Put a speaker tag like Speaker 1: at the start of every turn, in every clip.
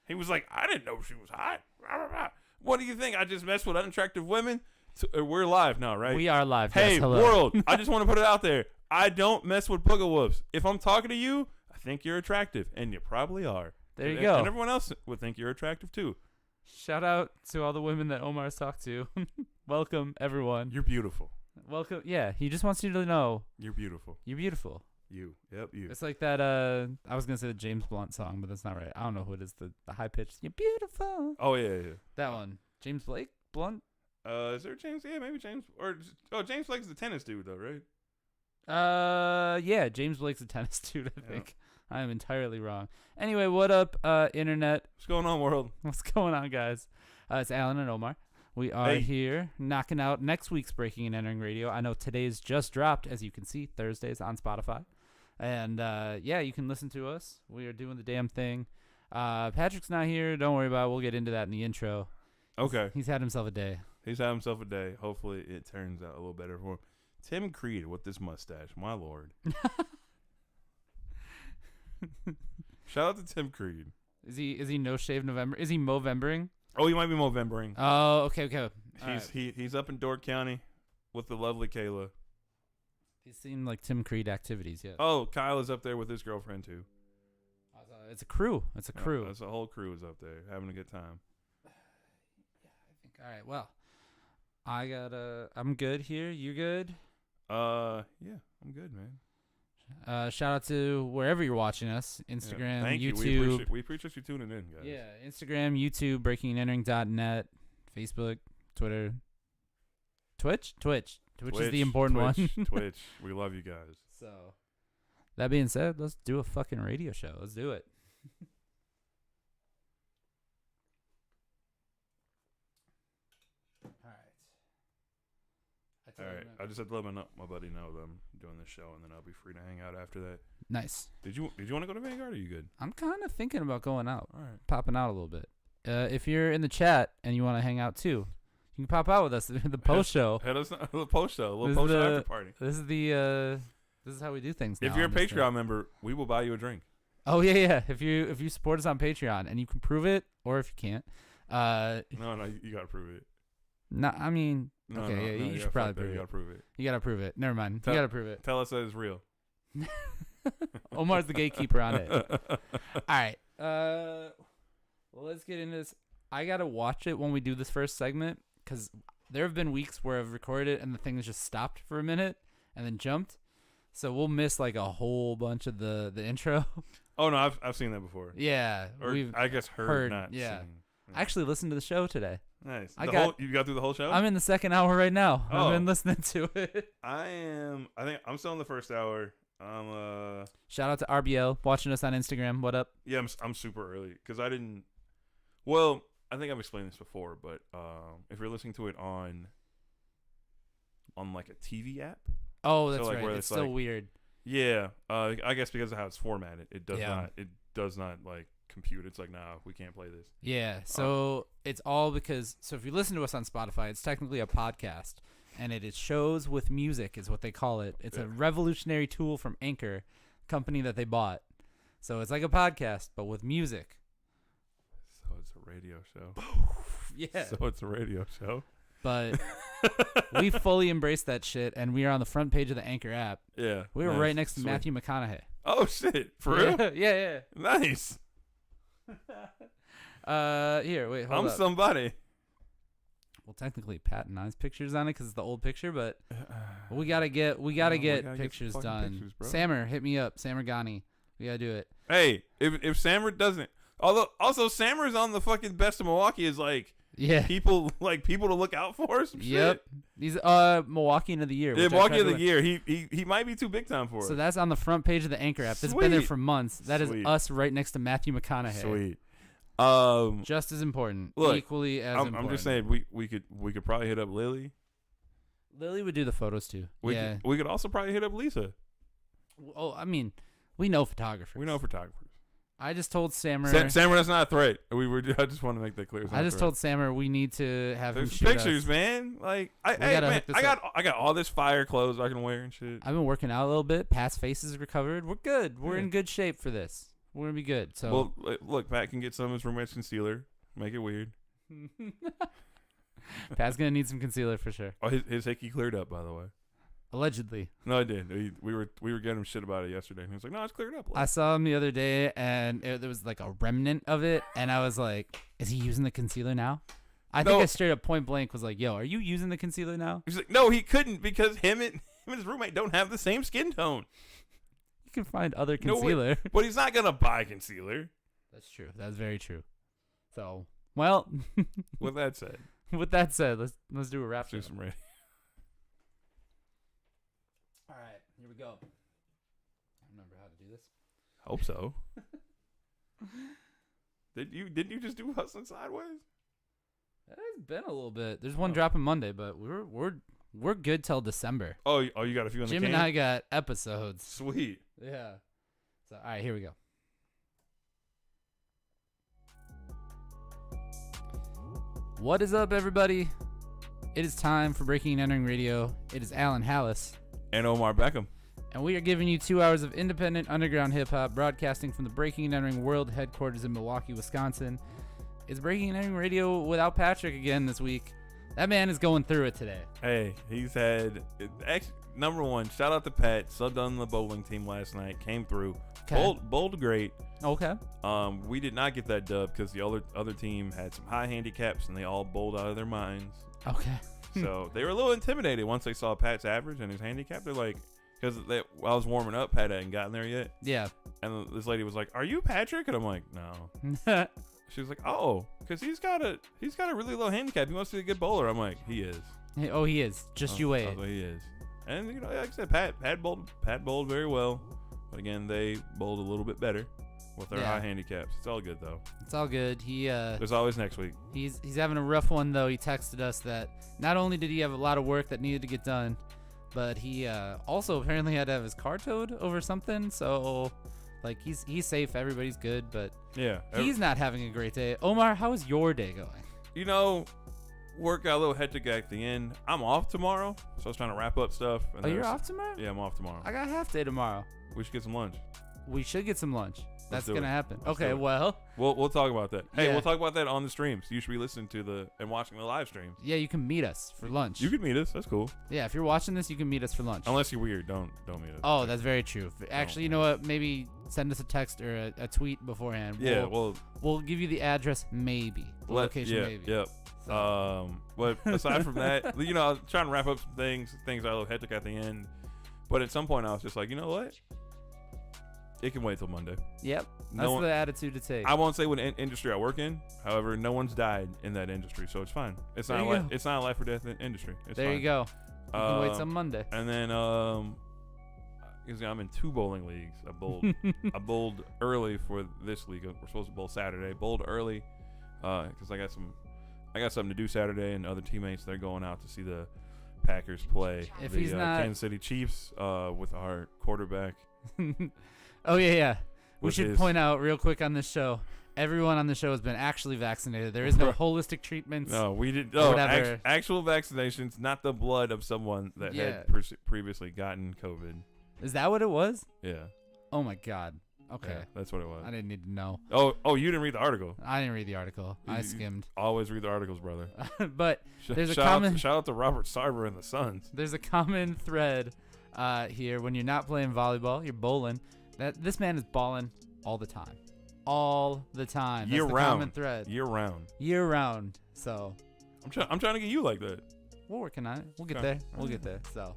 Speaker 1: He was like, I didn't know she was hot. What do you think? I just messed with unattractive women? We're live now, right?
Speaker 2: We are live.
Speaker 1: Hey,
Speaker 2: yes, hello.
Speaker 1: world, I just want to put it out there. I don't mess with booger whoops. If I'm talking to you, I think you're attractive, and you probably are.
Speaker 2: There you go.
Speaker 1: And everyone else would think you're attractive, too.
Speaker 2: Shout out to all the women that Omar's talked to. Welcome, everyone.
Speaker 1: You're beautiful.
Speaker 2: Welcome. Yeah, he just wants you to know.
Speaker 1: You're beautiful.
Speaker 2: You're beautiful.
Speaker 1: You. Yep, you.
Speaker 2: It's like that, I was going to say the James Blunt song, but that's not right. I don't know who it is. The high-pitched, you're beautiful.
Speaker 1: Oh, yeah.
Speaker 2: That one. James Blake? Blunt?
Speaker 1: Is there James? Yeah, maybe James. James Blake's the tennis dude, though, right?
Speaker 2: Yeah, James Blake's a tennis dude, I think. I am entirely wrong. Anyway, what up, internet?
Speaker 1: What's going on, world?
Speaker 2: What's going on, guys? It's Allen and Omar. We are here knocking out next week's Breaking and Entering Radio. I know today's just dropped, as you can see, Thursdays on Spotify. And, yeah, you can listen to us. We are doing the damn thing. Patrick's not here. Don't worry about it. We'll get into that in the intro.
Speaker 1: Okay.
Speaker 2: He's had himself a day.
Speaker 1: Hopefully it turns out a little better for him. Tim Creed with this mustache. My lord. Shout out to Tim Creed.
Speaker 2: Is he no shave November? Is he Movembering?
Speaker 1: Oh, he might be Movembering.
Speaker 2: Oh, okay.
Speaker 1: He's up in Dork County with the lovely Kayla.
Speaker 2: He's seen like Tim Creed activities yet.
Speaker 1: Oh, Kyle is up there with his girlfriend too.
Speaker 2: It's a crew. It's a crew.
Speaker 1: It's a whole crew is up there having a good time.
Speaker 2: Yeah, I think. All right. Well, I'm good here. You good?
Speaker 1: Yeah, I'm good, man.
Speaker 2: Shout out to wherever you're watching us. Instagram,
Speaker 1: thank
Speaker 2: YouTube.
Speaker 1: You. We appreciate you tuning in, guys.
Speaker 2: Yeah, Instagram, YouTube, breakingandentering.net, Facebook, Twitter, Twitch is the important one.
Speaker 1: Twitch. We love you guys.
Speaker 2: So, that being said, let's do a fucking radio show. Let's do it.
Speaker 1: All right. I just have to let my buddy know that I'm doing this show, and then I'll be free to hang out after that.
Speaker 2: Nice.
Speaker 1: Did you want to go to Vanguard, or are you good?
Speaker 2: I'm kind of thinking about going out.
Speaker 1: All right.
Speaker 2: Popping out a little bit. If you're in the chat and you want to hang out too, you can pop out with us in the post show.
Speaker 1: Head us the post show, a little post after party.
Speaker 2: This is how we do things now.
Speaker 1: If you're a Patreon member, we will buy you a drink.
Speaker 2: Oh yeah. If you support us on Patreon and you can prove it, or if you can't,
Speaker 1: no, you gotta prove it.
Speaker 2: No, I mean, you should probably prove it.
Speaker 1: You gotta prove it.
Speaker 2: You gotta prove it. Never mind. You gotta prove it.
Speaker 1: Tell us that it's real.
Speaker 2: Omar's the gatekeeper on it. All right. Well, let's get into this. I gotta watch it when we do this first segment, because there have been weeks where I've recorded it and the thing has just stopped for a minute and then jumped. So we'll miss like a whole bunch of the intro.
Speaker 1: Oh no, I've seen that before.
Speaker 2: Yeah,
Speaker 1: we've I guess heard not
Speaker 2: yeah.
Speaker 1: seen.
Speaker 2: I actually listened to the show today.
Speaker 1: Nice. You got through the whole show?
Speaker 2: I'm in the second hour right now.
Speaker 1: Oh.
Speaker 2: I've been listening to it.
Speaker 1: I think I'm still in the first hour.
Speaker 2: Shout out to RBL watching us on Instagram. What up?
Speaker 1: Yeah, I'm super early because I didn't. Well, I think I've explained this before, but if you're listening to it on like a TV app.
Speaker 2: Oh, that's
Speaker 1: so like
Speaker 2: right. It's still weird.
Speaker 1: Yeah, I guess because of how it's formatted, it does not like compute. It's like, nah, we can't play this.
Speaker 2: Yeah, so it's all because if you listen to us on Spotify, it's technically a podcast, and it is shows with music is what they call it. It's a revolutionary tool from Anchor, company that they bought. So it's like a podcast but with music.
Speaker 1: So it's a radio show.
Speaker 2: Yeah.
Speaker 1: So it's a radio show.
Speaker 2: But we fully embraced that shit, and we are on the front page of the Anchor app.
Speaker 1: Yeah.
Speaker 2: We were right next to Matthew McConaughey.
Speaker 1: Oh shit! For real?
Speaker 2: Yeah.
Speaker 1: Nice.
Speaker 2: Here, wait, hold
Speaker 1: up. I'm somebody.
Speaker 2: Well, technically, Pat and I's pictures on it because it's the old picture, but we gotta get pictures done. Sammer, hit me up, Sammer Ghani. We gotta do it.
Speaker 1: Hey, if Sammer doesn't, although also Sammer's on the fucking Best of Milwaukee is like.
Speaker 2: Yeah,
Speaker 1: people to look out for.
Speaker 2: Yep, he's Milwaukee of the year.
Speaker 1: Yeah, Milwaukee of the year. He might be too big time for it.
Speaker 2: So that's on the front page of the Anchor app. That's been there for months. That is us right next to Matthew McConaughey.
Speaker 1: Sweet.
Speaker 2: Just as important.
Speaker 1: Look,
Speaker 2: equally as important.
Speaker 1: I'm just saying we could probably hit up Lily.
Speaker 2: Lily would do the photos too.
Speaker 1: We could also probably hit up Lisa.
Speaker 2: Oh, I mean, we know photographers. I just told Sammer.
Speaker 1: Sammer, that's not a threat. I just want to make that clear.
Speaker 2: I just told Sammer we need to have him shoot
Speaker 1: pictures,
Speaker 2: us.
Speaker 1: Man. Like, I got all this fire clothes I can wear and shit.
Speaker 2: I've been working out a little bit. Pat's face is recovered. We're good. We're in good shape for this. We're gonna be good. So
Speaker 1: well, look, Pat can get some of his roommate's concealer. Make it weird.
Speaker 2: Pat's gonna need some concealer for sure.
Speaker 1: Oh, his hickey cleared up, by the way.
Speaker 2: Allegedly.
Speaker 1: No, I did. We were getting him shit about it yesterday. And he was like, "No, it's cleared up."
Speaker 2: I saw him the other day, and there was like a remnant of it, and I was like, "Is he using the concealer now?" I think I straight up point blank was like, "Yo, are you using the concealer now?"
Speaker 1: He's like, "No, he couldn't because him and his roommate don't have the same skin tone."
Speaker 2: You can find other concealer.
Speaker 1: But he's not gonna buy concealer.
Speaker 2: That's true. That's very true. So, well,
Speaker 1: with that said,
Speaker 2: let's do a wrap.
Speaker 1: Do some radio.
Speaker 2: All right, here we go. I remember how to do this.
Speaker 1: Hope so. Didn't you just do Hustling Sideways?
Speaker 2: It's been a little bit. There's one dropping Monday, but we're good till December.
Speaker 1: Oh, you got a few in the
Speaker 2: Jim
Speaker 1: can?
Speaker 2: and I got episodes.
Speaker 1: Sweet.
Speaker 2: Yeah. So, all right, here we go. What is up, everybody? It is time for Breaking and Entering Radio. It is Allen Hallis.
Speaker 1: And Omar Beckham.
Speaker 2: And we are giving you 2 hours of independent underground hip-hop broadcasting from the Breaking and Entering World headquarters in Milwaukee, Wisconsin. It's Breaking and Entering Radio without Patrick again this week. That man is going through it today.
Speaker 1: Hey, he's had... number one, shout out to Pat. Subbed on the bowling team last night. Came through. Okay. Bowled great.
Speaker 2: Okay.
Speaker 1: We did not get that dub because the other team had some high handicaps and they all bowled out of their minds.
Speaker 2: Okay.
Speaker 1: So they were a little intimidated once they saw Pat's average and his handicap. They're like... Because while I was warming up, Pat hadn't gotten there yet.
Speaker 2: Yeah.
Speaker 1: And this lady was like, "Are you Patrick?" And I'm like, "No." She was like, "Oh, because he's got a really low handicap. He wants to be a good bowler." I'm like, "He is."
Speaker 2: He is. Just you wait.
Speaker 1: He is. And like I said, Pat bowled very well, but again, they bowled a little bit better with their high handicaps. It's all good though.
Speaker 2: It's all good.
Speaker 1: There's always next week.
Speaker 2: He's having a rough one though. He texted us that not only did he have a lot of work that needed to get done, but he also apparently had to have his car towed over something. So, like, he's safe. Everybody's good, but
Speaker 1: yeah,
Speaker 2: he's not having a great day. Omar, how is your day going?
Speaker 1: Work got a little hectic at the end. I'm off tomorrow, so I was trying to wrap up stuff.
Speaker 2: And you're off tomorrow?
Speaker 1: Yeah, I'm off tomorrow.
Speaker 2: I got a half day tomorrow.
Speaker 1: We should get some lunch.
Speaker 2: We should get some lunch. That's gonna happen.
Speaker 1: Let's
Speaker 2: okay, well,
Speaker 1: we'll talk about that. Hey, we'll talk about that on the streams. You should be listening to and watching the live streams.
Speaker 2: Yeah, you can meet us for lunch.
Speaker 1: You can meet us. That's cool.
Speaker 2: Yeah, if you're watching this, you can meet us for lunch.
Speaker 1: Unless you're weird, don't meet us.
Speaker 2: Oh, that's very true. Actually, you know what? Maybe send us a text or a tweet beforehand.
Speaker 1: Yeah,
Speaker 2: we'll give you the address, maybe. The location, maybe.
Speaker 1: Yep. So. But aside from that, I was trying to wrap up some things got a little hectic at the end. But at some point, I was just like, you know what? It can wait till Monday.
Speaker 2: Yep. That's the attitude to take.
Speaker 1: I won't say what industry I work in. However, no one's died in that industry, so it's fine. It's not a life or death industry. It's
Speaker 2: there
Speaker 1: fine.
Speaker 2: you go. You can wait till Monday.
Speaker 1: And then I'm in 2 bowling leagues. I bowled early for this league. We're supposed to bowl Saturday. Bowled early because I got something to do Saturday, and other teammates they're going out to see the Packers play the Kansas City Chiefs with our quarterback.
Speaker 2: Oh yeah. We should point out real quick on this show. Everyone on the show has been actually vaccinated. There is no holistic treatments.
Speaker 1: No, we did. Actual vaccinations, not the blood of someone that had previously gotten COVID.
Speaker 2: Is that what it was?
Speaker 1: Yeah.
Speaker 2: Oh my God. Okay.
Speaker 1: Yeah, that's what it was.
Speaker 2: I didn't need to know.
Speaker 1: Oh, you didn't read the article.
Speaker 2: I didn't read the article. I skimmed.
Speaker 1: Always read the articles, brother.
Speaker 2: But there's a
Speaker 1: common shout out to Robert Sarver and the Suns.
Speaker 2: There's a common thread here when you're not playing volleyball, you're bowling. That this man is balling all the time. All the time. That's the common thread.
Speaker 1: Year round.
Speaker 2: So
Speaker 1: I'm trying to get you like that.
Speaker 2: We're working on it. We'll get there. We'll get there. So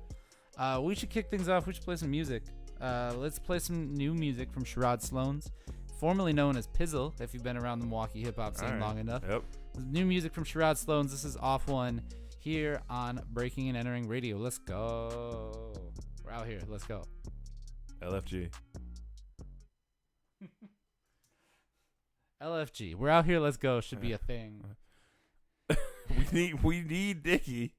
Speaker 2: we should kick things off. We should play some music. Let's play some new music from Sherrod Sloan's, formerly known as Pizzle, if you've been around the Milwaukee hip-hop scene long enough.
Speaker 1: Yep.
Speaker 2: New music from Sherrod Sloan's. This is off one here on Breaking and Entering Radio. Let's go. We're out here. Let's go.
Speaker 1: LFG.
Speaker 2: LFG. We're out here. Let's go. Should be a thing.
Speaker 1: we need Dickie.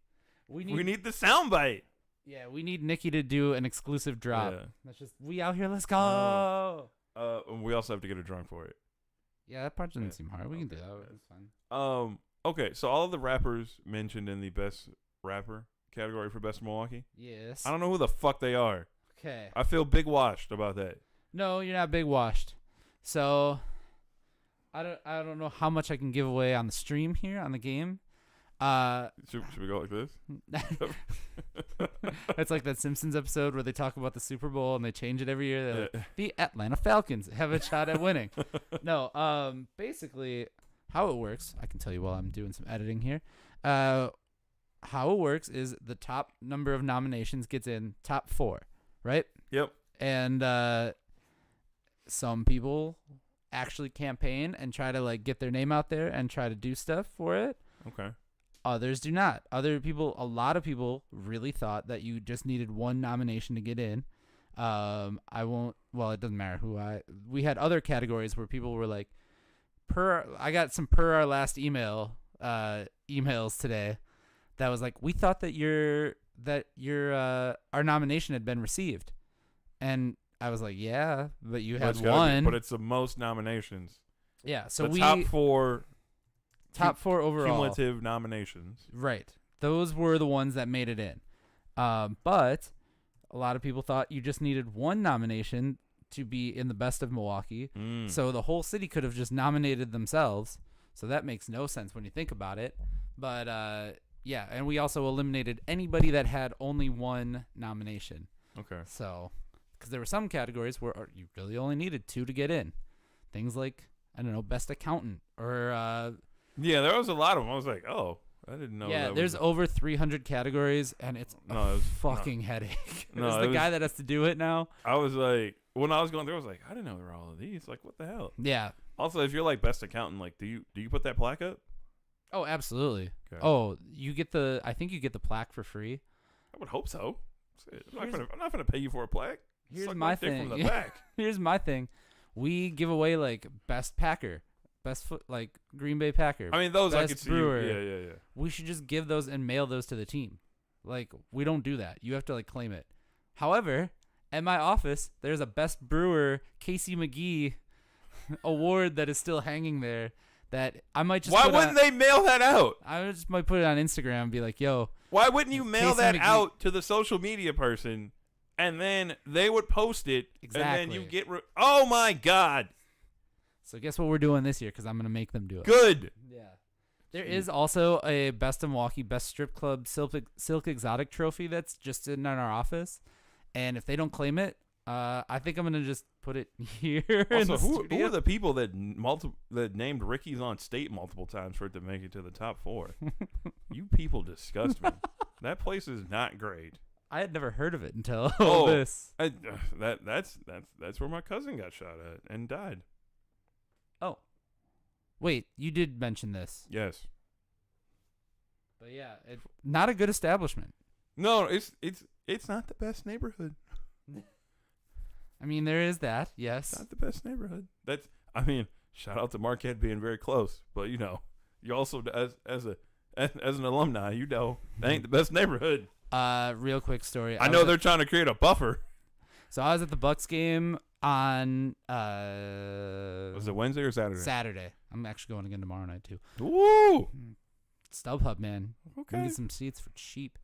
Speaker 1: We need the soundbite.
Speaker 2: Yeah, we need Nikki to do an exclusive drop. Yeah. That's just we out here. Let's go.
Speaker 1: We also have to get her drunk for it.
Speaker 2: Yeah, that part doesn't seem hard. We can do that. It's fine.
Speaker 1: Okay. So all of the rappers mentioned in the best rapper category for Best of Milwaukee.
Speaker 2: Yes.
Speaker 1: I don't know who the fuck they are.
Speaker 2: Okay.
Speaker 1: I feel big washed about that.
Speaker 2: No, you're not big washed. So I don't know how much I can give away on the stream here on the game.
Speaker 1: Should we go like this?
Speaker 2: It's like that Simpsons episode where they talk about the Super Bowl and they change it every year. They're like, the Atlanta Falcons have a shot at winning. No, basically how it works, I can tell you while I'm doing some editing here. How it works is the top number of nominations gets in, top 4, right?
Speaker 1: Yep.
Speaker 2: And some people actually campaign and try to like get their name out there and try to do stuff for it.
Speaker 1: Okay.
Speaker 2: Others do not. A lot of people really thought that you just needed one nomination to get in. It doesn't matter we had other categories where people were like, I got some per our last emails today that was like, we thought that our nomination had been received. And I was like, yeah, but you had one.
Speaker 1: But it's the most nominations.
Speaker 2: Yeah, so
Speaker 1: top 4 overall cumulative nominations.
Speaker 2: Right. Those were the ones that made it in. But a lot of people thought you just needed one nomination to be in the best of Milwaukee. So the whole city could have just nominated themselves. So that makes no sense when you think about it. But yeah, and we also eliminated anybody that had only one nomination.
Speaker 1: Okay.
Speaker 2: So, because there were some categories where you really only needed 2 to get in. Things like, I don't know, best accountant or
Speaker 1: yeah, there was a lot of them. I was like, oh, I didn't know.
Speaker 2: Yeah, there's over 300 categories, and it's a fucking headache. It's the guy that has to do it now.
Speaker 1: I was like, when I was going through, I was like, I didn't know there were all of these. Like, what the hell?
Speaker 2: Yeah.
Speaker 1: Also, if you're like best accountant, like, do you put that plaque up?
Speaker 2: Oh, absolutely. Okay. Oh, I think you get the plaque for free.
Speaker 1: I would hope so. I'm not gonna pay you for a plaque.
Speaker 2: Here's my thing. From the back. Here's my thing. We give away like best Packer. Like Green Bay Packer.
Speaker 1: I mean, those
Speaker 2: best
Speaker 1: I could see.
Speaker 2: Brewer.
Speaker 1: Yeah.
Speaker 2: We should just give those and mail those to the team. Like, we don't do that. You have to like claim it. However, at my office, there's a best brewer Casey McGee award that is still hanging there. That I might just.
Speaker 1: Why wouldn't they mail that out?
Speaker 2: I just might put it on Instagram and be like, "Yo."
Speaker 1: Why wouldn't you mail that out to the social media person, and then they would post it,
Speaker 2: exactly.
Speaker 1: And then you get. Oh my God.
Speaker 2: So guess what we're doing this year? Because I'm gonna make them do it.
Speaker 1: Good.
Speaker 2: Yeah. There is also a Best of Milwaukee Best Strip Club Silk Exotic trophy that's just in our office, and if they don't claim it, I think I'm gonna just put it here.
Speaker 1: Also, who are the people that named Ricky's on state multiple times for it to make it to the top 4? You people disgust me. That place is not great.
Speaker 2: I had never heard of it until this.
Speaker 1: That's where my cousin got shot at and died.
Speaker 2: Oh, wait, you did mention this.
Speaker 1: Yes.
Speaker 2: But yeah, not a good establishment.
Speaker 1: No, it's not the best neighborhood.
Speaker 2: I mean, there is that. Yes.
Speaker 1: It's not the best neighborhood. Shout out to Marquette being very close, but you also as an alumni, that ain't the best neighborhood.
Speaker 2: Real quick story.
Speaker 1: I know they're trying to create a buffer.
Speaker 2: So I was at the Bucks game on
Speaker 1: was it Wednesday or Saturday?
Speaker 2: Saturday. I'm actually going again tomorrow night too.
Speaker 1: Woo!
Speaker 2: StubHub, man. Okay. Get some seats for cheap.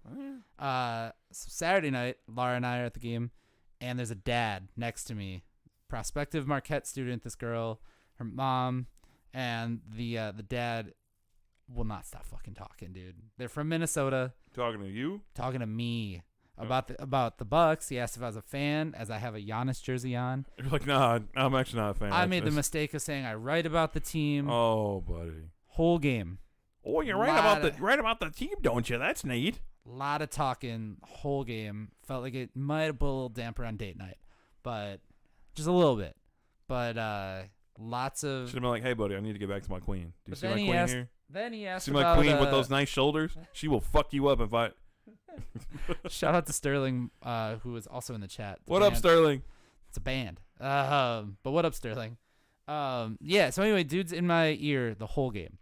Speaker 2: So Saturday night, Laura and I are at the game, and there's a dad next to me, prospective Marquette student. This girl, her mom, and the dad will not stop fucking talking, dude. They're from Minnesota.
Speaker 1: Talking to you?
Speaker 2: Talking to me. About the Bucks. He asked if I was a fan, as I have a Giannis jersey on.
Speaker 1: You're like, nah, I'm actually not a fan.
Speaker 2: I made the mistake of saying I write about the team.
Speaker 1: Oh, buddy.
Speaker 2: Whole game.
Speaker 1: Oh, you're right about the team, don't you? That's neat.
Speaker 2: A lot of talking, whole game. Felt like it might have put a little damper on date night, but just a little bit. But lots of.
Speaker 1: Should have been like, hey, buddy, I need to get back to my queen. Do you see my queen here?
Speaker 2: Then he asked
Speaker 1: see
Speaker 2: about,
Speaker 1: my queen with those nice shoulders? She will fuck you up if I.
Speaker 2: Shout out to Sterling, who is also in the chat.
Speaker 1: What up, Sterling?
Speaker 2: It's a band. But what up, Sterling? Yeah. So anyway, dude's in my ear the whole game,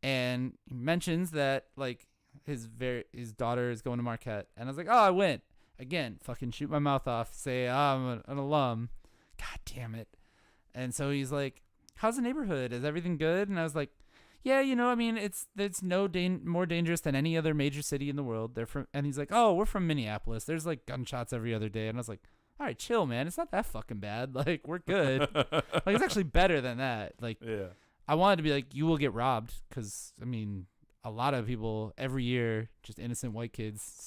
Speaker 2: and he mentions that like his daughter is going to Marquette, and I was like, oh, I went again. Fucking shoot my mouth off. Say I'm an alum. God damn it. And so he's like, how's the neighborhood? Is everything good? And I was like, yeah, I mean, it's more dangerous than any other major city in the world. And he's like, oh, we're from Minneapolis. There's like gunshots every other day. And I was like, all right, chill, man. It's not that fucking bad. Like, we're good. Like, it's actually better than that. Like,
Speaker 1: Yeah.
Speaker 2: I wanted to be like, you will get robbed because, I mean, a lot of people every year, just innocent white kids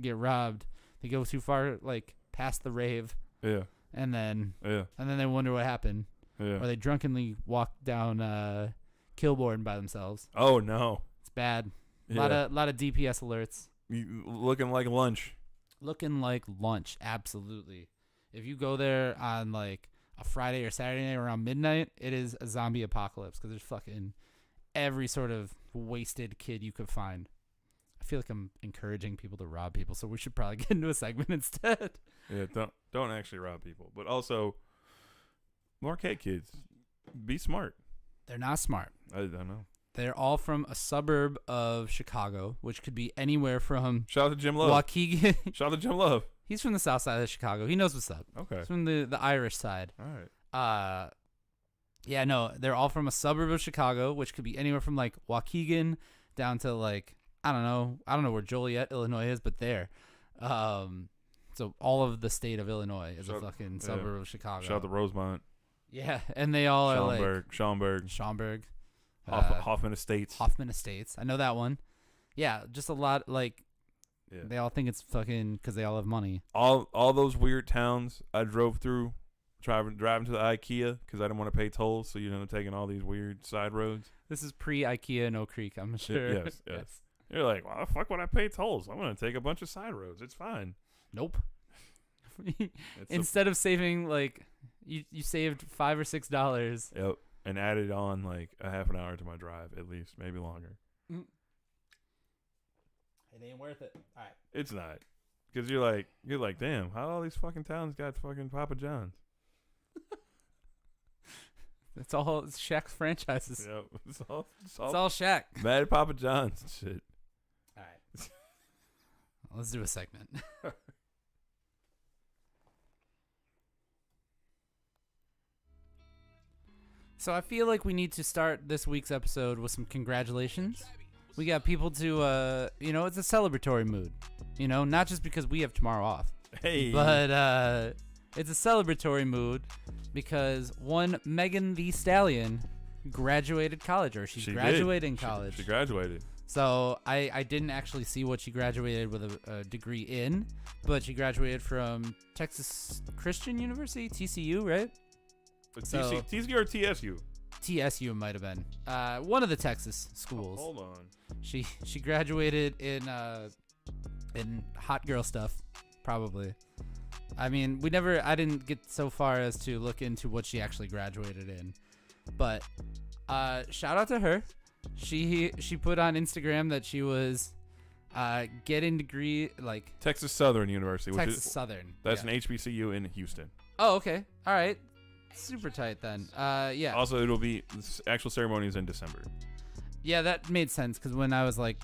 Speaker 2: get robbed. They go too far, like, past the rave.
Speaker 1: Yeah.
Speaker 2: And then
Speaker 1: Yeah.
Speaker 2: they wonder what happened.
Speaker 1: Yeah.
Speaker 2: Or they drunkenly walk down Kilbourne by themselves.
Speaker 1: Oh, no.
Speaker 2: It's bad.
Speaker 1: Yeah.
Speaker 2: Lot of DPS alerts.
Speaker 1: Looking like lunch.
Speaker 2: Looking like lunch, absolutely. If you go there on, like, a Friday or Saturday night around midnight, it is a zombie apocalypse because there's fucking every sort of wasted kid you could find. I feel like I'm encouraging people to rob people, so we should probably get into a segment instead.
Speaker 1: Yeah, don't actually rob people, but also Marquette kids, be smart.
Speaker 2: They're not smart.
Speaker 1: I don't know.
Speaker 2: They're all from a suburb of Chicago, which could be anywhere from
Speaker 1: Shout out to Jim Love.
Speaker 2: Waukegan.
Speaker 1: Shout out to Jim Love.
Speaker 2: He's from the south side of Chicago. He knows what's up.
Speaker 1: Okay.
Speaker 2: He's from the Irish side.
Speaker 1: All right.
Speaker 2: Yeah, no, they're all from a suburb of Chicago, which could be anywhere from like Waukegan down to like I don't know where Joliet, Illinois is, but there. So all of the state of Illinois is a fucking suburb of Chicago.
Speaker 1: Shout out to Rosemont.
Speaker 2: Yeah, and they all are like
Speaker 1: Schaumburg. Hoffman Estates.
Speaker 2: Hoffman Estates. I know that one. Yeah, just a lot like.
Speaker 1: Yeah.
Speaker 2: They all think it's fucking because they all have money.
Speaker 1: All those weird towns I drove through, driving to the IKEA because I didn't want to pay tolls, so taking all these weird side roads.
Speaker 2: This is pre-IKEA in Oak Creek, I'm sure.
Speaker 1: Yes. You're like, why the fuck would I pay tolls? I'm gonna take a bunch of side roads. It's fine.
Speaker 2: Nope. Instead of saving like you saved $5 or $6.
Speaker 1: Yep, and added on like a half an hour to my drive at least, maybe longer.
Speaker 2: It ain't worth it. All right.
Speaker 1: It's not, because you're like, damn, how all these fucking towns got fucking Papa John's?
Speaker 2: It's all Shaq's franchises.
Speaker 1: Yep, it's all
Speaker 2: Shaq.
Speaker 1: Mad at Papa John's and shit.
Speaker 2: All right. Let's do a segment. So I feel like we need to start this week's episode with some congratulations. We got people to, it's a celebratory mood. Not just because we have tomorrow off.
Speaker 1: Hey.
Speaker 2: But it's a celebratory mood because one Megan Thee Stallion graduated college, or she's graduating college.
Speaker 1: She graduated.
Speaker 2: So I didn't actually see what she graduated with a degree in, but she graduated from Texas Christian University, TCU, right?
Speaker 1: TCU or TSU?
Speaker 2: TSU might have been one of the Texas schools.
Speaker 1: Hold on.
Speaker 2: She graduated in hot girl stuff, probably. I mean, I didn't get so far as to look into what she actually graduated in, but shout out to her. She put on Instagram that she was getting degree like
Speaker 1: Texas Southern University.
Speaker 2: Southern.
Speaker 1: That's an HBCU in Houston.
Speaker 2: Oh, okay. All right. Super tight then. Yeah.
Speaker 1: Also, it'll be actual ceremony is in December.
Speaker 2: Yeah, that made sense because when I was like,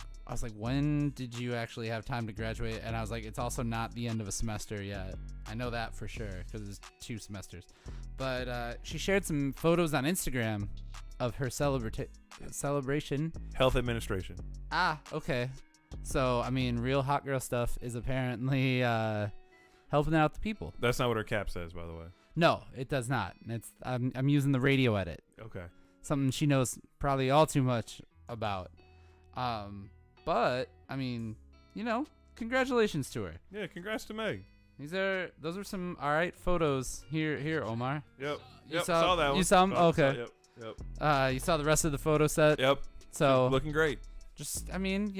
Speaker 2: when did you actually have time to graduate? And I was like, it's also not the end of a semester yet. I know that for sure because it's 2 semesters. But she shared some photos on Instagram of her celebration.
Speaker 1: Health administration.
Speaker 2: Ah, okay. So, I mean, real hot girl stuff is apparently helping out the people.
Speaker 1: That's not what her cap says, by the way.
Speaker 2: No, it does not. I'm using the radio edit.
Speaker 1: Okay.
Speaker 2: Something she knows probably all too much about. But I mean, congratulations to her.
Speaker 1: Yeah, congrats to Meg.
Speaker 2: Those are some all right photos here, Omar.
Speaker 1: Yep.
Speaker 2: You
Speaker 1: saw that one.
Speaker 2: You saw them? Okay.
Speaker 1: Yep.
Speaker 2: You saw the rest of the photo set?
Speaker 1: Yep.
Speaker 2: So
Speaker 1: looking great.
Speaker 2: Just, I mean,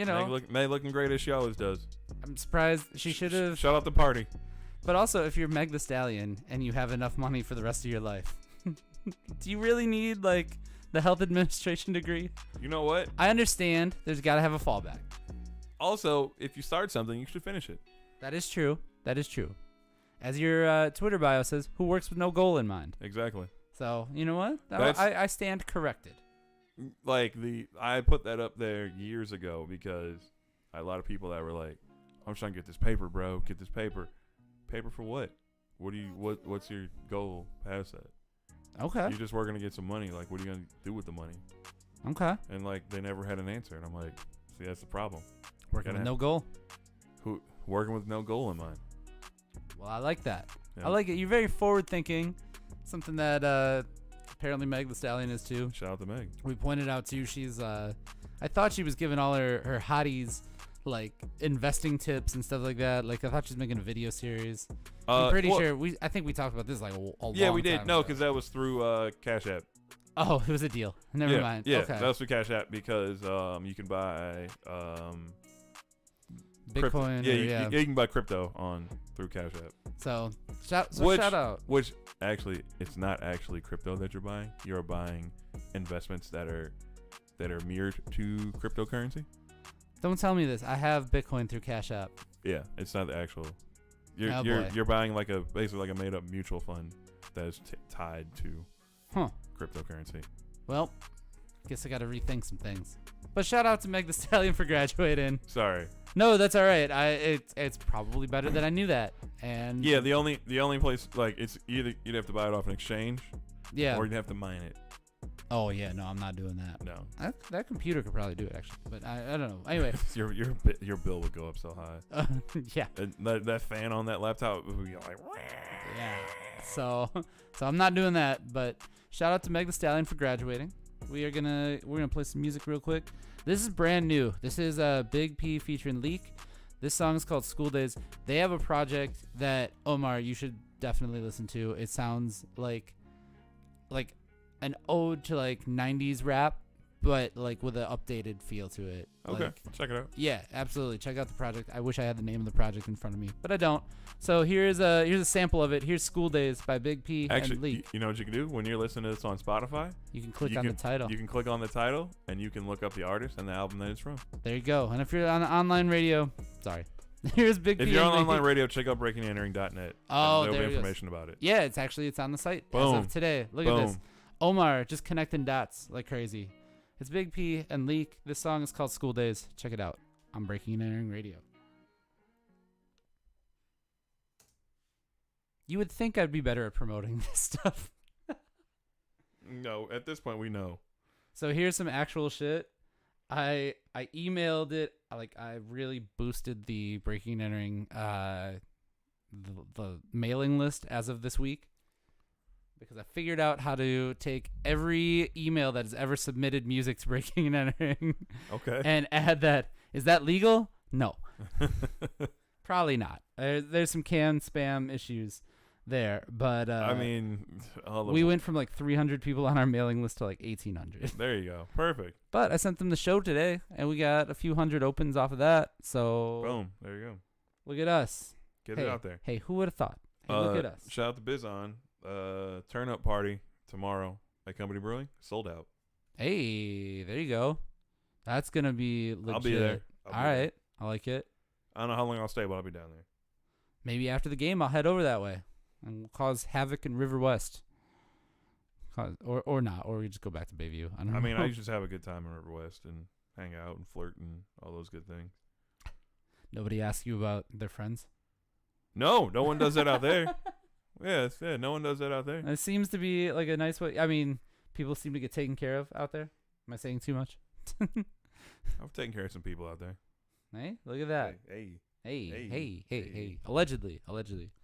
Speaker 1: Meg looking great as she always does.
Speaker 2: I'm surprised she should have.
Speaker 1: Shout out the party.
Speaker 2: But also, if you're Meg Thee Stallion and you have enough money for the rest of your life, do you really need like the health administration degree?
Speaker 1: You know what?
Speaker 2: I understand. There's got to have a fallback.
Speaker 1: Also, if you start something, you should finish it.
Speaker 2: That is true. As your Twitter bio says, who works with no goal in mind?
Speaker 1: Exactly. So,
Speaker 2: you know what? I stand corrected.
Speaker 1: I put that up there years ago because I had a lot of people that were like, I'm trying to get this paper, bro. Get this paper. Paper for what? What's your goal past that?
Speaker 2: Okay.
Speaker 1: You're just working to get some money. Like, what are you going to do with the money?
Speaker 2: Okay.
Speaker 1: And they never had an answer. And I'm like, see, that's the problem.
Speaker 2: Working with no goal.
Speaker 1: Working with no goal in mind.
Speaker 2: Well, I like that.
Speaker 1: Yeah.
Speaker 2: I like it. You're very forward thinking. Something that apparently Meg the Stallion is too.
Speaker 1: Shout out to Meg.
Speaker 2: We pointed out too. She's I thought she was giving all her hotties like investing tips and stuff like that. Like I thought she was making a video series. I'm pretty sure I think we talked about this like a long
Speaker 1: Yeah, we did.
Speaker 2: time
Speaker 1: No,
Speaker 2: ago.
Speaker 1: because that was through Cash App.
Speaker 2: Oh, it was a deal. Never mind.
Speaker 1: Yeah,
Speaker 2: Okay.
Speaker 1: that was through Cash App because you can buy
Speaker 2: Bitcoin.
Speaker 1: Yeah, you can buy crypto through Cash App.
Speaker 2: So shout out.
Speaker 1: Which actually, it's not actually crypto that you're buying. You're buying investments that are mirrored to cryptocurrency.
Speaker 2: Don't tell me this. I have Bitcoin through Cash App.
Speaker 1: Yeah, it's not the actual. You're
Speaker 2: boy.
Speaker 1: you're buying basically like a made up mutual fund that is tied to cryptocurrency.
Speaker 2: Well, guess I got to rethink some things. But shout out to Meg the Stallion for graduating.
Speaker 1: Sorry.
Speaker 2: No, that's all right. It's probably better that I knew that. And
Speaker 1: Yeah, the only place like it's either you'd have to buy it off an exchange,
Speaker 2: yeah,
Speaker 1: or you'd have to mine it.
Speaker 2: Oh yeah, no, I'm not doing that.
Speaker 1: No,
Speaker 2: that computer could probably do it actually, but I don't know. Anyway,
Speaker 1: your bill would go up so high.
Speaker 2: Yeah.
Speaker 1: And that fan on that laptop would be like.
Speaker 2: Yeah. So I'm not doing that. But shout out to Meg the Stallion for graduating. We're gonna play some music real quick. This is brand new. This is Big P featuring Leak. This song is called School Days. They have a project that Omar, you should definitely listen to. It sounds like an ode to like 90s rap, but like with an updated feel to it.
Speaker 1: Okay,
Speaker 2: Like,
Speaker 1: check it out.
Speaker 2: yeah, absolutely. Check out the project. I wish I had the name of the project in front of me, but I don't. So here's a sample of it. Here's School Days by Big P
Speaker 1: Actually,
Speaker 2: and Leak.
Speaker 1: you know what you can do when you're listening to this on Spotify?
Speaker 2: You can click on the title.
Speaker 1: You can click on the title, and you can look up the artist and the album that it's from.
Speaker 2: There you go. And if you're on online radio, sorry. Here's Big P.
Speaker 1: If you're
Speaker 2: and
Speaker 1: on
Speaker 2: Leak.
Speaker 1: online radio, check out breakingandentering.net.
Speaker 2: Oh,
Speaker 1: there'll
Speaker 2: there
Speaker 1: be
Speaker 2: it
Speaker 1: information about it.
Speaker 2: Yeah, it's on the site as
Speaker 1: Boom.
Speaker 2: of today. Look
Speaker 1: Boom.
Speaker 2: at this. Omar just connecting dots like crazy. It's Big P and Leak. This song is called School Days. Check it out on Breaking and Entering Radio. You would think I'd be better at promoting this stuff.
Speaker 1: No, at this point we know.
Speaker 2: So here's some actual shit. I emailed it. I really boosted the Breaking and Entering the mailing list as of this week, because I figured out how to take every email that has ever submitted music to Breaking and Entering
Speaker 1: Okay.
Speaker 2: and add that. Is that legal? No. Probably not. There's some canned spam issues there, but
Speaker 1: I mean,
Speaker 2: we went from like 300 people on our mailing list to like 1,800.
Speaker 1: There you go. Perfect.
Speaker 2: But I sent them the show today, and we got a few hundred opens off of that. So
Speaker 1: Boom. There you go.
Speaker 2: look at us.
Speaker 1: Get it out there.
Speaker 2: Hey, who would have thought? Hey, look at us.
Speaker 1: Shout out to Bizon. Turn up party tomorrow at Company Brewing. Sold out.
Speaker 2: Hey, there you go. That's gonna be legit.
Speaker 1: I'll be there.
Speaker 2: All right, I like it.
Speaker 1: I don't know how long I'll stay, but I'll be down there.
Speaker 2: Maybe after the game, I'll head over that way and we'll cause havoc in River West. Or not, or we just go back to Bayview. I don't know.
Speaker 1: I mean, I just have a good time in River West and hang out and flirt and all those good things.
Speaker 2: Nobody asks you about their friends?
Speaker 1: No one does that out there. Yeah, no one does that out there.
Speaker 2: It seems to be like a nice way. I mean, people seem to get taken care of out there. Am I saying too much?
Speaker 1: I've taken care of some people out there.
Speaker 2: Hey, look at that.
Speaker 1: Hey.
Speaker 2: Allegedly.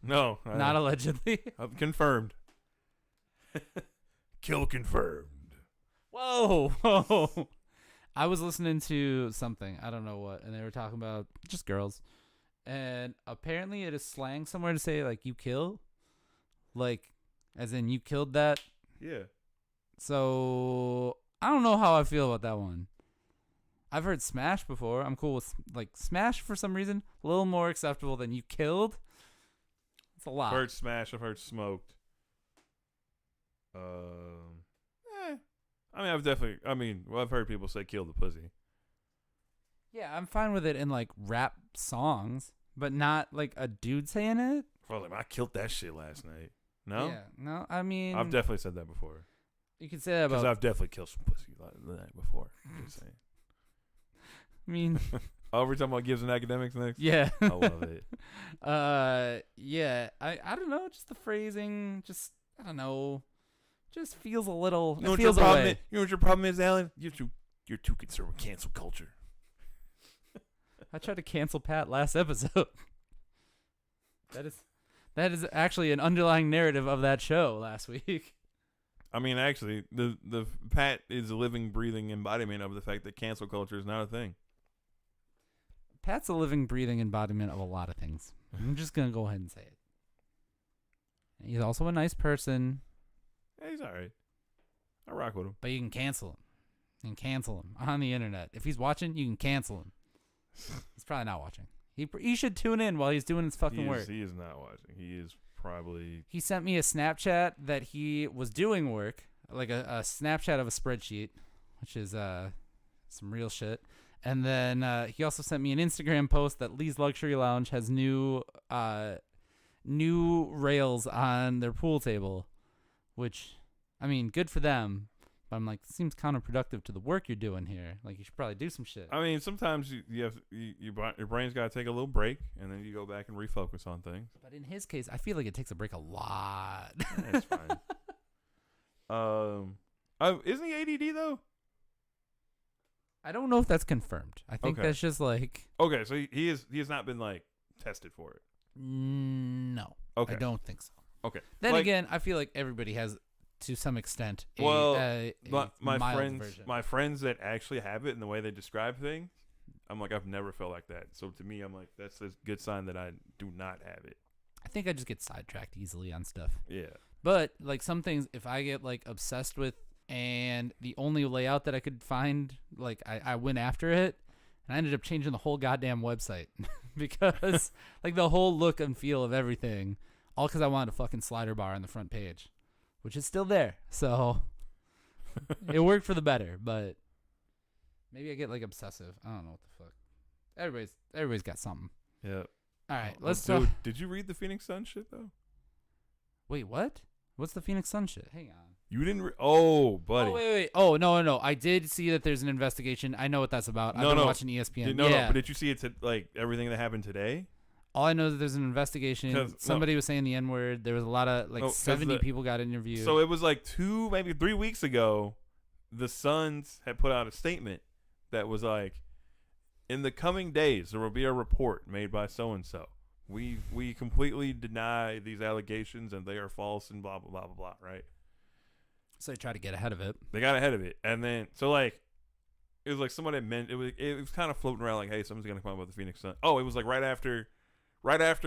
Speaker 1: No.
Speaker 2: Not allegedly.
Speaker 1: I'm confirmed. Kill confirmed.
Speaker 2: Whoa. I was listening to something. I don't know what. And they were talking about just girls. And apparently it is slang somewhere to say, like, you kill. Like, as in you killed that.
Speaker 1: Yeah.
Speaker 2: So, I don't know how I feel about that one. I've heard smash before. I'm cool with, like, smash for some reason. A little more acceptable than you killed. It's a lot.
Speaker 1: I've heard smash. I've heard smoked. I've heard people say kill the pussy.
Speaker 2: Yeah, I'm fine with it in, like, rap songs. But not, like, a dude saying it.
Speaker 1: Well, like, I killed that shit last night. No?
Speaker 2: Yeah. No, I mean.
Speaker 1: I've definitely said that before.
Speaker 2: You can say that
Speaker 1: Because
Speaker 2: about.
Speaker 1: I've definitely killed some pussy the night before. Just saying.
Speaker 2: I mean.
Speaker 1: Oh, we're talking about Gibbs and Academics next?
Speaker 2: Yeah.
Speaker 1: I love it.
Speaker 2: Yeah. I don't know. Just the phrasing. Just, I don't know. Just feels a little.
Speaker 1: You know
Speaker 2: it
Speaker 1: what your
Speaker 2: feels
Speaker 1: problem
Speaker 2: away.
Speaker 1: is? You know what your problem is, Alan? You're too concerned with cancel culture.
Speaker 2: I tried to cancel Pat last episode. That That is actually an underlying narrative of that show last week.
Speaker 1: I mean, actually, the Pat is a living, breathing embodiment of the fact that cancel culture is not a thing.
Speaker 2: Pat's a living, breathing embodiment of a lot of things. I'm just going to go ahead and say it. He's also a nice person.
Speaker 1: Yeah, he's all right. I rock with him.
Speaker 2: But you can cancel him. You can cancel him on the internet. If he's watching, you can cancel him. He's probably not watching. He should tune in while he's doing his fucking work.
Speaker 1: He is not watching. He is probably...
Speaker 2: He sent me a Snapchat that he was doing work, like a Snapchat of a spreadsheet, which is some real shit. And then he also sent me an Instagram post that Lee's Luxury Lounge has new rails on their pool table, which, I mean, good for them. But I'm like, seems counterproductive to the work you're doing here. Like, you should probably do some shit.
Speaker 1: I mean, sometimes your brain's got to take a little break, and then you go back and refocus on things.
Speaker 2: But in his case, I feel like it takes a break a lot.
Speaker 1: That's fine. Isn't he ADD though?
Speaker 2: I don't know if that's confirmed. I think that's just like...
Speaker 1: Okay, so he has not been, like, tested for it.
Speaker 2: No.
Speaker 1: Okay.
Speaker 2: I don't think so.
Speaker 1: Okay.
Speaker 2: Then again, I feel like everybody has, to some extent,
Speaker 1: my
Speaker 2: mild
Speaker 1: friends,
Speaker 2: version.
Speaker 1: my friends that actually have it and the way they describe things, I'm like, I've never felt like that. So to me, I'm like, that's a good sign that I do not have it.
Speaker 2: I think I just get sidetracked easily on stuff.
Speaker 1: Yeah.
Speaker 2: But like some things, if I get like obsessed with, and the only layout that I could find, like I went after it, and I ended up changing the whole goddamn website because like the whole look and feel of everything, all because I wanted a fucking slider bar on the front page, which is still there. So it worked for the better, but maybe I get like obsessive. I don't know what the fuck. Everybody's got something.
Speaker 1: Yeah.
Speaker 2: All right, let's
Speaker 1: talk.
Speaker 2: talk.
Speaker 1: Did you read the Phoenix Sun shit though?
Speaker 2: Wait, what? What's the Phoenix Sun shit? Hang on.
Speaker 1: You didn't. Oh, buddy.
Speaker 2: Oh, wait. Oh, no. I did see that there's an investigation. I know what that's about. I've been watching ESPN.
Speaker 1: No, but did you see it? Like everything that happened today?
Speaker 2: All I know is that there's an investigation. Somebody was saying the N-word. There was a lot of 70 people got interviewed.
Speaker 1: So it was like 2, maybe 3 weeks ago. The Suns had put out a statement that was like, in the coming days, there will be a report made by so and so. We completely deny these allegations and they are false and blah blah blah blah blah. Right.
Speaker 2: So they tried to get ahead of it.
Speaker 1: They got ahead of it, and then so like it was like someone had meant it was kind of floating around like, hey, someone's gonna come up with the Phoenix Sun. Oh, it was like right after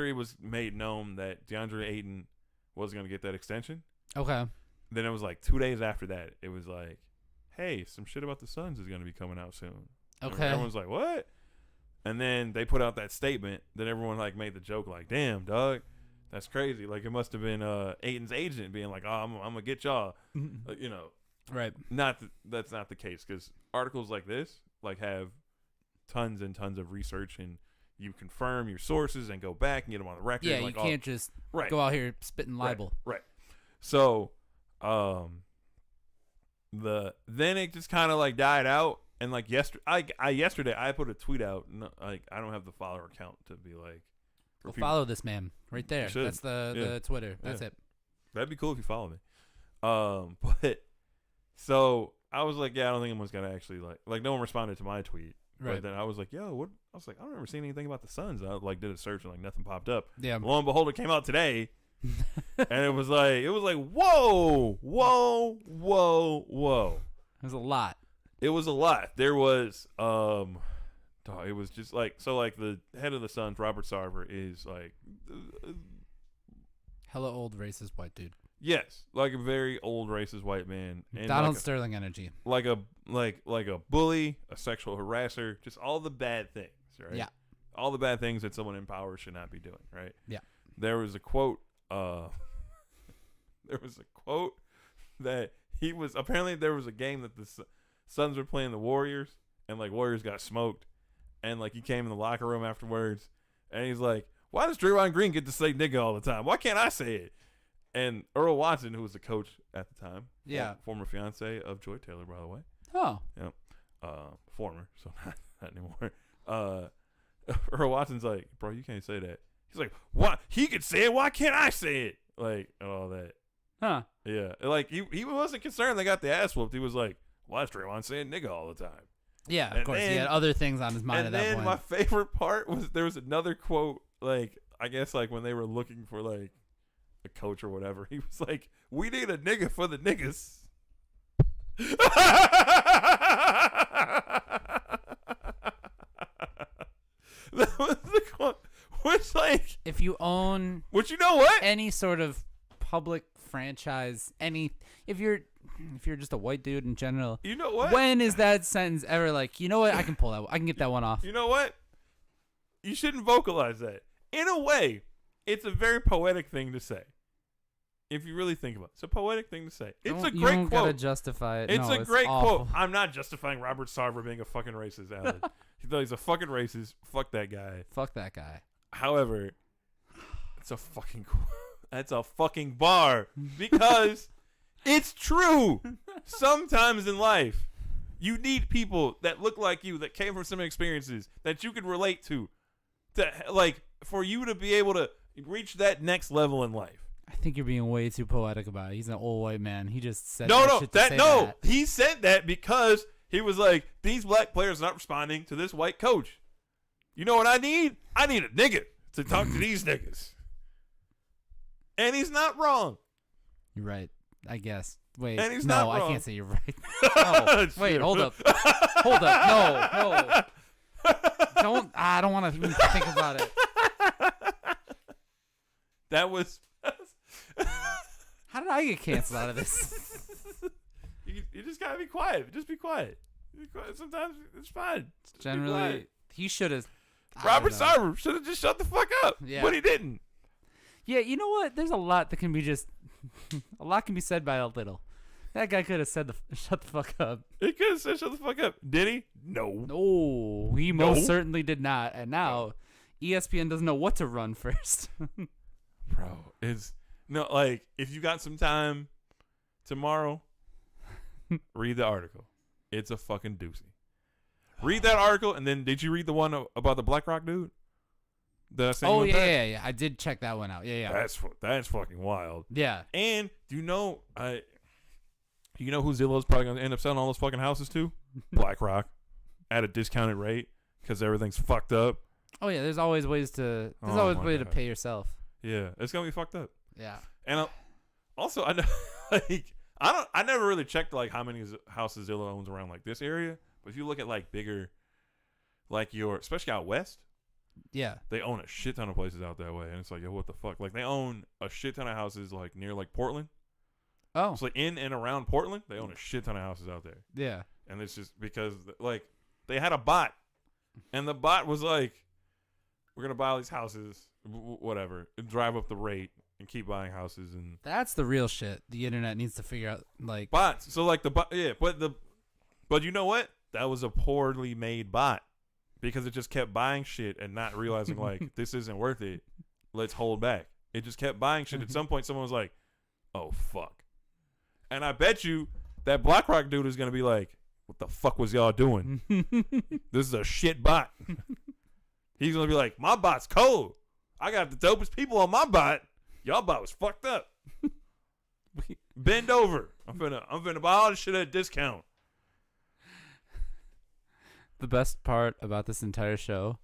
Speaker 1: it was made known that DeAndre Ayton was gonna get that extension.
Speaker 2: Okay.
Speaker 1: Then it was like 2 days after that, it was like, hey, some shit about the Suns is gonna be coming out soon.
Speaker 2: Okay.
Speaker 1: And everyone's like, what? And then they put out that statement. Then everyone like made the joke like, damn, dog. That's crazy. Like, it must have been Ayton's agent being like, oh, I'm going to get y'all. You know.
Speaker 2: Right.
Speaker 1: That's not the case, because articles like this like have tons and tons of research, and you confirm your sources and go back and get them on the record.
Speaker 2: Yeah,
Speaker 1: like,
Speaker 2: you can't just go out here spitting libel.
Speaker 1: Right. So, then it just kind of like died out, and like yesterday I put a tweet out. Like, I don't have the follower count to be like.
Speaker 2: Go follow this man right there. That's the Twitter. That's it.
Speaker 1: That'd be cool if you follow me. But so I was like, yeah, I don't think anyone's gonna actually like no one responded to my tweet. Right. But then I was like, yo, what? I was like, I don't remember seeing anything about the Suns. I like did a search and like nothing popped up.
Speaker 2: Yeah.
Speaker 1: Lo and behold, it came out today, and it was like whoa.
Speaker 2: It was a lot.
Speaker 1: It was a lot. There was it was just like, so like the head of the Suns, Robert Sarver, is like
Speaker 2: hella old racist white dude.
Speaker 1: Yes, like a very old racist white man. And
Speaker 2: Donald Sterling energy.
Speaker 1: Like a bully, a sexual harasser, just all the bad things, right?
Speaker 2: Yeah.
Speaker 1: All the bad things that someone in power should not be doing, right?
Speaker 2: Yeah.
Speaker 1: There was a quote that he was, apparently there was a game that the Suns were playing the Warriors, and like Warriors got smoked. And, like, he came in the locker room afterwards, and he's like, why does Draymond Green get to say nigga all the time? Why can't I say it? And Earl Watson, who was the coach at the time, former fiance of Joy Taylor, by the way.
Speaker 2: Oh.
Speaker 1: Yeah. Former, so not anymore. Earl Watson's like, bro, you can't say that. He's like, what? He could say it. Why can't I say it? Like, and all that.
Speaker 2: Huh.
Speaker 1: Yeah. Like, he wasn't concerned they got the ass whooped. He was like, why is Draymond saying nigga all the time?
Speaker 2: Yeah, of course. He had other things on his mind at that point.
Speaker 1: And then my favorite part was there was another quote, like, I guess like when they were looking for like a coach or whatever, he was like, "We need a nigga for the niggas." That was the quote. Which like,
Speaker 2: if you own,
Speaker 1: which you know what,
Speaker 2: any sort of public franchise, if you're just a white dude in general,
Speaker 1: you know what?
Speaker 2: When is that sentence ever like, you know what? I can pull that. I can get that one off.
Speaker 1: You know what? You shouldn't vocalize that. In a way, it's a very poetic thing to say. If you really think about it, it's a poetic thing to say. It's a great quote.
Speaker 2: You don't gotta justify it.
Speaker 1: It's
Speaker 2: no,
Speaker 1: a great
Speaker 2: awful.
Speaker 1: quote. I'm not justifying Robert Sarver being a fucking racist, Alan. He's a fucking racist. Fuck that guy.
Speaker 2: Fuck that guy.
Speaker 1: However, it's a fucking that's a fucking bar because it's true. Sometimes in life, you need people that look like you, that came from some experiences that you can relate to like for you to be able to reach that next level in life.
Speaker 2: I think you're being way too poetic about it. He's an old white man. He just said that.
Speaker 1: He said that because he was like, these black players are not responding to this white coach. You know what I need? I need a nigga to talk to these niggas. And he's not wrong.
Speaker 2: You're right, I guess. Wait,
Speaker 1: and he's
Speaker 2: no,
Speaker 1: not wrong.
Speaker 2: I can't say you're right. No, wait, hold up. Hold up. No. I don't want to even think about it.
Speaker 1: That was...
Speaker 2: How did I get canceled out of this?
Speaker 1: You just gotta be quiet. Just be quiet. Sometimes it's fine.
Speaker 2: Generally, he should have.
Speaker 1: Robert Sarver should have just shut the fuck up. Yeah. But he didn't.
Speaker 2: Yeah, you know what? There's a lot that can be a lot can be said by a little. That guy could have said shut the fuck up.
Speaker 1: He could have said shut the fuck up. Did he? No.
Speaker 2: No, he most certainly did not. And now ESPN doesn't know what to run first.
Speaker 1: Bro, like if you got some time tomorrow, read the article. It's a fucking doozy. Read that article, and then did you read the one about the BlackRock dude?
Speaker 2: Yeah. I did check that one out. Yeah.
Speaker 1: That's fucking wild.
Speaker 2: Yeah.
Speaker 1: And do you know who Zillow's probably gonna end up selling all those fucking houses to? BlackRock, at a discounted rate because everything's fucked up.
Speaker 2: Oh yeah, there's always ways to. There's always a way to pay yourself.
Speaker 1: Yeah, it's gonna be fucked up.
Speaker 2: Yeah.
Speaker 1: And also, I know, like, I never really checked like how many houses Zillow owns around like this area. But if you look at like bigger, like especially out west,
Speaker 2: yeah,
Speaker 1: they own a shit ton of places out that way, and it's like, yo, what the fuck? Like they own a shit ton of houses like near like Portland.
Speaker 2: Oh,
Speaker 1: so like in and around Portland, they own a shit ton of houses out there.
Speaker 2: Yeah,
Speaker 1: and it's just because like they had a bot, and the bot was like, we're gonna buy all these houses, whatever, and drive up the rate and keep buying houses, and
Speaker 2: that's the real shit. The internet needs to figure out like
Speaker 1: bots. So like but you know what? That was a poorly made bot because it just kept buying shit and not realizing like this isn't worth it. Let's hold back. It just kept buying shit. At some point, someone was like, "Oh fuck!" And I bet you that BlackRock dude is gonna be like, "What the fuck was y'all doing? This is a shit bot." He's gonna be like, "My bot's cold. I got the dopest people on my bot. Y'all bot was fucked up. Bend over. I'm finna buy all this shit at a discount."
Speaker 2: The best part about this entire show,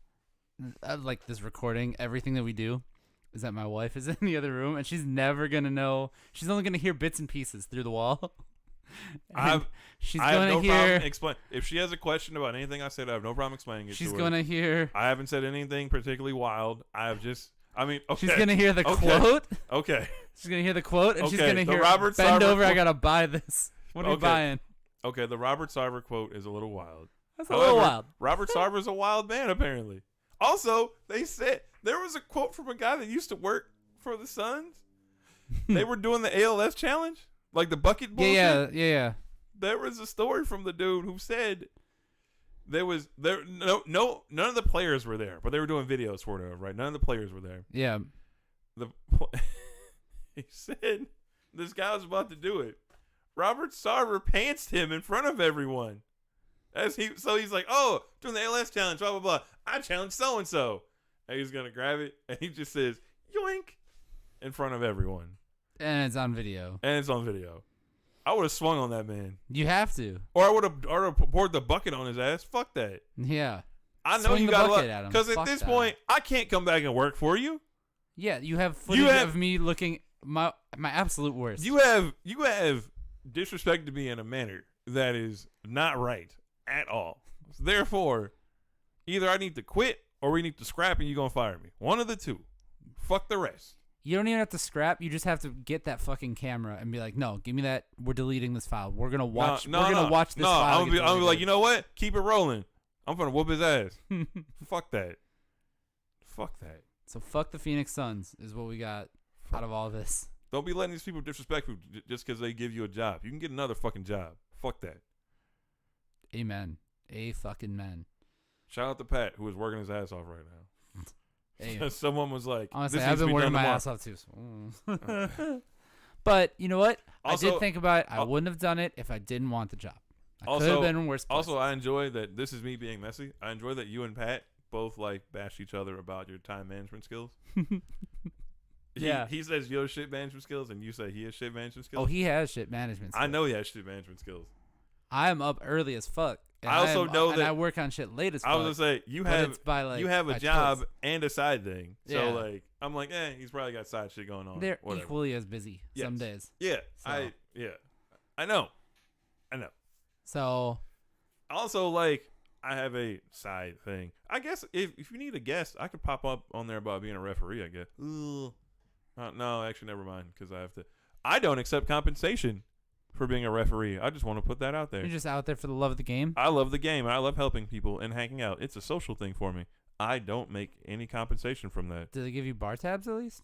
Speaker 2: like this recording, everything that we do, is that my wife is in the other room and she's never gonna know. She's only gonna hear bits and pieces through the wall. I have no problem
Speaker 1: explain. If she has a question about anything I said, I have no problem explaining it.
Speaker 2: She's gonna hear.
Speaker 1: I haven't said anything particularly wild. Okay.
Speaker 2: She's gonna hear the quote.
Speaker 1: Okay.
Speaker 2: She's gonna hear the quote, and she's gonna hear
Speaker 1: Robert
Speaker 2: bend
Speaker 1: Sarver
Speaker 2: over. I gotta buy this. What are you buying?
Speaker 1: Okay, the Robert Sarver quote is a little wild.
Speaker 2: That's a little wild.
Speaker 1: Robert Sarver's a wild man, apparently. Also, they said there was a quote from a guy that used to work for the Suns. They were doing the ALS challenge, like the bucket bullshit.
Speaker 2: Yeah.
Speaker 1: There was a story from the dude who said none of the players were there, but they were doing videos for it, right? None of the players were there.
Speaker 2: Yeah.
Speaker 1: He said this guy was about to do it. Robert Sarver pantsed him in front of everyone. So he's like, oh, doing the ALS challenge, blah, blah, blah. I challenge so-and-so. And he's going to grab it, and he just says, yoink, in front of everyone.
Speaker 2: And it's on video.
Speaker 1: I would have swung on that man.
Speaker 2: You have to.
Speaker 1: Or I would have poured the bucket on his ass. Fuck that.
Speaker 2: Yeah.
Speaker 1: I know you got a lot. Because at this point, I can't come back and work for you.
Speaker 2: Yeah, you have footage of me looking my absolute worst.
Speaker 1: You have disrespected me in a manner that is not right at all. Therefore, either I need to quit or we need to scrap and you're going to fire me. One of the two. Fuck the rest.
Speaker 2: You don't even have to scrap. You just have to get that fucking camera and be like, no, give me that. We're deleting this file. We're going to watch. We're going to watch this file.
Speaker 1: I'm going to be like, you know what? Keep it rolling. I'm going to whoop his ass. Fuck that. Fuck that.
Speaker 2: So fuck the Phoenix Suns is what we got out of all this.
Speaker 1: Don't be letting these people disrespect you just because they give you a job. You can get another fucking job. Fuck that.
Speaker 2: Amen. A fucking man.
Speaker 1: Shout out to Pat, who is working his ass off right now.
Speaker 2: Hey.
Speaker 1: Someone was like,
Speaker 2: honestly, I've been working my ass off too. So. But you know what? Also, I did think about it. I wouldn't have done it if I didn't want the job. I could have been in worse places.
Speaker 1: Also, I enjoy that this is me being messy. I enjoy that you and Pat both like bash each other about your time management skills.
Speaker 2: Yeah.
Speaker 1: He says you have shit management skills and you say he has shit management skills.
Speaker 2: Oh, he has shit management skills.
Speaker 1: I know he has shit management skills.
Speaker 2: I am up early as fuck.
Speaker 1: I also know that
Speaker 2: I work on shit late as fuck.
Speaker 1: I was gonna say you have a job and a side thing. So like I'm like, he's probably got side shit going on.
Speaker 2: They're equally as busy some days.
Speaker 1: Yeah.
Speaker 2: So.
Speaker 1: I know.
Speaker 2: So
Speaker 1: also like I have a side thing. I guess if you need a guest, I could pop up on there about being a referee, I guess. No, actually never mind, because I don't accept compensation for being a referee. I just want to put that out there.
Speaker 2: You're just out there for the love of the game?
Speaker 1: I love the game. I love helping people and hanging out. It's a social thing for me. I don't make any compensation from that.
Speaker 2: Do they give you bar tabs at least?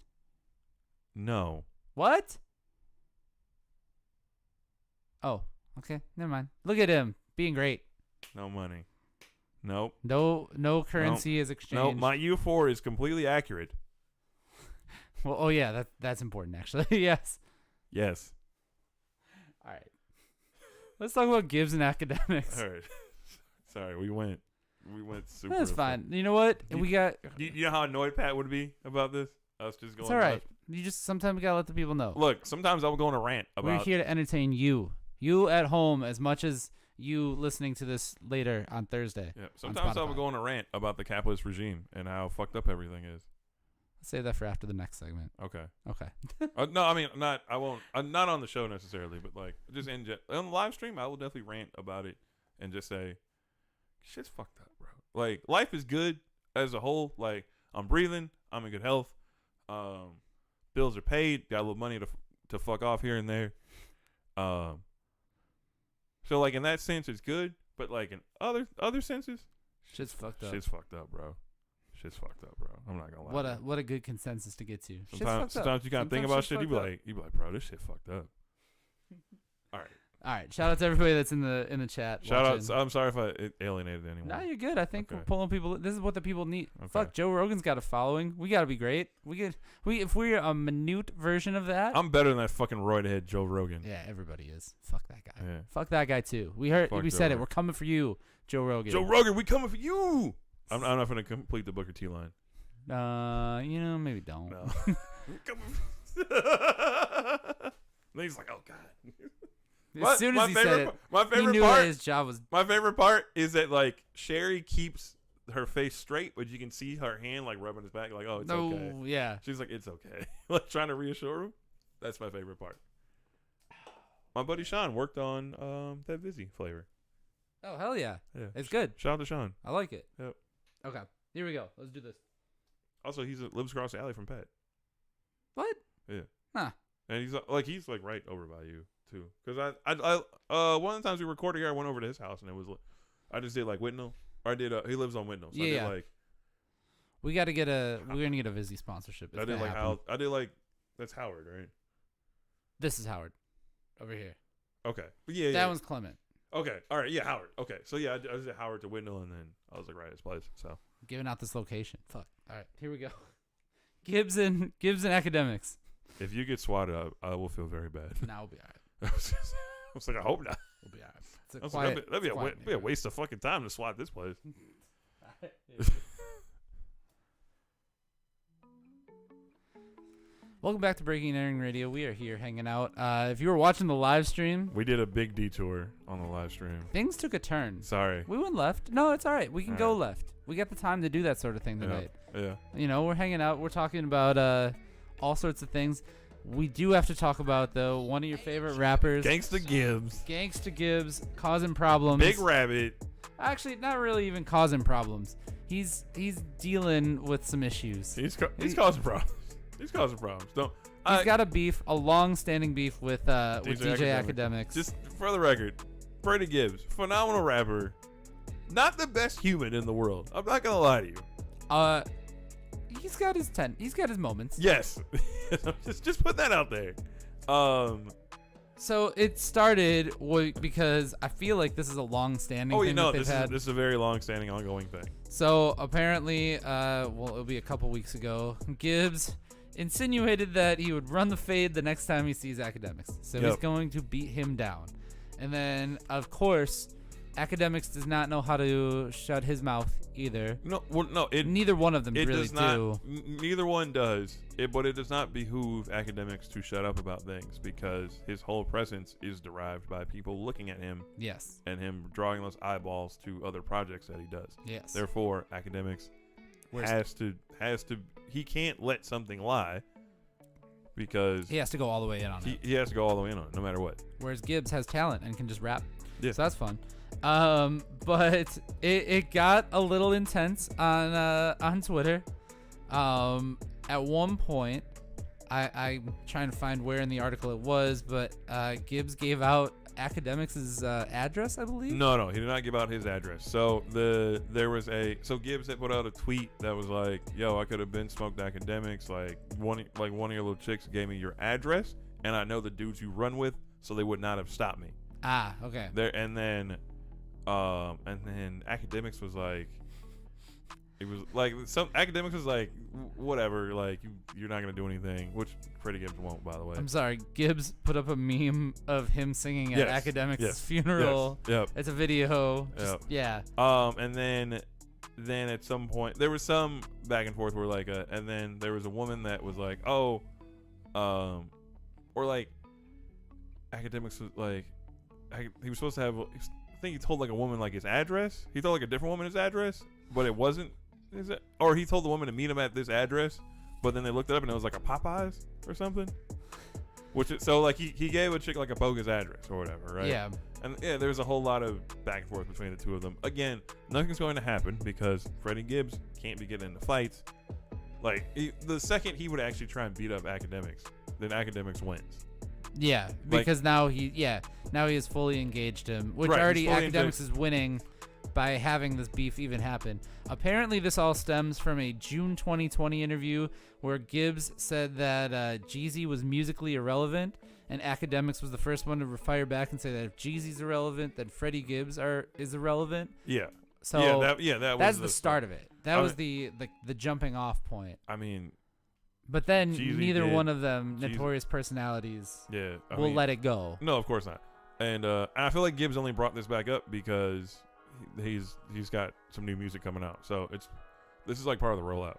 Speaker 1: No.
Speaker 2: What? Oh, okay. Never mind. Look at him being great.
Speaker 1: No money. Nope.
Speaker 2: No currency is exchanged.
Speaker 1: Nope. My U4 is completely accurate.
Speaker 2: Well, oh yeah, that's important actually. Yes.
Speaker 1: Yes.
Speaker 2: All right. Let's talk about Gibbs and academics.
Speaker 1: All right. Sorry, we went super.
Speaker 2: That's fine. You know what? You
Speaker 1: know how annoyed Pat would be about this? Us just going.
Speaker 2: It's all right. You just sometimes gotta let the people know.
Speaker 1: Look, sometimes I will go on a rant about.
Speaker 2: We're here to entertain you at home as much as you listening to this later on Thursday.
Speaker 1: Yeah. Sometimes I will go on a rant about the capitalist regime and how fucked up everything is.
Speaker 2: Let's save that for after the next segment.
Speaker 1: Okay.
Speaker 2: Okay.
Speaker 1: No, I mean I won't. Not on the show necessarily, but like just on the live stream, I will definitely rant about it and just say, shit's fucked up, bro. Like life is good as a whole. Like I'm breathing. I'm in good health. Bills are paid. Got a little money to fuck off here and there. So like in that sense, it's good. But like in other senses,
Speaker 2: shit's fucked up.
Speaker 1: Shit's fucked up, bro. Shit's fucked up, bro. I'm not gonna lie.
Speaker 2: What a good consensus to get to.
Speaker 1: Sometimes you gotta think about shit. You be like, bro, this shit fucked up.
Speaker 2: All right. Shout out to everybody that's in the chat.
Speaker 1: Shout out. I'm sorry if I alienated anyone.
Speaker 2: No, you're good. I think we're pulling people. This is what the people need. Okay. Fuck, Joe Rogan's got a following. We gotta be great. If we're a minute version of that.
Speaker 1: I'm better than that fucking roid head Joe Rogan.
Speaker 2: Yeah, everybody is. Fuck that guy.
Speaker 1: Yeah.
Speaker 2: Fuck that guy too. We said it. We're coming for you, Joe Rogan.
Speaker 1: Joe Rogan, we coming for you. I'm not gonna complete the Booker T line.
Speaker 2: Maybe don't.
Speaker 1: No. Then he's like, oh god.
Speaker 2: As soon as he said it, he knew that his job was.
Speaker 1: My favorite part is that like Sherry keeps her face straight, but you can see her hand like rubbing his back, like, oh, it's okay.
Speaker 2: Yeah.
Speaker 1: She's like, it's okay, like trying to reassure him. That's my favorite part. My buddy Sean worked on that Vizzy flavor.
Speaker 2: Oh hell yeah!
Speaker 1: Yeah,
Speaker 2: it's good.
Speaker 1: Shout out to Sean.
Speaker 2: I like it.
Speaker 1: Yep.
Speaker 2: Okay, here we go. Let's do this.
Speaker 1: Also, lives across the alley from Pat.
Speaker 2: What?
Speaker 1: Yeah.
Speaker 2: Huh.
Speaker 1: And he's like right over by you too. Because I one of the times we recorded here, I went over to his house and it was I just did like Whitnell. Or I did he lives on Whitnell. So
Speaker 2: yeah.
Speaker 1: I did like.
Speaker 2: We're gonna get a Vizzy sponsorship.
Speaker 1: I did like that's Howard, right?
Speaker 2: This is Howard, over here.
Speaker 1: Okay. Yeah.
Speaker 2: That one's Clement.
Speaker 1: Okay. All right. Yeah, Howard. Okay. So yeah, I was at Howard to Whitnell, and then I was like right at his place. So
Speaker 2: giving out this location. Fuck. All right. Here we go. Gibbs and academics.
Speaker 1: If you get swatted, I will feel very bad.
Speaker 2: Nah, we'll be all right.
Speaker 1: I was like, I hope not.
Speaker 2: We'll be all right.
Speaker 1: That'd be a waste of fucking time to swat this place.
Speaker 2: Welcome back to Breaking and Entering Radio. We are here hanging out. If you were watching the live stream,
Speaker 1: We did a big detour on the live stream.
Speaker 2: things took a turn.
Speaker 1: Sorry.
Speaker 2: We went left. No, it's all right. We can
Speaker 1: All
Speaker 2: go
Speaker 1: right.
Speaker 2: left. We got the time to do that sort of thing tonight.
Speaker 1: Yeah.
Speaker 2: You know, we're hanging out. We're talking about all sorts of things. We do have to talk about, though, one of your favorite rappers.
Speaker 1: Gangsta Gibbs.
Speaker 2: Gangsta Gibbs, causing problems.
Speaker 1: Big Rabbit.
Speaker 2: Actually, not really even causing problems. He's dealing with some issues.
Speaker 1: He's causing problems. He's causing problems.
Speaker 2: He's got a long-standing beef with DJ
Speaker 1: Academics.
Speaker 2: Academics.
Speaker 1: Just for the record, Freddie Gibbs, phenomenal rapper. Not the best human in the world. I'm not gonna lie to you.
Speaker 2: He's got his moments.
Speaker 1: Yes. just put that out there.
Speaker 2: So it started because I feel like this is a long-standing thing that they've had.
Speaker 1: This is a very long-standing, ongoing thing.
Speaker 2: So apparently, it'll be a couple weeks ago, Gibbs insinuated that he would run the fade the next time he sees Academics. So he's going to beat him down. And then, of course, Academics does not know how to shut his mouth either.
Speaker 1: Neither
Speaker 2: one of them really do.
Speaker 1: Neither one does. But it does not behoove Academics to shut up about things because his whole presence is derived by people looking at him.
Speaker 2: Yes.
Speaker 1: And him drawing those eyeballs to other projects that he does.
Speaker 2: Yes.
Speaker 1: Therefore, Academics has to. He can't let something lie because
Speaker 2: he has to go all the way in on it.
Speaker 1: He has to go all the way in on it, no matter what.
Speaker 2: Whereas Gibbs has talent and can just rap.
Speaker 1: Yeah.
Speaker 2: So that's fun. But it got a little intense on Twitter. At one point, I'm trying to find where in the article it was, but Gibbs gave out Academics' address, I believe.
Speaker 1: No, he did not give out his address. So Gibbs had put out a tweet that was like, "Yo, I could have been smoked Academics. Like one of your little chicks gave me your address, and I know the dudes you run with, so they would not have stopped me."
Speaker 2: Ah, okay.
Speaker 1: And then Academics was like, it was like some Academics was like, whatever, like you're not gonna do anything, which Freddie Gibbs won't, by the way.
Speaker 2: I'm sorry, Gibbs put up a meme of him singing at Academics' funeral.
Speaker 1: Yes. Yep.
Speaker 2: It's a video.
Speaker 1: And then at some point there was some back and forth where and then there was a woman that was like, or like Academics was like, he was supposed to have. I think he told like a woman like his address. He told like a different woman his address, but it wasn't. Or he told the woman to meet him at this address, but then they looked it up and it was like a Popeyes or something. He gave a chick like a bogus address or whatever, right?
Speaker 2: Yeah.
Speaker 1: And there's a whole lot of back and forth between the two of them. Again, nothing's going to happen because Freddie Gibbs can't be getting into fights. Like the second he would actually try and beat up Academics, then Academics wins.
Speaker 2: Yeah, because now he has fully engaged him, which already Academics is winning by having this beef even happen. Apparently, this all stems from a June 2020 interview where Gibbs said that Jeezy was musically irrelevant, and Academics was the first one to fire back and say that if Jeezy's irrelevant, then Freddie Gibbs is irrelevant.
Speaker 1: Yeah.
Speaker 2: So
Speaker 1: that's
Speaker 2: the start of it. That was the jumping off point.
Speaker 1: I mean.
Speaker 2: But then
Speaker 1: Jeezy
Speaker 2: neither one of them, notorious personalities, will let it go.
Speaker 1: No, of course not. And I feel like Gibbs only brought this back up because he's got some new music coming out. So this is like part of the rollout.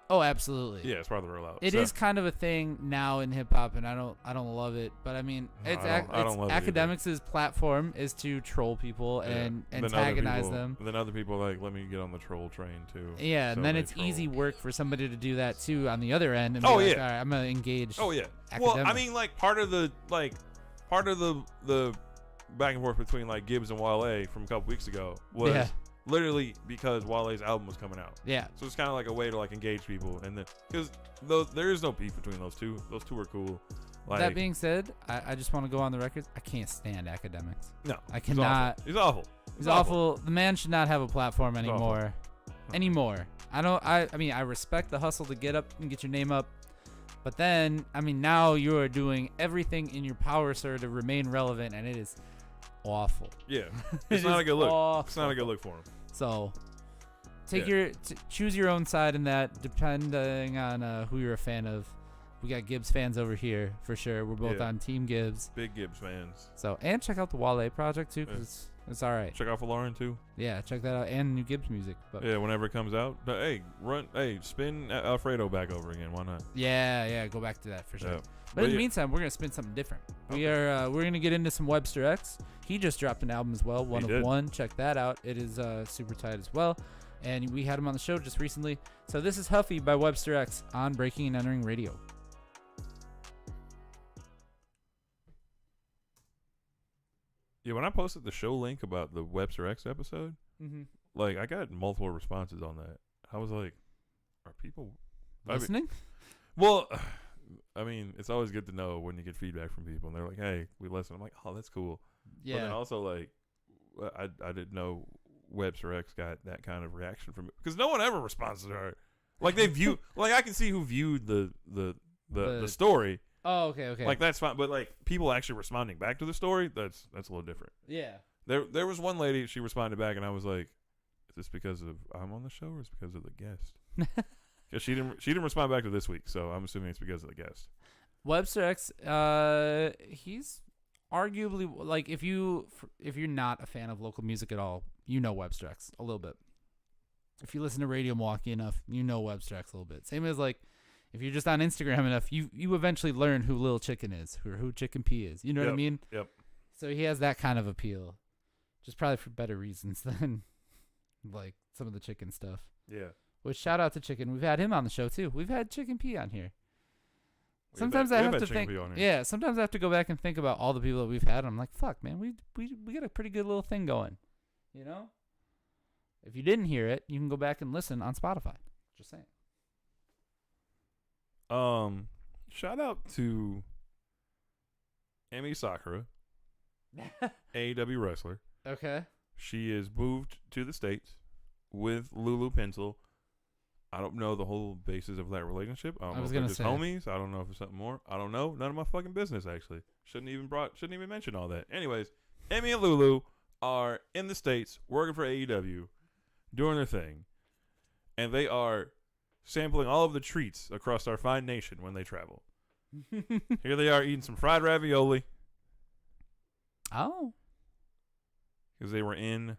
Speaker 2: Oh, absolutely.
Speaker 1: Yeah, it's part of the rollout.
Speaker 2: It is kind of a thing now in hip hop, and I don't love it. But I mean, I don't love Academics' platform is to troll people and antagonize them.
Speaker 1: And then other people let me get on the troll train too.
Speaker 2: Yeah, and then it's easy work for somebody to do that too on the other end. And all right, I'm gonna engage.
Speaker 1: Oh yeah.
Speaker 2: Academics.
Speaker 1: Well, I mean, part of the back and forth between Gibbs and Wale from a couple weeks ago was literally because Wale's album was coming out.
Speaker 2: Yeah.
Speaker 1: So it's kind of like a way to engage people, and because there is no beef between those two. Those two are cool.
Speaker 2: That being said, I just want to go on the record. I can't stand Academics.
Speaker 1: No,
Speaker 2: I cannot.
Speaker 1: He's awful.
Speaker 2: He's awful. The man should not have a platform anymore. I mean, I respect the hustle to get up and get your name up, but then now you are doing everything in your power, sir, to remain relevant, and it is awful.
Speaker 1: Yeah, it's not a good look.
Speaker 2: Awful.
Speaker 1: It's not a good look for him.
Speaker 2: So choose your own side in that, depending on who you're a fan of. We got Gibbs fans over here for sure. We're both on Team Gibbs.
Speaker 1: Big Gibbs fans.
Speaker 2: So, and check out the Wale project too, because It's all right.
Speaker 1: Check out for Lauren too.
Speaker 2: Yeah, check that out, and new Gibbs music. But
Speaker 1: yeah, whenever it comes out. But hey, spin Alfredo back over again. Why not?
Speaker 2: Yeah, go back to that for sure.
Speaker 1: Yeah.
Speaker 2: But in the meantime, we're gonna spin something different.
Speaker 1: Okay.
Speaker 2: We're gonna get into some Webster X. He just dropped an album as well, One
Speaker 1: He
Speaker 2: of
Speaker 1: did.
Speaker 2: One. Check that out. It is super tight as well, and we had him on the show just recently. So this is Huffy by Webster X on Breaking and Entering Radio.
Speaker 1: Yeah, when I posted the show link about the Webster X episode, like I got multiple responses on that. I was like, are people
Speaker 2: Listening?
Speaker 1: Well, I mean, it's always good to know when you get feedback from people, and they're like, "Hey, we listen." I'm like, "Oh, that's cool."
Speaker 2: Yeah.
Speaker 1: But then also, like, I didn't know Webster X got that kind of reaction from it because no one ever responds to her. Like they view, like I can see who viewed the story.
Speaker 2: Oh, okay.
Speaker 1: Like that's fine, but like people actually responding back to the story, that's a little different.
Speaker 2: Yeah.
Speaker 1: There was one lady, she responded back, and I was like, "Is this because of I'm on the show, or is it because of the guest?" Because she didn't respond back to this week, so I'm assuming it's because of the guest.
Speaker 2: Webster X, he's arguably like if you're not a fan of local music at all, you know Webster X a little bit. If you listen to Radio Milwaukee enough, you know Webster X a little bit. Same as like if you're just on Instagram enough, you eventually learn who Lil Chicken is, or who Chicken P is. You know what I mean?
Speaker 1: Yep.
Speaker 2: So he has that kind of appeal, just probably for better reasons than like some of the Chicken stuff.
Speaker 1: Yeah.
Speaker 2: Which shout out to Chicken. We've had him on the show too. We've had Chicken P on here. Sometimes
Speaker 1: We
Speaker 2: I
Speaker 1: have
Speaker 2: have
Speaker 1: had
Speaker 2: to
Speaker 1: Chicken
Speaker 2: think.
Speaker 1: P on here.
Speaker 2: Yeah, sometimes I have to go back and think about all the people that we've had. And I'm like, fuck, man, we got a pretty good little thing going. You know? If you didn't hear it, you can go back and listen on Spotify. Just saying.
Speaker 1: Shout out to Emi Sakura, AEW wrestler.
Speaker 2: Okay.
Speaker 1: She is moved to the States with Lulu Pencil. I don't know the whole basis of that relationship. I don't know if they're just homies. I don't know if it's something more. I don't know. None of my fucking business, actually. Shouldn't even mention all that. Anyways, Emi and Lulu are in the States working for AEW, doing their thing, and they are sampling all of the treats across our fine nation when they travel. Here they are eating some fried ravioli.
Speaker 2: Oh.
Speaker 1: Because they were in,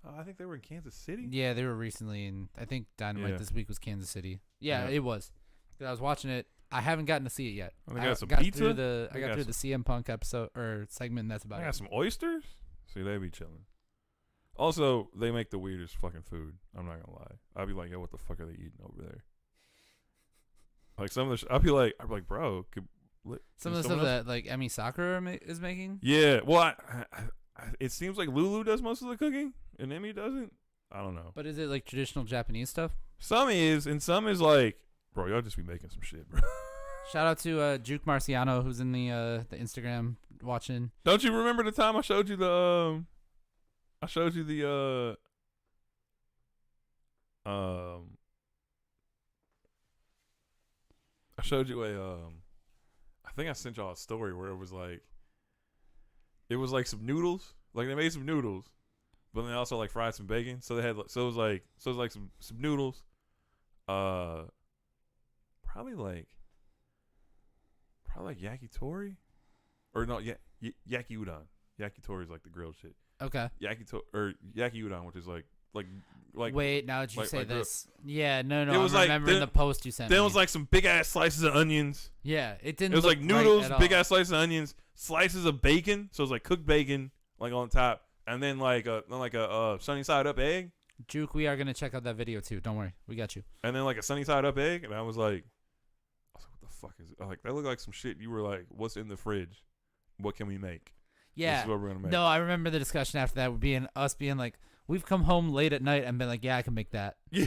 Speaker 1: I think they were in Kansas City.
Speaker 2: Yeah, they were recently in, I think Dynamite this week was Kansas City. Yeah, it was. 'Cause I was watching it. I haven't gotten to see it yet.
Speaker 1: I got some pizza.
Speaker 2: I got through the CM Punk episode or segment, and that's about it.
Speaker 1: I got some oysters. See, they be chilling. Also, they make the weirdest fucking food. I'm not gonna lie. I'd be like, yo, what the fuck are they eating over there? Like some of the, I'd be like, bro,
Speaker 2: some of the stuff that like Emi Sakura is making.
Speaker 1: Yeah, well, it seems like Lulu does most of the cooking, and Emi doesn't. I don't know.
Speaker 2: But is it like traditional Japanese stuff?
Speaker 1: Some is, and some is like, bro, y'all just be making some shit, bro.
Speaker 2: Shout out to Juke Marciano, who's in the Instagram watching.
Speaker 1: Don't you remember the time I showed you the I showed you I think I sent y'all a story where it was like some noodles, like they made some noodles, but they also like fried some bacon. So they had so it was like some noodles, probably like yakitori, or no, yaki udon. Yakitori is like the grilled shit.
Speaker 2: Okay.
Speaker 1: Yaki udon, which is like.
Speaker 2: Wait, now that you say this, yeah, no,
Speaker 1: it was
Speaker 2: I remember in the post you sent me.
Speaker 1: There was like some big ass slices of onions.
Speaker 2: Yeah, it didn't.
Speaker 1: It was
Speaker 2: look
Speaker 1: like noodles,
Speaker 2: right
Speaker 1: big ass slices of onions, slices of bacon. So it was like cooked bacon, like on top, and then like a sunny side up egg.
Speaker 2: Juke, we are gonna check out that video too. Don't worry, we got you.
Speaker 1: And then like a sunny side up egg, and I was like, what the fuck is it? Like that looked like some shit. You were like, what's in the fridge? What can we make?
Speaker 2: Yeah.
Speaker 1: This is what we're gonna make.
Speaker 2: No, I remember the discussion after that being like, we've come home late at night and been like, yeah, I can make that.
Speaker 1: Yeah.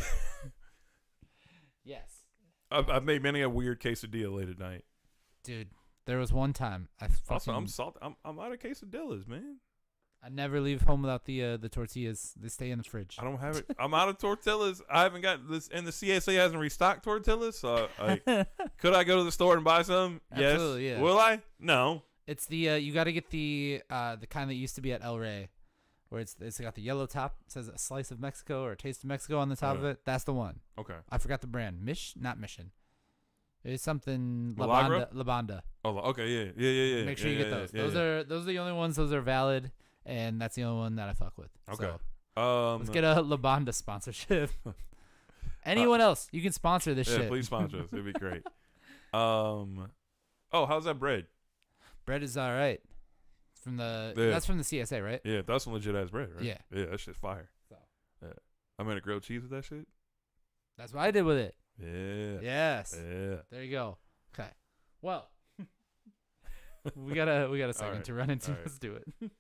Speaker 2: Yes.
Speaker 1: I've made many a weird quesadilla late at night.
Speaker 2: Dude, there was one time
Speaker 1: I'm out of quesadillas, man.
Speaker 2: I never leave home without the tortillas. They stay in the fridge.
Speaker 1: I don't have it. I'm out of tortillas. I haven't got this, and the CSA hasn't restocked tortillas. So, could I go to the store and buy some? Yes.
Speaker 2: Absolutely, yeah.
Speaker 1: Will I? No.
Speaker 2: It's the you got to get the kind that used to be at El Rey, where it's got the yellow top. It says a slice of Mexico or a taste of Mexico on the top of it. That's the one.
Speaker 1: Okay.
Speaker 2: I forgot the brand. Not Mission. It's something
Speaker 1: Milagro?
Speaker 2: Labanda.
Speaker 1: Oh, okay. Yeah.
Speaker 2: Make sure you get those.
Speaker 1: Yeah,
Speaker 2: Those are the only ones. Those are valid. and that's the only one that I fuck with.
Speaker 1: Okay.
Speaker 2: So, let's get a La Banda sponsorship. Anyone else, you can sponsor this shit.
Speaker 1: Yeah, please sponsor us. It'd be great. How's that bread?
Speaker 2: Bread is all right. That's from the CSA, right?
Speaker 1: Yeah, that's some legit ass bread, right?
Speaker 2: Yeah.
Speaker 1: Yeah, that shit's fire.
Speaker 2: So.
Speaker 1: Yeah. I'm gonna grilled cheese with that shit.
Speaker 2: That's what I did with it.
Speaker 1: Yeah.
Speaker 2: Yes.
Speaker 1: Yeah.
Speaker 2: There you go. Okay. Well, we got a second to run into.
Speaker 1: All right.
Speaker 2: Let's do it.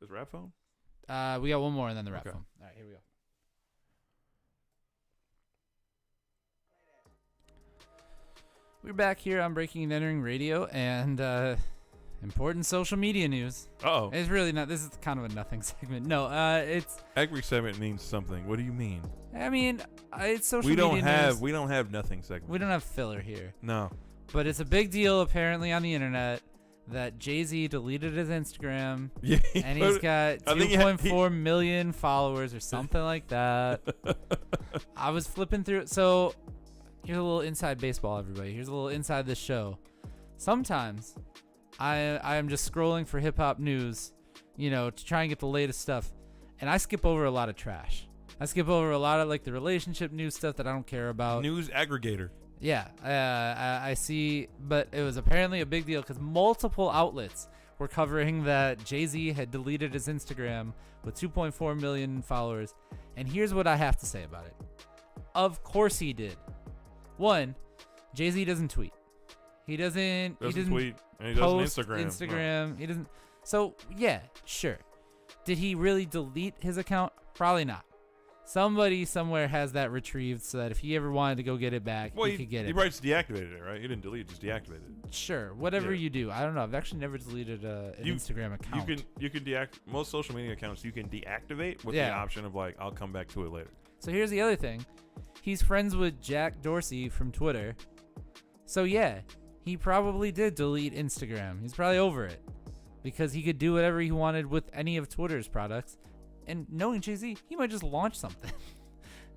Speaker 1: Is rap phone?
Speaker 2: We got one more and then the rap
Speaker 1: Okay.
Speaker 2: phone. All right, here we go. We're back here on Breaking and Entering Radio, and important social media news.
Speaker 1: Oh.
Speaker 2: It's really not. This is kind of a nothing segment. No, it's.
Speaker 1: Every segment means something. What do you mean?
Speaker 2: I mean, it's social
Speaker 1: We
Speaker 2: media
Speaker 1: don't have
Speaker 2: news.
Speaker 1: we don't have nothing segment.
Speaker 2: We don't have filler here.
Speaker 1: No.
Speaker 2: But it's a big deal apparently on the internet that Jay-Z deleted his Instagram,
Speaker 1: Yeah.
Speaker 2: and he's got
Speaker 1: I think
Speaker 2: 2.4 million followers or something like that. I was flipping through. So here's a little inside baseball, everybody. Here's a little inside this show. Sometimes I am just scrolling for hip hop news, to try and get the latest stuff, and I skip over a lot of trash. I skip over a lot of like the relationship news stuff that I don't care about.
Speaker 1: News aggregator.
Speaker 2: Yeah, I see, but it was apparently a big deal because multiple outlets were covering that Jay-Z had deleted his Instagram with 2.4 million followers, and here's what I have to say about it. Of course he did. One, Jay-Z doesn't tweet. He doesn't
Speaker 1: tweet, and he
Speaker 2: post
Speaker 1: doesn't
Speaker 2: Instagram. No. He doesn't. So yeah, sure. Did he really delete his account? Probably not. Somebody somewhere has that retrieved so that if he ever wanted to go get it back, he could get it.
Speaker 1: He just deactivated it, right? He didn't delete it, just deactivated it.
Speaker 2: Sure, whatever you do. I don't know. I've actually never deleted an Instagram account.
Speaker 1: You can deactivate most social media accounts. You can deactivate with the option of like I'll come back to it later.
Speaker 2: So here's the other thing. He's friends with Jack Dorsey from Twitter. So yeah, he probably did delete Instagram. He's probably over it because he could do whatever he wanted with any of Twitter's products. And knowing Jay-Z, he might just launch something.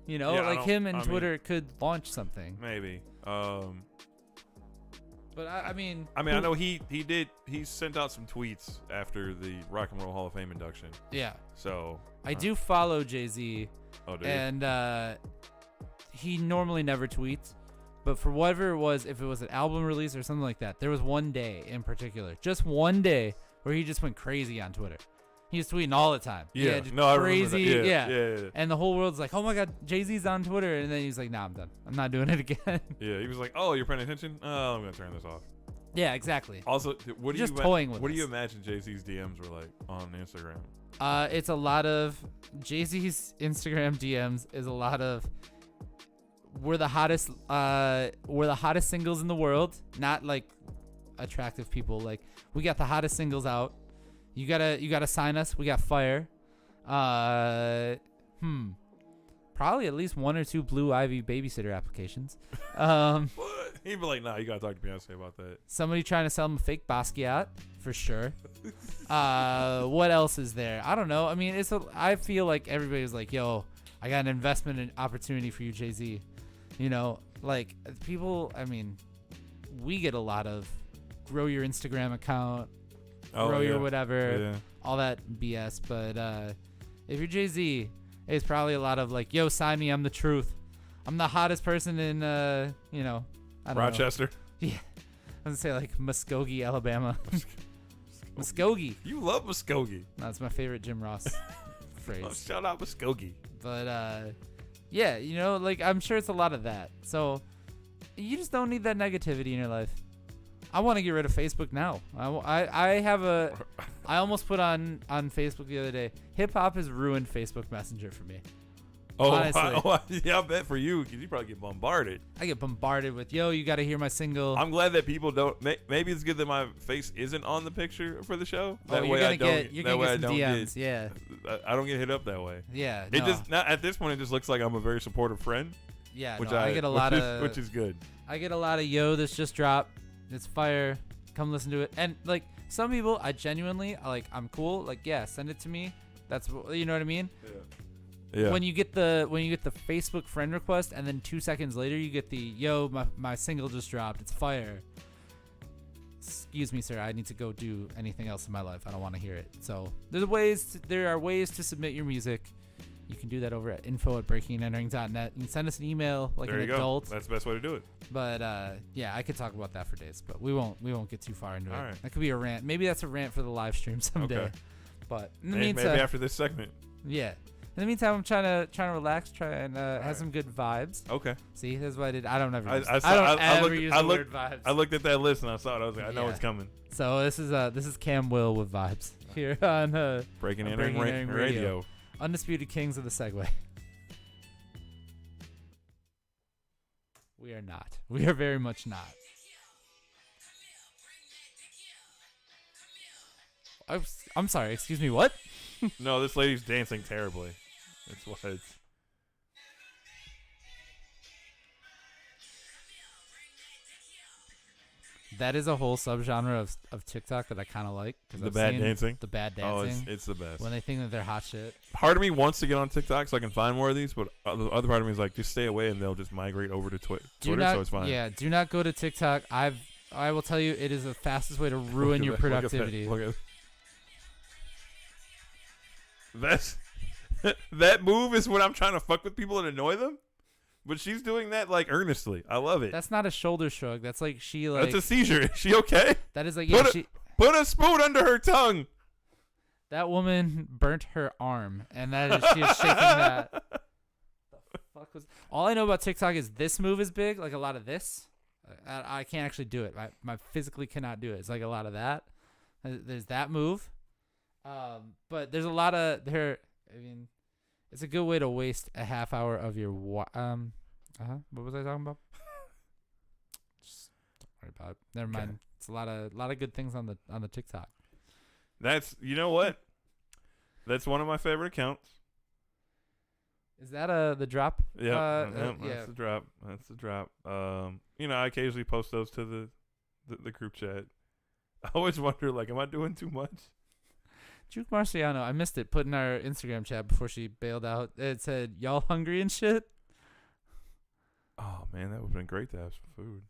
Speaker 2: Him and Twitter could launch something.
Speaker 1: Maybe.
Speaker 2: But I mean,
Speaker 1: I know he sent out some tweets after the Rock and Roll Hall of Fame induction.
Speaker 2: Yeah.
Speaker 1: So
Speaker 2: I do follow Jay-Z.
Speaker 1: Oh, dude.
Speaker 2: And he normally never tweets. But for whatever it was, if it was an album release or something like that, there was one day in particular, just one day, where he just went crazy on Twitter. He was tweeting all the time.
Speaker 1: Yeah,
Speaker 2: crazy.
Speaker 1: I remember that. Yeah.
Speaker 2: And the whole world's like, oh my God, Jay-Z's on Twitter. And then he's like, nah, I'm done. I'm not doing it again.
Speaker 1: Yeah, he was like, oh, you're paying attention? Oh, I'm going to turn this off.
Speaker 2: Yeah, exactly.
Speaker 1: Also, what do you imagine Jay-Z's DMs were like on Instagram?
Speaker 2: It's a lot of Jay-Z's Instagram DMs is a lot of we're the hottest singles in the world, not like attractive people. Like we got the hottest singles out. You gotta sign us. We got fire. Probably at least 1 or 2 Blue Ivy babysitter applications.
Speaker 1: What? He'd be like, nah, you gotta talk to Beyonce about that.
Speaker 2: Somebody trying to sell him a fake Basquiat for sure. What else is there? I don't know. I mean, I feel like everybody was like, yo, I got an investment and opportunity for you, Jay-Z. Like people. I mean, we get a lot of grow your Instagram account. Grow your whatever, all that BS. But if you're Jay-Z, it's probably a lot of like, yo, sign me, I'm the truth. I'm the hottest person in, I don't
Speaker 1: Rochester.
Speaker 2: know. Yeah. I was going to say like Muskogee, Alabama. Muskogee.
Speaker 1: You love Muskogee.
Speaker 2: No, it's my favorite Jim Ross phrase.
Speaker 1: Oh, shout out Muskogee.
Speaker 2: But, yeah, like I'm sure it's a lot of that. So you just don't need that negativity in your life. I want to get rid of Facebook now. I almost put on Facebook the other day. Hip hop has ruined Facebook Messenger for me.
Speaker 1: Oh,
Speaker 2: honestly.
Speaker 1: Yeah, I bet for you, because you probably get bombarded.
Speaker 2: I get bombarded with, yo, you got to hear my single.
Speaker 1: I'm glad that people don't. Maybe it's good that my face isn't on the picture for the show. That way I don't.
Speaker 2: You're gonna get some DMs. Yeah.
Speaker 1: I don't get hit up that way.
Speaker 2: Yeah.
Speaker 1: It just now at this point it just looks like I'm a very supportive friend.
Speaker 2: Yeah. I get a lot of,
Speaker 1: which is good.
Speaker 2: I get a lot of, yo, this just dropped. It's fire. Come listen to it. And like some people, I genuinely I'm cool. Like, yeah, send it to me. That's you know what I mean.
Speaker 1: Yeah.
Speaker 2: When you get the Facebook friend request and then 2 seconds later you get the yo, my single just dropped. It's fire. excuse me, sir, I need to go do anything else in my life. I don't want to hear it. So there are ways to submit your music. You can do that over at info@breakingandentering.net. You can send us an email like
Speaker 1: there
Speaker 2: an
Speaker 1: you
Speaker 2: adult.
Speaker 1: Go. That's the best way to do it.
Speaker 2: But yeah, I could talk about that for days, but we won't get too far into it.
Speaker 1: Right.
Speaker 2: That could be a rant. Maybe that's a rant for the live stream someday.
Speaker 1: Okay.
Speaker 2: But in the
Speaker 1: maybe
Speaker 2: meantime,
Speaker 1: after this segment.
Speaker 2: yeah. In the meantime, I'm trying to relax, have some good vibes.
Speaker 1: Okay.
Speaker 2: See, that's what I did. I don't ever. Use
Speaker 1: I
Speaker 2: the word vibes.
Speaker 1: I looked at that list and I saw it. I was like, I know it's coming.
Speaker 2: So this is Cam Will with vibes here on
Speaker 1: Breaking and Entering Radio.
Speaker 2: Undisputed Kings of the Segway. We are not. We are very much not. I'm sorry. Excuse me. What?
Speaker 1: No, this lady's dancing terribly. That's what it's.
Speaker 2: That is a whole subgenre of TikTok that I kind of like.
Speaker 1: The bad dancing?
Speaker 2: The bad dancing.
Speaker 1: Oh, it's the best.
Speaker 2: When they think that they're hot shit.
Speaker 1: Part of me wants to get on TikTok so I can find more of these, but the other part of me is like, just stay away and they'll just migrate over to Twitter, so it's fine.
Speaker 2: Yeah, do not go to TikTok. I will tell you, it is the fastest way to ruin your productivity.
Speaker 1: Look at that. That move is when I'm trying to fuck with people and annoy them. But she's doing that like earnestly. I love it.
Speaker 2: That's not a shoulder shrug. That's like she like.
Speaker 1: That's a seizure. Is she okay?
Speaker 2: That is like
Speaker 1: put a spoon under her tongue.
Speaker 2: That woman burnt her arm, and she is shaking that. The fuck was? All I know about TikTok is this move is big. Like a lot of this. I can't actually do it. I physically cannot do it. It's like a lot of that. There's that move. But there's a lot of there. I mean. It's a good way to waste a half hour of your what was I talking about? Just don't worry about it. Never mind.
Speaker 1: Okay.
Speaker 2: It's a lot of good things on the TikTok.
Speaker 1: That's you know what? That's one of my favorite accounts.
Speaker 2: Is that the drop?
Speaker 1: Yeah, that's the drop. That's the drop. I occasionally post those to the group chat. I always wonder, like, am I doing too much?
Speaker 2: Juke Marciano, I missed it, put in our Instagram chat before she bailed out. It said, y'all hungry and shit?
Speaker 1: Oh, man, that would have been great to have some food.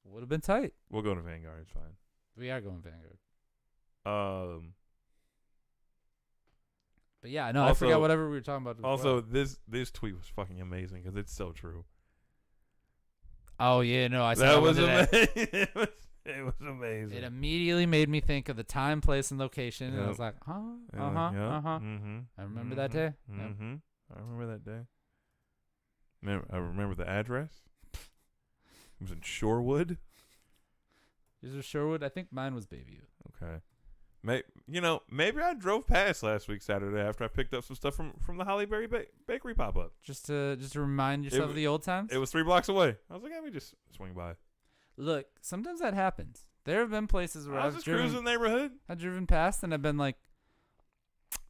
Speaker 2: Would have been tight.
Speaker 1: We'll go to Vanguard. It's fine.
Speaker 2: We are going Vanguard. But yeah, no, I forgot whatever we were talking about.
Speaker 1: Also, this tweet was fucking amazing because it's so true.
Speaker 2: Oh, yeah, no, I saw that.
Speaker 1: Was amazing. It was amazing.
Speaker 2: It immediately made me think of the time, place, and location. And I was like,
Speaker 1: Mm-hmm.
Speaker 2: I remember that day.
Speaker 1: Mm-hmm. Yep. I remember that day. I remember the address. It was in Shorewood.
Speaker 2: Yours was Shorewood? I think mine was Bayview.
Speaker 1: Okay. Maybe I drove past last week Saturday after I picked up some stuff from the Hollyberry Bakery pop-up.
Speaker 2: Just to remind yourself of the old times?
Speaker 1: It was 3 blocks away. I was like, let me just swing by.
Speaker 2: Look, sometimes that happens. There have been places where
Speaker 1: I was just cruising the neighborhood.
Speaker 2: I've driven past and I've been like,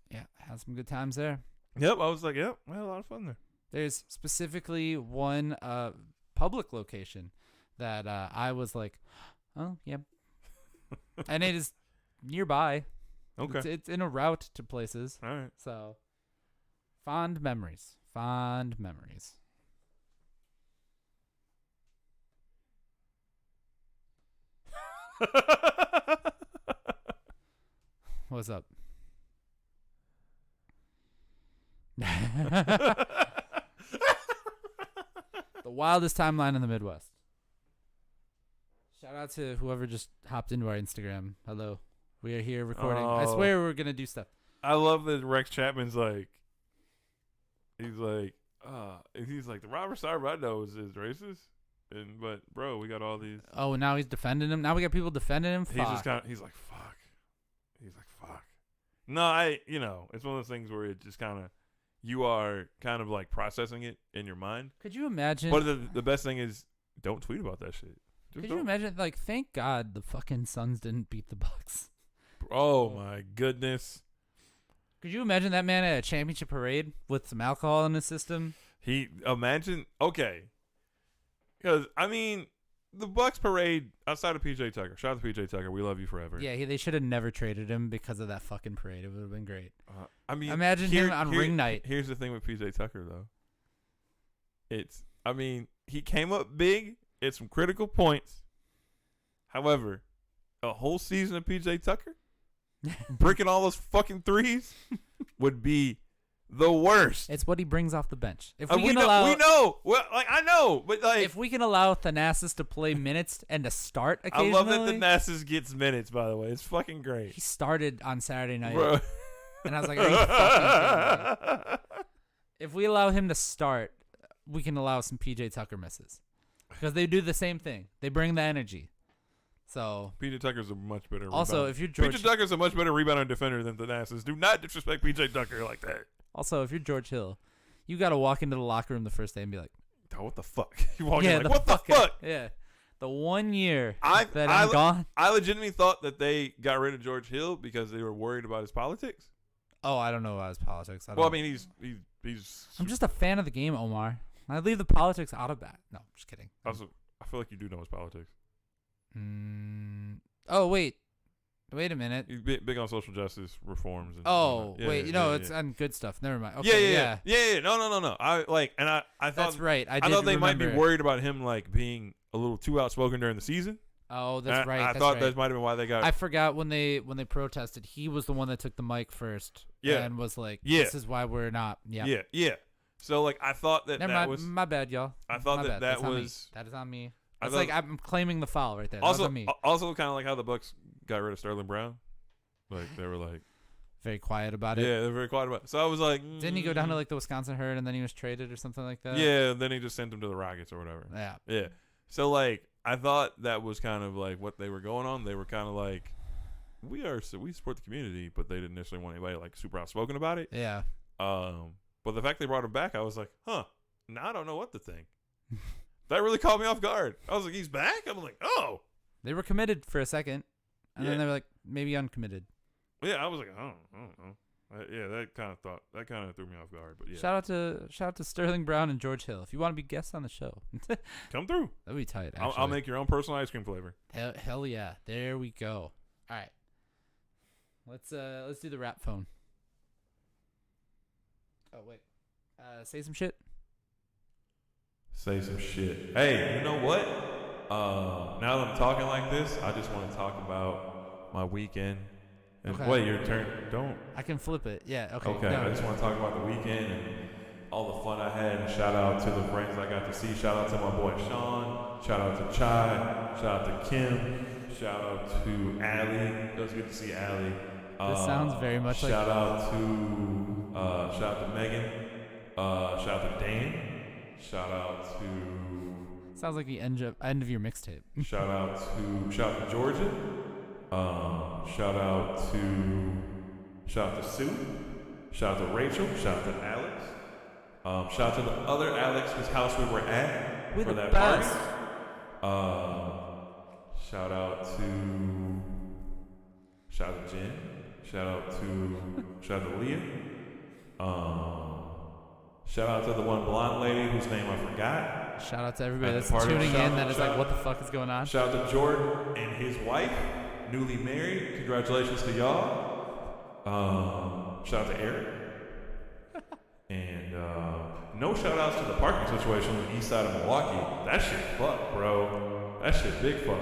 Speaker 2: yeah, had some good times there.
Speaker 1: Yep, I was like, yep, we had a lot of fun there.
Speaker 2: There's specifically one public location that I was like, oh, yeah. And it is nearby.
Speaker 1: Okay.
Speaker 2: It's in a route to places.
Speaker 1: All right.
Speaker 2: So, fond memories. Fond memories. What's up? The wildest timeline in the Midwest. Shout out to whoever just hopped into our Instagram. Hello. We are here recording.
Speaker 1: Oh.
Speaker 2: I swear we're going to do stuff.
Speaker 1: I love that Rex Chapman's like, he's like, the Robert Sarver I know is racist. But bro, we got all these.
Speaker 2: Oh, now he's defending him. Now we got people defending him.
Speaker 1: He's just kind of. He's like, fuck. No, it's one of those things where it just kind of, you are kind of like processing it in your mind.
Speaker 2: Could you imagine?
Speaker 1: But the best thing is, don't tweet about that shit.
Speaker 2: Could you imagine? Like, thank God the fucking Suns didn't beat the Bucks.
Speaker 1: Oh my goodness.
Speaker 2: Could you imagine that man at a championship parade with some alcohol in his system?
Speaker 1: Okay. Because, the Bucks parade outside of PJ Tucker. Shout out to PJ Tucker. We love you forever.
Speaker 2: Yeah, they should have never traded him because of that fucking parade. It would have been great.
Speaker 1: Imagine
Speaker 2: him on ring night.
Speaker 1: Here's the thing with PJ Tucker, though. He came up big at some critical points. However, a whole season of PJ Tucker breaking all those fucking threes would be the worst.
Speaker 2: It's what he brings off the bench. If
Speaker 1: we know. Well, like I know, but like
Speaker 2: if we can allow Thanasis to play minutes and to start occasionally.
Speaker 1: I love that Thanasis gets minutes. By the way, it's fucking great.
Speaker 2: He started on Saturday night,
Speaker 1: Bro.
Speaker 2: and I was like, "Are you fucking kidding me?" If we allow him to start, we can allow some PJ Tucker misses because they do the same thing. They bring the energy. So
Speaker 1: PJ Tucker's a much better.
Speaker 2: Also,
Speaker 1: rebounder.
Speaker 2: if you're George,
Speaker 1: PJ Tucker's a much better rebounder and defender than Thanasis. Do not disrespect PJ Tucker like that.
Speaker 2: Also, if you're George Hill, you got to walk into the locker room the first day and be like,
Speaker 1: "Oh, what the fuck?" You walk in like, "What the fuck?"
Speaker 2: Yeah, the 1 year
Speaker 1: I'm
Speaker 2: gone.
Speaker 1: I legitimately thought that they got rid of George Hill because they were worried about his politics.
Speaker 2: Oh, I don't know about his politics.
Speaker 1: I mean, he's.
Speaker 2: I'm just a fan of the game, Omar. I leave the politics out of that. No, I'm just kidding.
Speaker 1: Also, I feel like you do know his politics.
Speaker 2: Oh wait a minute.
Speaker 1: He's big on social justice reforms. And
Speaker 2: it's on good stuff. Never mind. Okay,
Speaker 1: yeah. No. I thought
Speaker 2: that's right. I
Speaker 1: thought they might be worried about him like being a little too outspoken during the season.
Speaker 2: Oh, that's right.
Speaker 1: I thought that might have been why they got.
Speaker 2: I forgot when they protested. He was the one that took the mic first.
Speaker 1: Yeah.
Speaker 2: And was like, "This is why we're not." Yeah.
Speaker 1: Yeah. So like I thought that was
Speaker 2: my bad, y'all.
Speaker 1: I thought that was
Speaker 2: that is on me. It's like I'm claiming the foul right there. That
Speaker 1: also,
Speaker 2: was on me.
Speaker 1: Also, kind of like how the Bucks got rid of Sterling Brown. Like they were like
Speaker 2: very quiet about it.
Speaker 1: Yeah, they're very quiet about it. So I was like,
Speaker 2: didn't he go down to like the Wisconsin Herd and then he was traded or something like that?
Speaker 1: Yeah, then he just sent him to the Rockets or whatever. Yeah. So like I thought that was kind of like what they were going on. They were kind of like, we support the community, but they didn't necessarily want anybody like super outspoken about it.
Speaker 2: Yeah.
Speaker 1: But the fact they brought him back, I was like, huh. Now I don't know what to think. That really caught me off guard. I was like, he's back? I'm like, oh.
Speaker 2: They were committed for a second, and then they were like, maybe uncommitted.
Speaker 1: Yeah, I was like, I don't know. That kind of threw me off guard. But yeah.
Speaker 2: Shout out to Sterling Brown and George Hill. If you want to be guests on the show,
Speaker 1: come through.
Speaker 2: That'd be tight. Actually.
Speaker 1: I'll make your own personal ice cream flavor.
Speaker 2: Hell yeah! There we go. All right, let's do the rap phone. Oh wait, say some shit.
Speaker 1: Say some shit. Hey, you know what? Now that I'm talking like this, I just want to talk about my weekend. And wait, your turn. Don't.
Speaker 2: I can flip it. Yeah. Okay.
Speaker 1: Okay. No. I just want to talk about the weekend and all the fun I had. And shout out to the friends I got to see. Shout out to my boy Sean. Shout out to Chai. Shout out to Kim. Shout out to Allie. It was good to see Allie.
Speaker 2: This sounds very much like.
Speaker 1: Shout out to Megan. Shout out to Dan. Shout out to.
Speaker 2: Sounds like the end of your mixtape.
Speaker 1: Shout out to Georgia. Shout out to Sue. Shout out to Rachel. Shout out to Alex. Shout out to the other Alex whose house we were at for that party. Shout out to Jen. Shout out to Leah. Shout out to the one blonde lady whose name I forgot.
Speaker 2: Shout out to everybody that's tuning in that is like, what the fuck is going on?
Speaker 1: Shout out to Jordan and his wife, newly married. Congratulations to y'all. Shout out to Eric. And no shout outs to the parking situation on the east side of Milwaukee. That shit fucked, bro. That shit big fuck.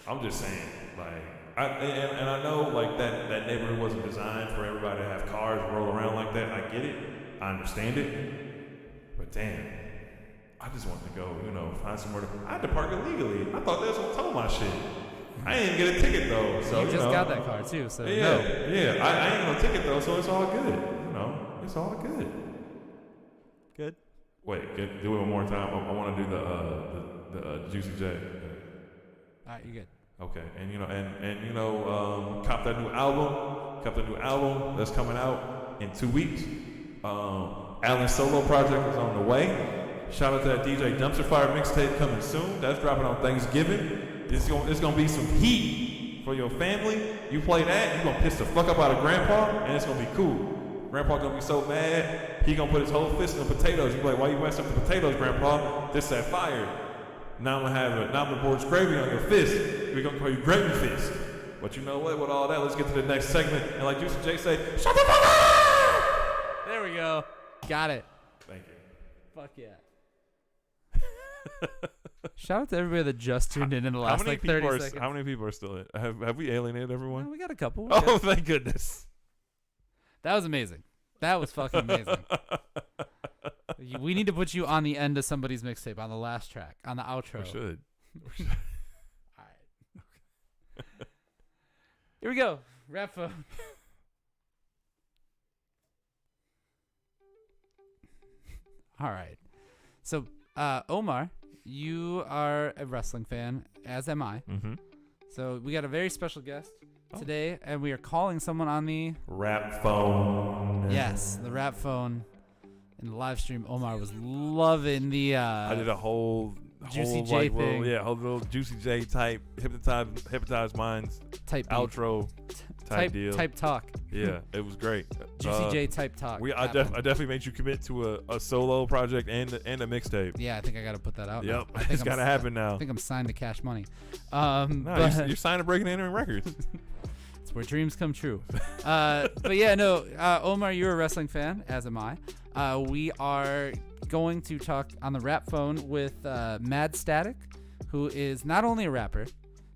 Speaker 1: I'm just saying, like, I know like that neighborhood wasn't designed for everybody to have cars and roll around like that. I get it. I understand it. But damn, I just want to go, find somewhere to. I had to park illegally. I thought they was gonna tow my shit. I didn't get a ticket though, so
Speaker 2: you just got that car too, so
Speaker 1: yeah,
Speaker 2: no.
Speaker 1: Yeah. I ain't no ticket though, so it's all good. It's all good.
Speaker 2: Good.
Speaker 1: Wait, do it one more time. I want to do the Juicy J.
Speaker 2: All right, you good.
Speaker 1: Okay, and cop that new album that's coming out in 2 weeks. Allen's solo project is on the way. Shout out to that DJ Dumpster Fire mixtape coming soon. That's dropping on Thanksgiving. It's gonna be some heat for your family. You play that, you're gonna piss the fuck up out of Grandpa, and it's gonna be cool. Grandpa gonna be so mad, he gonna put his whole fist in the potatoes. You be like, why you messing up the potatoes, Grandpa? This that fire. Now I'm gonna pour gravy on your fist. We're gonna call you Gravy Fist. But you know what? With all that, let's get to the next segment. And like Juicy J say, shut the fuck up!
Speaker 2: There we go. Got it.
Speaker 1: Thank you.
Speaker 2: Fuck yeah. Shout out to everybody that just tuned in the last 30 seconds.
Speaker 1: How many people are still in? Have we alienated everyone?
Speaker 2: No, we got a couple.
Speaker 1: Oh, thank goodness.
Speaker 2: That was amazing. That was fucking amazing. We need to put you on the end of somebody's mixtape, on the last track, on the outro.
Speaker 1: We should.
Speaker 2: All right. Here we go. Rap phone. All right. So, Omar, you are a wrestling fan, as am I.
Speaker 1: Mm-hmm.
Speaker 2: So we got a very special guest today, and we are calling someone on the
Speaker 1: rap phone.
Speaker 2: Yes, the rap phone. In the live stream, Omar was loving the.
Speaker 1: I did a whole
Speaker 2: Juicy J
Speaker 1: like,
Speaker 2: thing.
Speaker 1: whole little Juicy J type hypnotize minds
Speaker 2: type
Speaker 1: outro type deal.
Speaker 2: Type talk.
Speaker 1: Yeah, it was great.
Speaker 2: Juicy J type talk.
Speaker 1: I definitely made you commit to a solo project and a mixtape.
Speaker 2: Yeah, I think I got to put that out.
Speaker 1: Yep, it's got to happen now.
Speaker 2: I think I'm signed to Cash Money.
Speaker 1: No, you're signed to Breaking and Entering Records.
Speaker 2: It's where dreams come true. But yeah, no, Omar, you're a wrestling fan, as am I. We are going to talk on the rap phone with Mad Static, who is not only a rapper,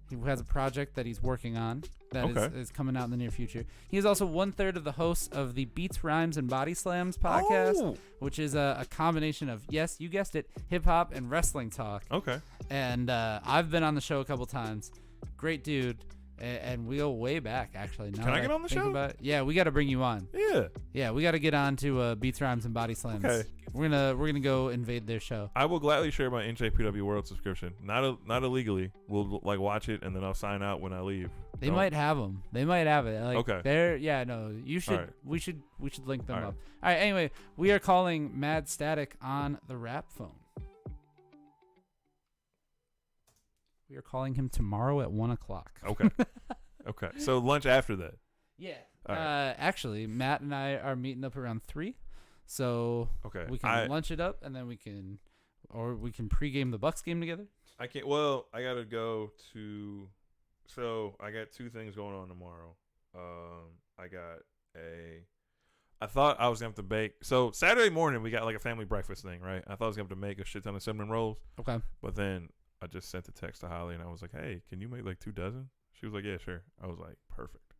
Speaker 2: who has a project that he's working on that is coming out in the near future. He is also 1/3 of the hosts of the Beats, Rhymes, and Body Slams podcast, which is a combination of, yes, you guessed it, hip-hop and wrestling talk.
Speaker 1: Okay.
Speaker 2: And I've been on the show a couple times. Great dude. And we go way back, actually. Now
Speaker 1: Can I get on the show?
Speaker 2: Yeah, we got to bring you on.
Speaker 1: Yeah,
Speaker 2: we got to get on to Beats, Rhymes, and Body Slams.
Speaker 1: Okay.
Speaker 2: We're gonna go invade their show.
Speaker 1: I will gladly share my NJPW World subscription. Not illegally. We'll like watch it and then I'll sign out when I leave.
Speaker 2: They might have them. They might have it. Like,
Speaker 1: okay.
Speaker 2: You should. Right. We should link them
Speaker 1: up.
Speaker 2: All right. Anyway, we are calling Mad Static on the rap phone. We are calling him tomorrow at 1:00.
Speaker 1: Okay. Okay. So lunch after that.
Speaker 2: Yeah.
Speaker 1: Right.
Speaker 2: Actually, Matt and I are meeting up around 3, so we can lunch it up, and then we can pregame the Bucks game together.
Speaker 1: I can't. Well, I gotta go to. So I got 2 things going on tomorrow. I thought I was gonna have to bake. So Saturday morning we got like a family breakfast thing, right? I thought I was gonna have to make a shit ton of cinnamon rolls.
Speaker 2: Okay.
Speaker 1: But then I just sent a text to Holly and I was like, "Hey, can you make like 2 dozen?" She was like, "Yeah, sure." I was like, "Perfect."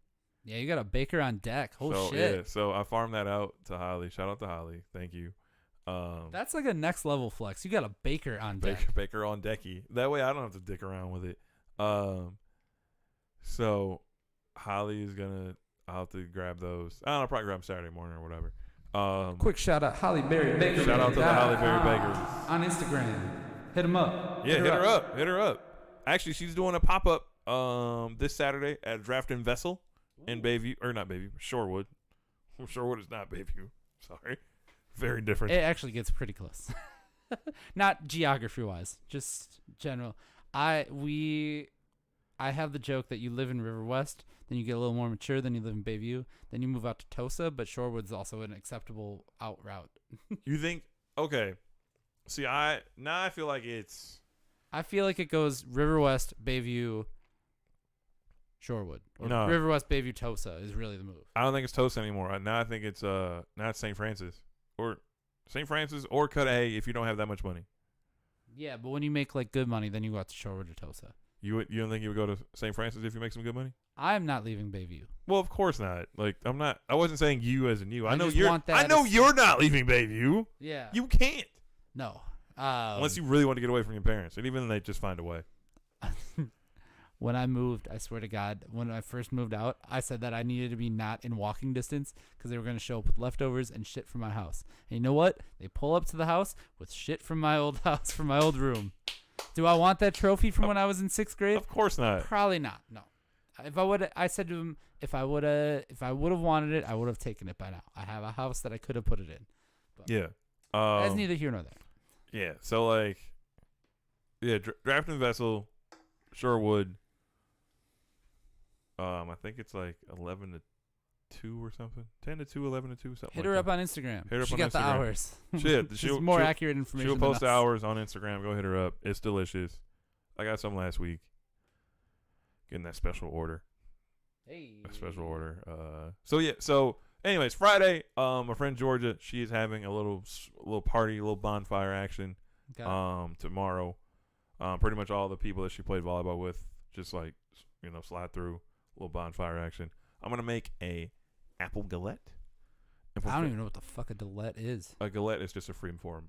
Speaker 2: Yeah, you got a baker on deck. Shit.
Speaker 1: Yeah, so I farmed that out to Holly. Shout out to Holly. Thank you.
Speaker 2: That's like a next level flex. You got a baker on deck.
Speaker 1: Baker on decky. That way I don't have to dick around with it. So Holly is gonna. I'll have to grab those. I don't know, probably grab them Saturday morning or whatever.
Speaker 2: Quick shout out, Holly Berry Baker.
Speaker 1: Shout out to the Holly Berry Bakers
Speaker 2: on Instagram. Hit him up.
Speaker 1: Yeah, hit her up. Actually, she's doing a pop up this Saturday at Draft and Vessel in Bayview, or not Bayview, Shorewood. Shorewood is not Bayview. Sorry, very different.
Speaker 2: It actually gets pretty close. Not geography wise, just general. I have the joke that you live in River West, then you get a little more mature, then you live in Bayview, then you move out to Tosa, but Shorewood's also an acceptable out route.
Speaker 1: You think? Okay. See, I feel like it's.
Speaker 2: I feel like it goes River West, Bayview, Shorewood, or
Speaker 1: no.
Speaker 2: River West, Bayview, Tosa is really the move.
Speaker 1: I don't think it's Tosa anymore. Now I think it's not St. Francis or Cudahy if you don't have that much money. Yeah,
Speaker 2: but when you make like good money, then you go out to Shorewood or Tosa.
Speaker 1: You don't think you would go to St. Francis if you make some good money?
Speaker 2: I'm not leaving Bayview.
Speaker 1: Well, of course not. Like I'm not. I wasn't saying you as in you. I know you're not leaving Bayview.
Speaker 2: Yeah.
Speaker 1: You can't.
Speaker 2: No.
Speaker 1: Unless you really want to get away from your parents, and even then they just find a way.
Speaker 2: When I moved, I swear to God, when I first moved out, I said that I needed to be not in walking distance because they were going to show up with leftovers and shit from my house. And you know what? They pull up to the house with shit from my old house, from my old room. Do I want that trophy from when I was in 6th grade?
Speaker 1: Of course not.
Speaker 2: Probably not. No. If I would, I said to him, if I would have wanted it, I would have taken it by now. I have a house that I could have put it in. But
Speaker 1: yeah.
Speaker 2: That's neither here nor there.
Speaker 1: Yeah. So like, yeah, Draft and Vessel, Shorewood. I think it's like 11 to 2 or something. 10 to 2, 11 to 2, something.
Speaker 2: Hit her up on Instagram. She got the hours.
Speaker 1: She'll
Speaker 2: more accurate information.
Speaker 1: She'll post the hours on Instagram. Go hit her up. It's delicious. I got some last week. Getting that special order.
Speaker 2: Hey.
Speaker 1: A special order. So anyways, Friday. My friend Georgia, she is having a little party, a little bonfire action.
Speaker 2: Okay.
Speaker 1: Tomorrow. Pretty much all the people that she played volleyball with, just like, slide through a little bonfire action. I'm gonna make a apple galette.
Speaker 2: I don't even know what the fuck a galette is.
Speaker 1: A galette is just a freeform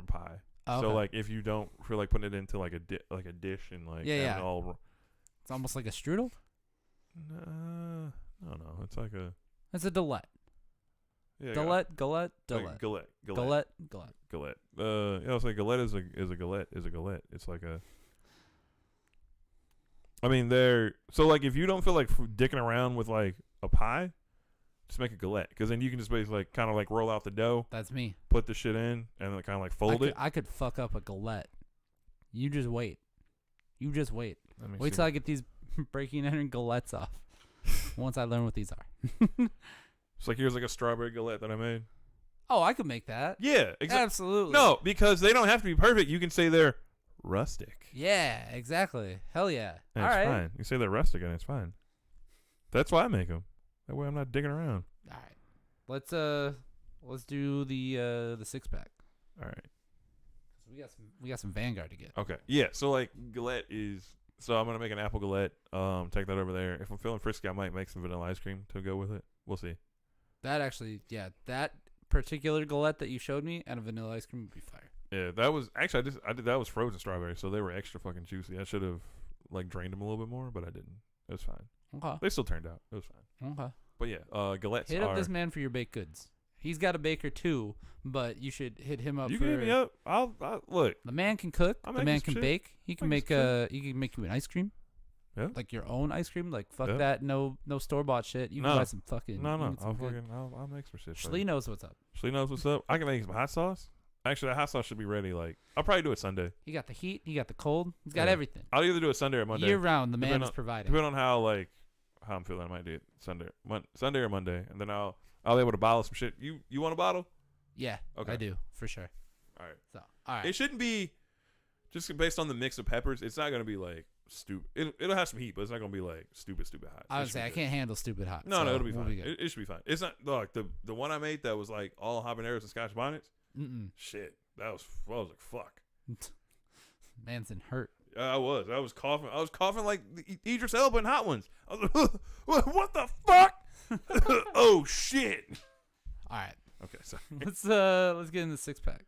Speaker 1: pie.
Speaker 2: Oh,
Speaker 1: so
Speaker 2: okay.
Speaker 1: like if you don't feel like putting it into like a dish and like
Speaker 2: Yeah.
Speaker 1: all.
Speaker 2: It's almost like a strudel.
Speaker 1: No, it's like a.
Speaker 2: It's a galette.
Speaker 1: Yeah,
Speaker 2: galette.
Speaker 1: Like galette. I'll say galette is a galette. It's like a. I mean, so like if you don't feel like dicking around with like a pie, just make a galette, because then you can just basically like kind of like roll out the dough.
Speaker 2: That's me.
Speaker 1: Put the shit in and then kind of like fold it.
Speaker 2: I could fuck up a galette. You just wait. Wait
Speaker 1: see.
Speaker 2: till I get these breaking and entering galettes off. Once I learn what these are.
Speaker 1: It's like here's like a strawberry galette that I made.
Speaker 2: Oh, I could make that.
Speaker 1: Yeah,
Speaker 2: absolutely.
Speaker 1: No, because they don't have to be perfect. You can say they're rustic.
Speaker 2: Yeah, exactly. Hell yeah.
Speaker 1: And
Speaker 2: all
Speaker 1: it's
Speaker 2: right.
Speaker 1: fine. You say they're rustic and it's fine. That's why I make them. That way I'm not digging around.
Speaker 2: All right. Let's do the 6-pack.
Speaker 1: All right.
Speaker 2: We got some Vanguard to get.
Speaker 1: Okay. Yeah. So like galette is. So I'm gonna make an apple galette. Take that over there. If I'm feeling frisky, I might make some vanilla ice cream to go with it. We'll see.
Speaker 2: That actually, yeah, that particular galette that you showed me and a vanilla ice cream would be fire.
Speaker 1: Yeah, that was actually I did that was frozen strawberries, so they were extra fucking juicy. I should have like drained them a little bit more, but I didn't. It was fine.
Speaker 2: Okay.
Speaker 1: They still turned out. It was fine.
Speaker 2: Okay.
Speaker 1: But yeah, galettes.
Speaker 2: Hit up this man for your baked goods. He's got a baker too, but you should hit him up.
Speaker 1: You can hit me up. I'll look.
Speaker 2: The man can cook. The man can bake. He can make he can make you an ice cream.
Speaker 1: Yeah.
Speaker 2: Like your own ice cream. Like fuck that. No store bought shit. You can buy some fucking.
Speaker 1: No. I'll make some shit.
Speaker 2: Schley knows what's up.
Speaker 1: Schley knows what's up. I can make some hot sauce. Actually, that hot sauce should be ready. Like I'll probably do it Sunday.
Speaker 2: He got the heat. He got the cold. He's got everything.
Speaker 1: I'll either do it Sunday or Monday.
Speaker 2: Year round, the man is providing.
Speaker 1: Depending on how I'm feeling, I might do it Sunday or Monday, and then I'll be able to bottle some shit. You want a bottle?
Speaker 2: Yeah. Okay. I do for sure.
Speaker 1: All right.
Speaker 2: So all right.
Speaker 1: It shouldn't be just based on the mix of peppers. It's not gonna be like stupid. It'll have some heat, but it's not gonna be like stupid hot.
Speaker 2: I would say I can't handle stupid hot.
Speaker 1: No, it'll be fine. It should be fine. It's not like the one I made that was like all habaneros and Scotch bonnets. Shit, I was like fuck.
Speaker 2: Man's in hurt.
Speaker 1: I was coughing. I was coughing like Idris Elba in Hot Ones. I was like, what the fuck? Oh shit!
Speaker 2: All right.
Speaker 1: Okay, sorry.
Speaker 2: Let's get in the 6-pack.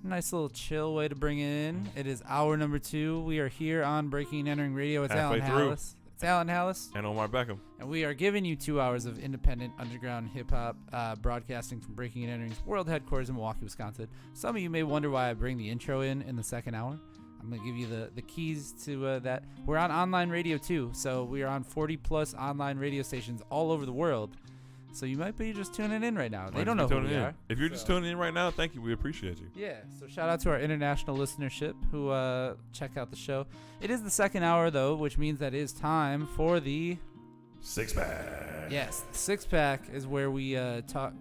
Speaker 2: Nice little chill way to bring it in. It is hour number 2. We are here on Breaking and Entering Radio. It's Alan Hallis. It's Alan Hallis.
Speaker 1: And Omar Beckham.
Speaker 2: And we are giving you 2 hours of independent underground hip-hop broadcasting from Breaking and Entering's world headquarters in Milwaukee, Wisconsin. Some of you may wonder why I bring the intro in the second hour. I'm going to give you the keys to that. We're on online radio, too. So we are on 40-plus online radio stations all over the world. So you might be just tuning in right now. They don't know who we are.
Speaker 1: If you're just tuning in right now, thank you. We appreciate you.
Speaker 2: Yeah. So shout out to our international listenership who check out the show. It is the second hour, though, which means that it is time for the
Speaker 1: 6-pack.
Speaker 2: Yes, the 6-pack is where we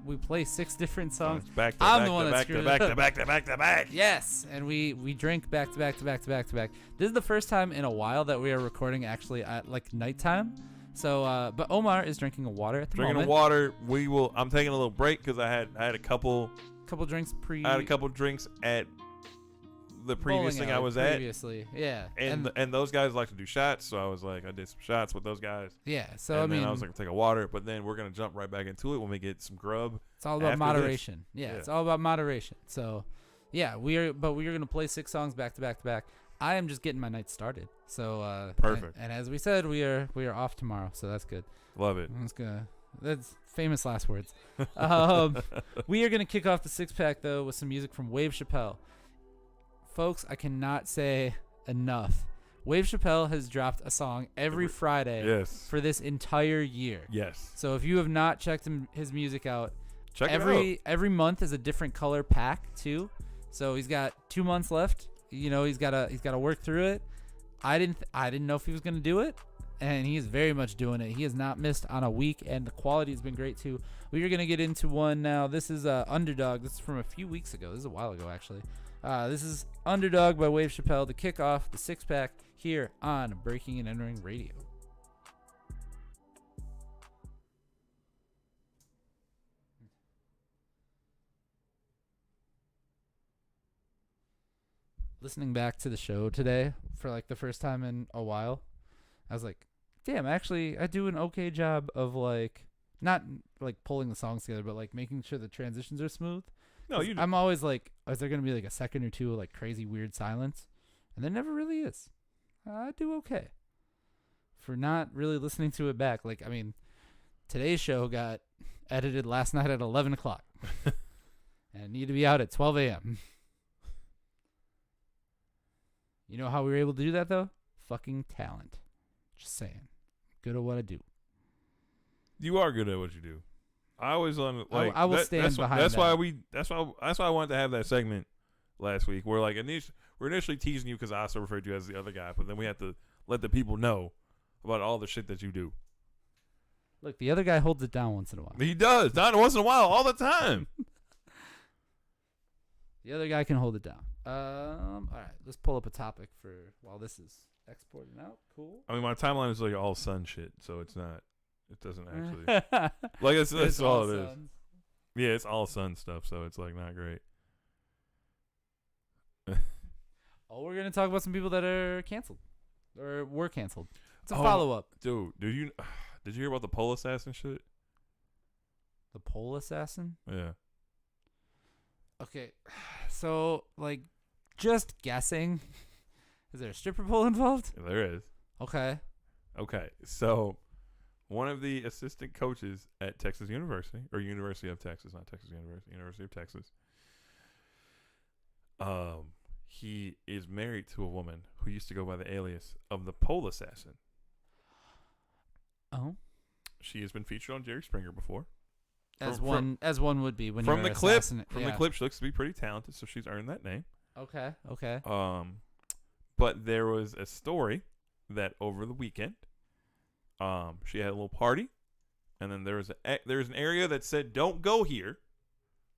Speaker 2: we play 6 different songs.
Speaker 1: Back to
Speaker 2: I'm
Speaker 1: back
Speaker 2: the one
Speaker 1: to
Speaker 2: that
Speaker 1: back to back to back to back.
Speaker 2: Yes, and we drink back to back to back to back to back. This is the first time in a while that we are recording actually at like nighttime. So, but Omar is drinking a water at the moment.
Speaker 1: Drinking water. I'm taking a little break because I had a couple
Speaker 2: drinks
Speaker 1: I had a couple drinks at the previous thing I was
Speaker 2: previously. Yeah.
Speaker 1: And those guys like to do shots, so I was like, I did some shots with those guys.
Speaker 2: Yeah. So
Speaker 1: and then I was like, take a water, but then we're gonna jump right back into it when we get some grub.
Speaker 2: It's all about moderation. Yeah, it's all about moderation. So, yeah, we are gonna play 6 songs back to back to back. I am just getting my night started. So
Speaker 1: perfect.
Speaker 2: And as we said, we are off tomorrow, so that's good.
Speaker 1: Love it.
Speaker 2: That's famous last words. We are gonna kick off the 6-pack though with some music from Wave Chappelle. Folks, I cannot say enough. Wave Chappelle has dropped a song every Friday for this entire year.
Speaker 1: Yes.
Speaker 2: So if you have not checked his music out,
Speaker 1: check it out.
Speaker 2: Every month is a different color pack too. So he's got 2 months left. You know, he's got to work through it. I didn't know if he was going to do it, and he is very much doing it. He has not missed on a week, and the quality has been great too. We are going to get into one now. This is Underdog. This is from a few weeks ago. This is a while ago actually. This is Underdog by Wave Chappelle to kick off the 6-pack here on Breaking and Entering Radio. listening back to the show today for like the first time in a while, I was like, damn, actually, I do an okay job of like not like pulling the songs together, but like making sure the transitions are smooth.
Speaker 1: No, you.
Speaker 2: I'm always like, is there gonna be like a second or two of like crazy weird silence? And there never really is. I do okay for not really listening to it back. Like, I mean, today's show got edited last night at 11 o'clock. And it needed to be out at 12 a.m. You know how we were able to do that, though? Fucking talent. Just saying. Good at what I do.
Speaker 1: You are good at what you do. I always like.
Speaker 2: I will stand behind
Speaker 1: that's
Speaker 2: that.
Speaker 1: That's why I wanted to have that segment last week. Where like we're initially teasing you because I also referred to you as the other guy, but then we have to let the people know about all the shit that you do.
Speaker 2: Look, the other guy holds it down once in a while.
Speaker 1: He does. Not once in a while, all the time.
Speaker 2: The other guy can hold it down. All right, let's pull up a topic for while this is exporting out. Cool.
Speaker 1: I mean, my timeline is like all sun shit, so it's not. It doesn't actually. Like that's all it is.
Speaker 2: Suns.
Speaker 1: Yeah, it's all sun stuff, so it's like not great.
Speaker 2: Oh, we're gonna talk about some people that are canceled or were canceled. It's a
Speaker 1: Oh,
Speaker 2: follow up.
Speaker 1: Dude, did you hear about the pole assassin shit?
Speaker 2: The pole assassin.
Speaker 1: Yeah.
Speaker 2: Okay, so like, just guessing. Is there a stripper pole involved?
Speaker 1: There is.
Speaker 2: Okay.
Speaker 1: Okay, so one of the assistant coaches at Texas University, or University of Texas, not Texas University, University of Texas. He is married to a woman who used to go by the alias of the pole assassin.
Speaker 2: Oh.
Speaker 1: She has been featured on Jerry Springer before.
Speaker 2: As one would be when
Speaker 1: from
Speaker 2: you're
Speaker 1: the clip.
Speaker 2: assassinate.
Speaker 1: From the clip, she looks to be pretty talented, so she's earned that name.
Speaker 2: Okay. Okay.
Speaker 1: But there was a story that over the weekend, she had a little party, and then there was an area that said don't go here.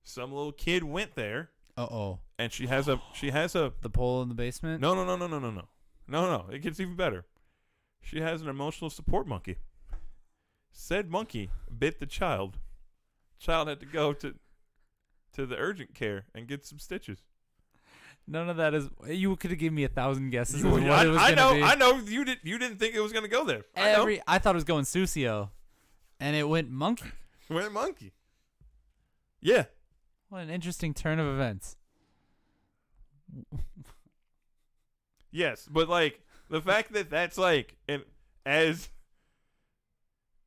Speaker 1: Some little kid went there.
Speaker 2: Uh-oh.
Speaker 1: And she has a
Speaker 2: the pole in the basement?
Speaker 1: No. It gets even better. She has an emotional support monkey. Said monkey bit the child. Child had to go to the urgent care and get some stitches.
Speaker 2: None of that is. You could have given me 1,000 guesses. As what it was
Speaker 1: I know.
Speaker 2: be.
Speaker 1: I know. You didn't think it was gonna go there.
Speaker 2: I thought it was going Susio, and it went monkey.
Speaker 1: Went monkey. Yeah.
Speaker 2: What an interesting turn of events.
Speaker 1: Yes, but like the fact that that's like, and as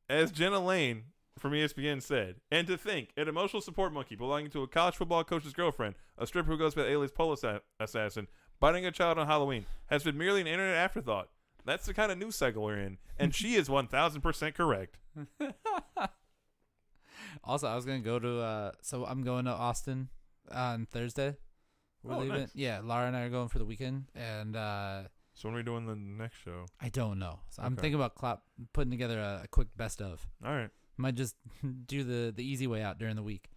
Speaker 1: Jenna Lane from ESPN said, and to think an emotional support monkey belonging to a college football coach's girlfriend, a stripper who goes by the alias pole assassin, biting a child on Halloween, has been merely an internet afterthought. That's the kind of news cycle we're in, and she is 1,000% correct.
Speaker 2: Also, I was gonna go to so I'm going to Austin on Thursday. We're leaving.
Speaker 1: Nice.
Speaker 2: Yeah, Laura and I are going for the weekend, and
Speaker 1: So when are we doing the next show?
Speaker 2: I don't know. So I'm
Speaker 1: Okay.
Speaker 2: thinking about putting together a quick best of.
Speaker 1: All right.
Speaker 2: Might just do the easy way out during the week.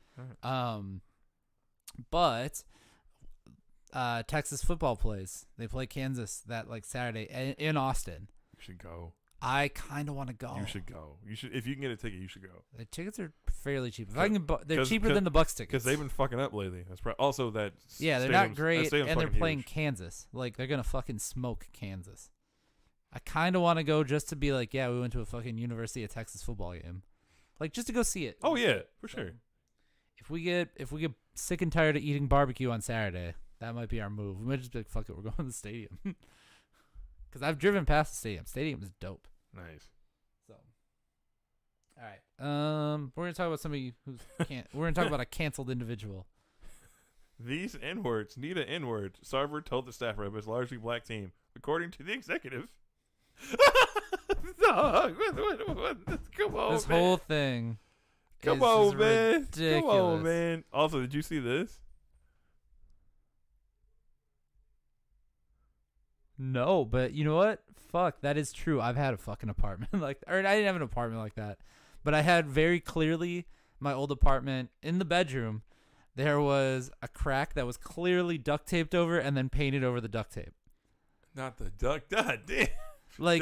Speaker 1: All right.
Speaker 2: But Texas football plays. They play Kansas that like Saturday in Austin.
Speaker 1: You should go.
Speaker 2: I kind of want to go.
Speaker 1: You should go. You should, if you can get a ticket, you should go.
Speaker 2: The tickets are fairly cheap. If I can, they're cheaper than the Bucks tickets.
Speaker 1: Because they've been fucking up lately. That's also that.
Speaker 2: Yeah, they're not
Speaker 1: that
Speaker 2: great,
Speaker 1: stadium's
Speaker 2: and they're
Speaker 1: fucking
Speaker 2: playing
Speaker 1: huge.
Speaker 2: Kansas. Like they're gonna fucking smoke Kansas. I kind of want to go just to be like, yeah, we went to a fucking University of Texas football game, like just to go see it.
Speaker 1: Oh yeah, for
Speaker 2: So,
Speaker 1: sure.
Speaker 2: If we get sick and tired of eating barbecue on Saturday, that might be our move. We might just be like, fuck it, we're going to the stadium. Because I've driven past the stadium. Stadium is dope.
Speaker 1: Nice.
Speaker 2: So, all right. We're gonna talk about somebody who's we're gonna talk about a canceled individual.
Speaker 1: These N-words need an N-word. Sarver told the staff rep it's largely black team, according to the executive. Dog, what? Come on,
Speaker 2: This
Speaker 1: man.
Speaker 2: whole thing.
Speaker 1: Come
Speaker 2: is
Speaker 1: on,
Speaker 2: just
Speaker 1: man.
Speaker 2: ridiculous.
Speaker 1: Come on, man. Also, did you see this?
Speaker 2: No, but you know what? Fuck, that is true. I've had a fucking apartment like, or I didn't have an apartment like that, but I had very clearly my old apartment in the bedroom. There was a crack that was clearly duct taped over and then painted over the duct tape.
Speaker 1: Not the duck. God damn.
Speaker 2: Like,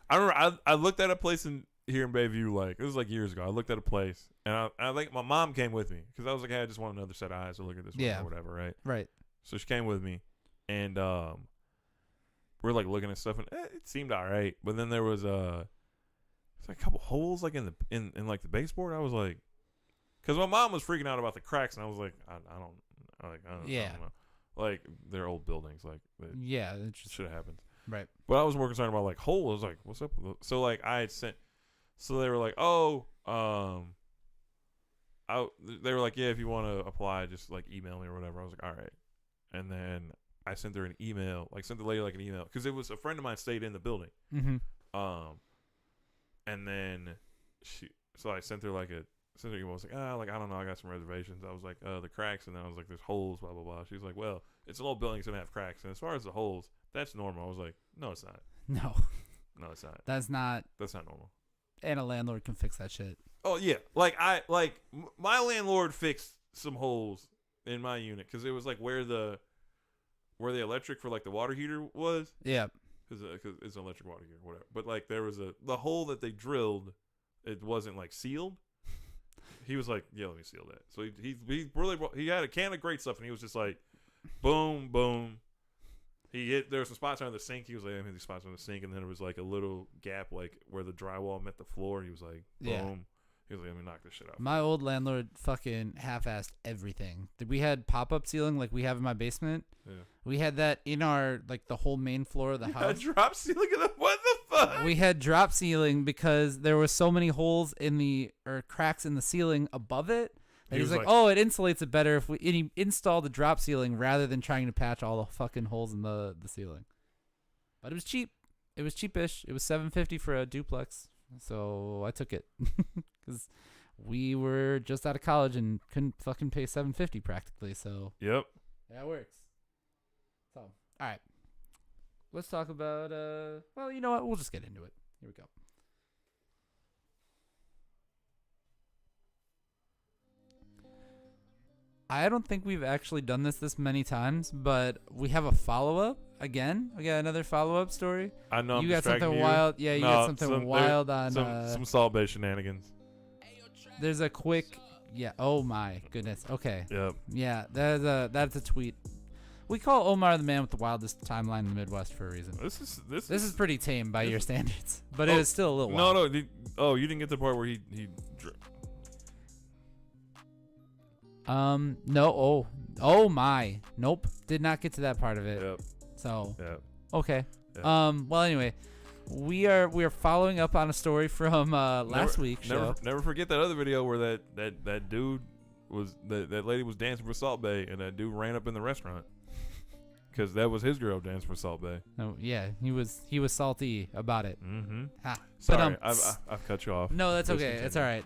Speaker 1: I remember I looked at a place here in Bayview, like it was like years ago. I looked at a place, and I think my mom came with me because I was like, hey, I just want another set of eyes to look at this one or whatever, right?
Speaker 2: Right.
Speaker 1: So she came with me, and we're like looking at stuff, and it seemed all right. But then there was it's like a couple holes like in like the baseboard. I was like, because my mom was freaking out about the cracks, and I was like, I don't know. Like they're old buildings, like
Speaker 2: it just
Speaker 1: should have happened.
Speaker 2: Right.
Speaker 1: But I was more concerned about like holes. I was like, what's up? So like I had sent, so they were like, oh, they were like, yeah, if you want to apply, just like email me or whatever. I was like, all right. And then I sent her an email, like sent the lady like an email, because it was a friend of mine stayed in the building.
Speaker 2: Mm-hmm.
Speaker 1: And then so I sent her like a. I was like, like I don't know, I got some reservations. I was like, the cracks, and then I was like, there's holes, blah blah blah. She's like, well, it's an old building, it's gonna have cracks, and as far as the holes, that's normal. I was like, no, it's not.
Speaker 2: No,
Speaker 1: it's not.
Speaker 2: That's not
Speaker 1: normal.
Speaker 2: And a landlord can fix that shit.
Speaker 1: Oh yeah, like my landlord fixed some holes in my unit because it was like where the electric for like the water heater was.
Speaker 2: Yeah,
Speaker 1: because it's an electric water heater, whatever. But like there was the hole that they drilled, it wasn't like sealed. He was like, yeah, let me seal that. So he really he had a can of great stuff, and he was just like, boom, boom. There were some spots under the sink. He was like, I mean, these spots under the sink, and then there was like a little gap, like where the drywall met the floor. He was like, boom. Yeah. He was like, let me knock this shit out.
Speaker 2: My old landlord fucking half-assed everything. We had pop-up ceiling like we have in my basement. Yeah. We had that in our, like, the whole main floor of the house.
Speaker 1: Drop ceiling? What the fuck?
Speaker 2: We had drop ceiling because there were so many holes or cracks in the ceiling above it. And he was like, oh, it insulates it better if we install the drop ceiling rather than trying to patch all the fucking holes in the ceiling. But it was cheap. It was cheapish. It was $750 for a duplex. So I took it because we were just out of college and couldn't fucking pay $750 practically. So
Speaker 1: yep,
Speaker 2: that works. So all right, let's talk about. Well, you know what? We'll just get into it. Here we go. I don't think we've actually done this many times, but we have a follow-up again. We got another follow-up story.
Speaker 1: I know
Speaker 2: you got something wild. Yeah, you got something wild on
Speaker 1: some Salt Bay shenanigans.
Speaker 2: There's a quick. Yeah. Oh my goodness. Okay.
Speaker 1: Yep.
Speaker 2: Yeah. That's a tweet. We call Omar the man with the wildest timeline in the Midwest for a reason. This is pretty tame by your standards, but it was still a little wild.
Speaker 1: No. You didn't get the part where he.
Speaker 2: No. Oh my. Nope. Did not get to that part of it.
Speaker 1: Yep.
Speaker 2: So.
Speaker 1: Yep.
Speaker 2: Okay.
Speaker 1: Yep.
Speaker 2: Well, anyway, we are following up on a story from last week's show.
Speaker 1: Never forget that other video where that dude was that lady was dancing for Salt Bay, and that dude ran up in the restaurant because that was his girl dancing for Salt Bay.
Speaker 2: Oh yeah, he was salty about it.
Speaker 1: Mm-hmm.
Speaker 2: Ha.
Speaker 1: Sorry, I've cut you off.
Speaker 2: No, that's okay. It's all right.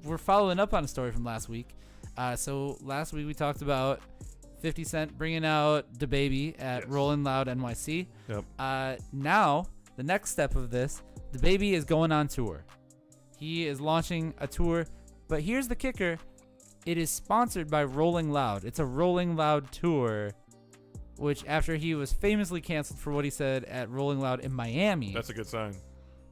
Speaker 2: We're following up on a story from last week. So last week we talked about 50 Cent bringing out DaBaby at Rollin' Loud NYC.
Speaker 1: Yep.
Speaker 2: Now, the next step of this, DaBaby is going on tour. He is launching a tour, but here's the kicker. It is sponsored by Rolling Loud. It's a Rolling Loud tour, which after he was famously canceled for what he said at Rolling Loud in Miami.
Speaker 1: That's a good sign.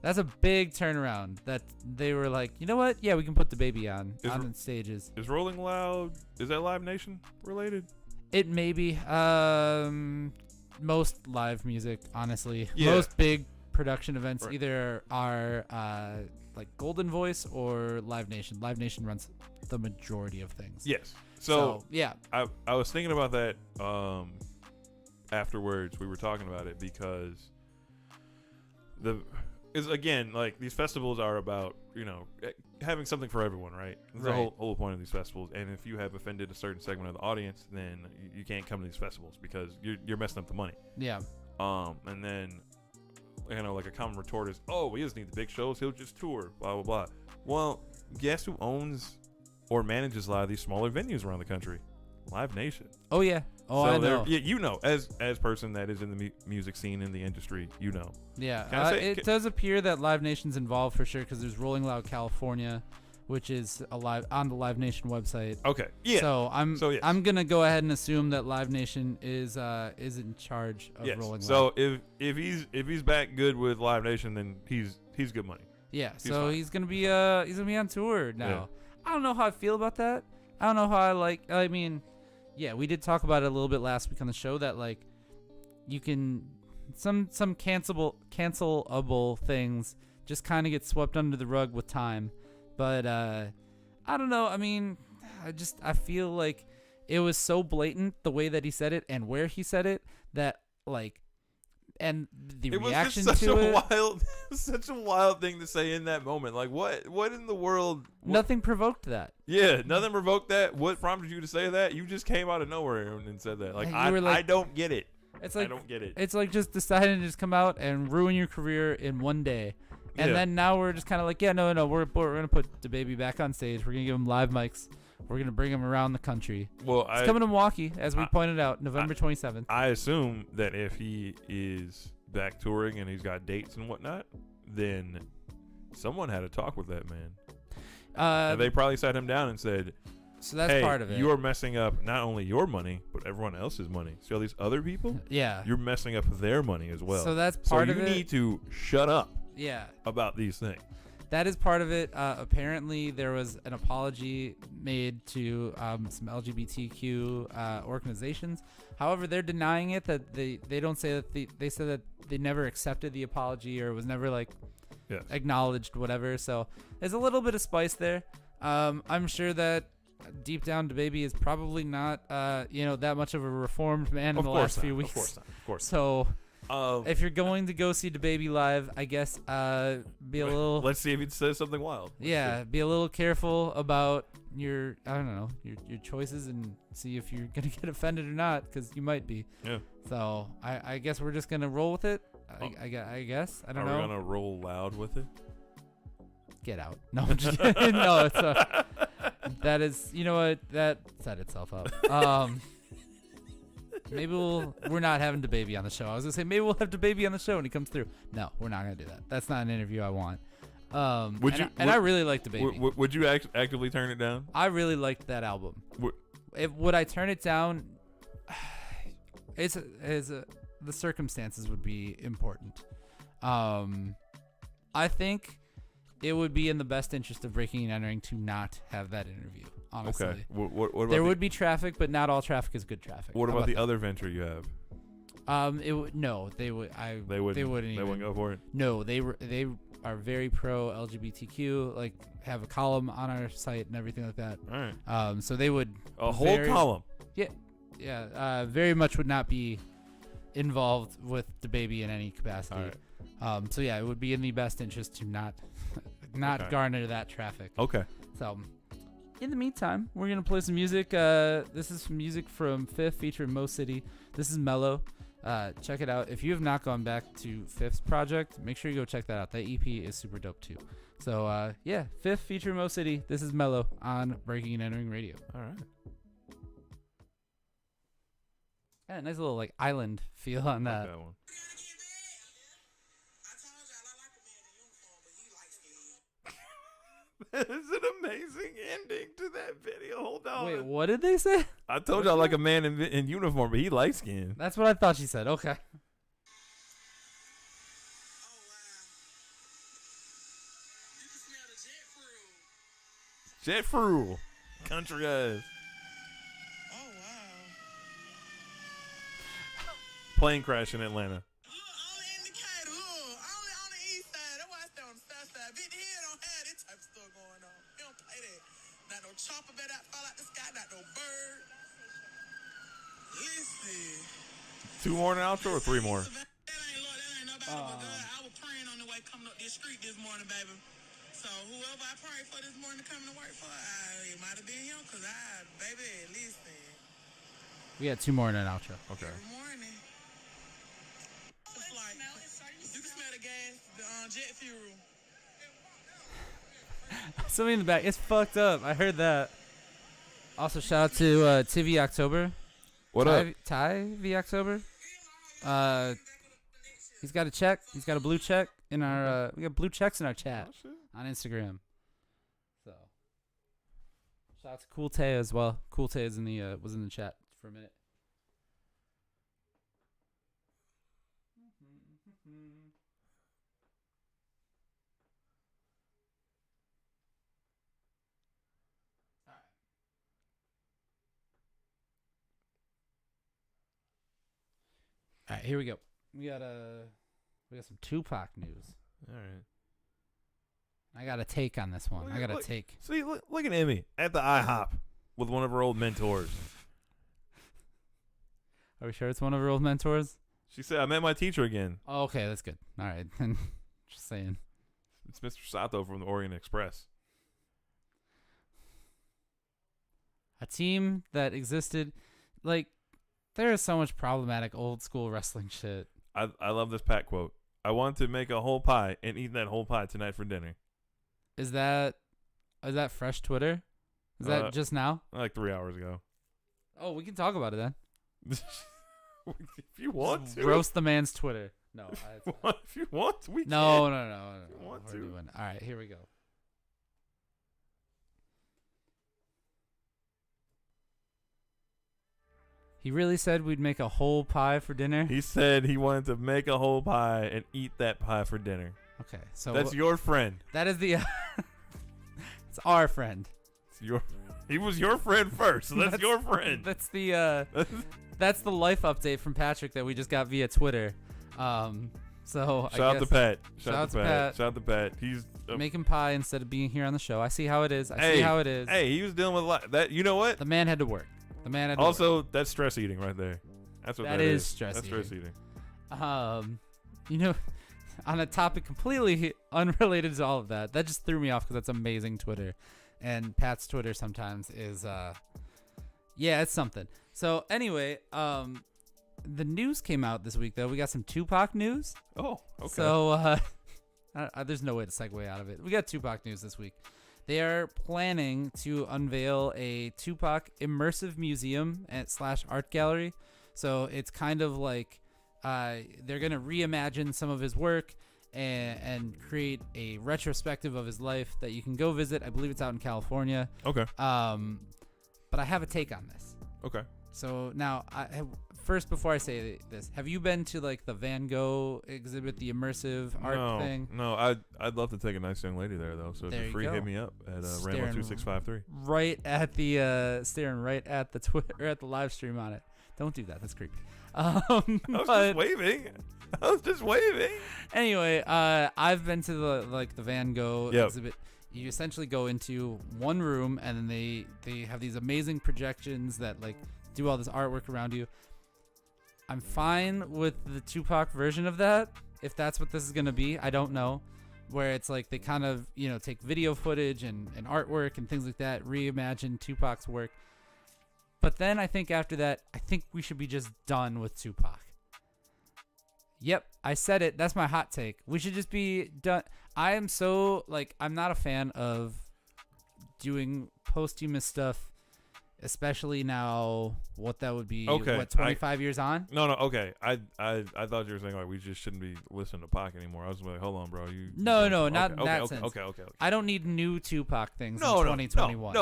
Speaker 2: That's a big turnaround that they were like, you know what? Yeah, we can put DaBaby on stages.
Speaker 1: Is Rolling Loud, is that Live Nation related?
Speaker 2: It may be. Most live music, honestly.
Speaker 1: Yeah.
Speaker 2: Most big production events either are like Golden Voice or Live Nation. Live Nation runs the majority of things.
Speaker 1: Yes. So
Speaker 2: yeah.
Speaker 1: I was thinking about that afterwards. We were talking about it because is again, like, these festivals are about, having something for everyone, right? That's the whole point of these festivals. And if you have offended a certain segment of the audience, then you can't come to these festivals because you're messing up the money.
Speaker 2: Yeah.
Speaker 1: And then, like a common retort is, oh, he doesn't need the big shows. He'll just tour, blah, blah, blah. Well, guess who owns or manages a lot of these smaller venues around the country? Live Nation.
Speaker 2: Oh, yeah. Oh,
Speaker 1: so
Speaker 2: I know.
Speaker 1: Yeah, as person that is in the music scene in the industry,
Speaker 2: Yeah, it does appear that Live Nation's involved for sure because there's Rolling Loud California, which is on the Live Nation website.
Speaker 1: Okay, yeah.
Speaker 2: So I'm gonna go ahead and assume that Live Nation is in charge of Rolling Loud.
Speaker 1: So if he's back good with Live Nation, then he's good money.
Speaker 2: Yeah. He's gonna be on tour now. Yeah. I don't know how I feel about that. I don't know how I mean, yeah, we did talk about it a little bit last week on the show that like you can some cancelable things just kind of get swept under the rug with time. But I don't know. I mean, I feel like it was so blatant the way that he said it and where he said it that like, and the reaction to it.
Speaker 1: Such a wild thing to say in that moment. Like what in the world?
Speaker 2: Nothing provoked that.
Speaker 1: Yeah, nothing provoked that. What prompted you to say that? You just came out of nowhere and said that. Like I don't get it.
Speaker 2: It's like
Speaker 1: I don't get it.
Speaker 2: It's like just deciding to just come out and ruin your career in one day. And then now we're just kind of like, yeah, no, we're going to put DaBaby back on stage. We're going to give him live mics. We're going to bring him around the country.
Speaker 1: Well,
Speaker 2: it's coming to Milwaukee, as we pointed out, November 27th.
Speaker 1: I assume that if he is back touring and he's got dates and whatnot, then someone had a talk with that man. And they probably sat him down and said,
Speaker 2: so that's
Speaker 1: hey,
Speaker 2: part of it.
Speaker 1: You are messing up not only your money, but everyone else's money. See all these other people?
Speaker 2: Yeah.
Speaker 1: You're messing up their money as well.
Speaker 2: So that's part of it.
Speaker 1: So you need to shut up.
Speaker 2: Yeah.
Speaker 1: About these things.
Speaker 2: That is part of it. Apparently, there was an apology made to some LGBTQ organizations. However, they're denying it. That they don't say that they said that they never accepted the apology or was never like acknowledged, whatever. So there's a little bit of spice there. I'm sure that deep down, DaBaby is probably not that much of a reformed man in the last few weeks.
Speaker 1: Of course.
Speaker 2: So. If you're going to go see DaBaby live, I guess be a little.
Speaker 1: Let's see if he says something wild.
Speaker 2: Be a little careful about your choices and see if you're gonna get offended or not, because you might be.
Speaker 1: Yeah.
Speaker 2: So I guess we're just gonna roll with it. I guess I don't know.
Speaker 1: Are we gonna roll loud with it?
Speaker 2: Get out. No, I'm just kidding. No, it's that is that set itself up. Maybe we're not having DaBaby on the show. I was gonna say maybe we'll have DaBaby on the show when he comes through. No, we're not gonna do that. That's not an interview I want. I really like DaBaby.
Speaker 1: Would you actively turn it down?
Speaker 2: I really liked that album. Would I turn it down? The circumstances would be important. I think it would be in the best interest of Breaking and Entering to not have that interview. Honestly.
Speaker 1: Okay. What
Speaker 2: there would be traffic, but not all traffic is good traffic.
Speaker 1: What about the other venture you have?
Speaker 2: They wouldn't
Speaker 1: go for it.
Speaker 2: No, they are very pro LGBTQ. Like have a column on our site and everything like that.
Speaker 1: All right.
Speaker 2: So they would
Speaker 1: whole column.
Speaker 2: Yeah. Very much would not be involved with DaBaby in any capacity.
Speaker 1: All right.
Speaker 2: So yeah, it would be in the best interest to not garner that traffic.
Speaker 1: Okay.
Speaker 2: So. In the meantime, we're going to play some music. This is some music from Fifth featuring Mo City. This is Mellow. Check it out. If you have not gone back to Fifth's project, make sure you go check that out. That EP is super dope too. So, Fifth featuring Mo City. This is Mellow on Breaking and Entering Radio.
Speaker 1: All right.
Speaker 2: Yeah, nice little like island feel on that.
Speaker 1: That one. That is an amazing ending to that video. Hold on.
Speaker 2: Wait, what did they say?
Speaker 1: I told you I like a man in uniform, but he light skinned.
Speaker 2: That's what I thought she said. Okay.
Speaker 1: Jet Fruit. Country guys.
Speaker 3: Oh, wow.
Speaker 1: Plane crash in Atlanta.
Speaker 3: Chopper better not fall out the sky, not no bird. Listen.
Speaker 1: 2 more in an outro or 3 more?
Speaker 3: That ain't nobody but God. I was praying on the way coming up this street this morning, baby. So whoever I prayed for this morning to come to work for, it might have been him, because baby, listen.
Speaker 2: We got 2 more in an outro.
Speaker 1: Okay.
Speaker 3: Every morning. Just like, you can smell the gas, the jet fuel.
Speaker 2: Somebody in the back. It's fucked up. I heard that. Also, shout out to TV October.
Speaker 1: What up?
Speaker 2: Ty V October. He's got a check. He's got a blue check in our. We got blue checks in our chat on Instagram. So, shout out to Cool Tay as well. Cool Tay is was in the chat for a minute. All right, here we go. We got some Tupac news.
Speaker 1: All right.
Speaker 2: I got a take on this one. I got a take.
Speaker 1: See, look at Emmy at the IHOP with one of her old mentors.
Speaker 2: Are we sure it's one of her old mentors?
Speaker 1: She said, I met my teacher again.
Speaker 2: Oh, okay, that's good. All right. Just saying.
Speaker 1: It's Mr. Sato from the Orient Express.
Speaker 2: A team that existed, like, there is so much problematic old school wrestling shit.
Speaker 1: I love this Pat quote. I want to make a whole pie and eat that whole pie tonight for dinner.
Speaker 2: Is that fresh Twitter? Is that just now?
Speaker 1: Like 3 hours ago.
Speaker 2: Oh, we can talk about it then.
Speaker 1: If you want to.
Speaker 2: Roast the man's Twitter. No.
Speaker 1: If you want, we can.
Speaker 2: No.
Speaker 1: If you want
Speaker 2: We're
Speaker 1: to.
Speaker 2: doing it. All right, here we go. He really said we'd make a whole pie for dinner?
Speaker 1: He said he wanted to make a whole pie and eat that pie for dinner.
Speaker 2: Okay, so
Speaker 1: that's your friend.
Speaker 2: That is the it's our friend.
Speaker 1: He was your friend first, so that's your friend.
Speaker 2: That's the that's the life update from Patrick that we just got via Twitter. So
Speaker 1: shout out to Pat.
Speaker 2: Shout out to Pat.
Speaker 1: Shout out to Pat. He's
Speaker 2: making pie instead of being here on the show. I see how it is. See how it is.
Speaker 1: Hey, he was dealing with a lot. That, you know what?
Speaker 2: The man had to work.
Speaker 1: Also, that's stress eating right there. That's what that
Speaker 2: is.
Speaker 1: Stress
Speaker 2: That's
Speaker 1: eating.
Speaker 2: stress eating. You know, on a topic completely unrelated to all of that, that just threw me off because that's amazing Twitter, and Pat's Twitter sometimes is, yeah, it's something. So anyway, the news came out this week though. We got some Tupac news.
Speaker 1: Oh, okay.
Speaker 2: So there's no way to segue out of it. We got Tupac news this week. They are planning to unveil a Tupac immersive museum / art gallery. So it's kind of like they're going to reimagine some of his work and create a retrospective of his life that you can go visit. I believe it's out in California.
Speaker 1: Okay.
Speaker 2: But I have a take on this.
Speaker 1: Okay.
Speaker 2: So now, first, before I say this, have you been to like the Van Gogh exhibit, the immersive art thing?
Speaker 1: No, I'd love to take a nice young lady there though. So if you're free, hit me up at Rambo 2653.
Speaker 2: Right at the staring right at the Twitter or at the live stream on it. Don't do that. That's creepy.
Speaker 1: I was just waving.
Speaker 2: Anyway, I've been to the Van Gogh exhibit. You essentially go into one room and then they have these amazing projections that like do all this artwork around you. I'm fine with the Tupac version of that. If that's what this is going to be, I don't know. Where it's like they kind of, take video footage and artwork and things like that, reimagine Tupac's work. But then I think after that, I think we should be just done with Tupac. Yep, I said it. That's my hot take. We should just be done. I am so, I'm not a fan of doing posthumous stuff, especially now, what that would be, 25 years on?
Speaker 1: No, okay. I thought you were saying, we just shouldn't be listening to Pac anymore. I was like, hold on, bro.
Speaker 2: No, not in that sense.
Speaker 1: Okay.
Speaker 2: I don't need new Tupac things in 2021.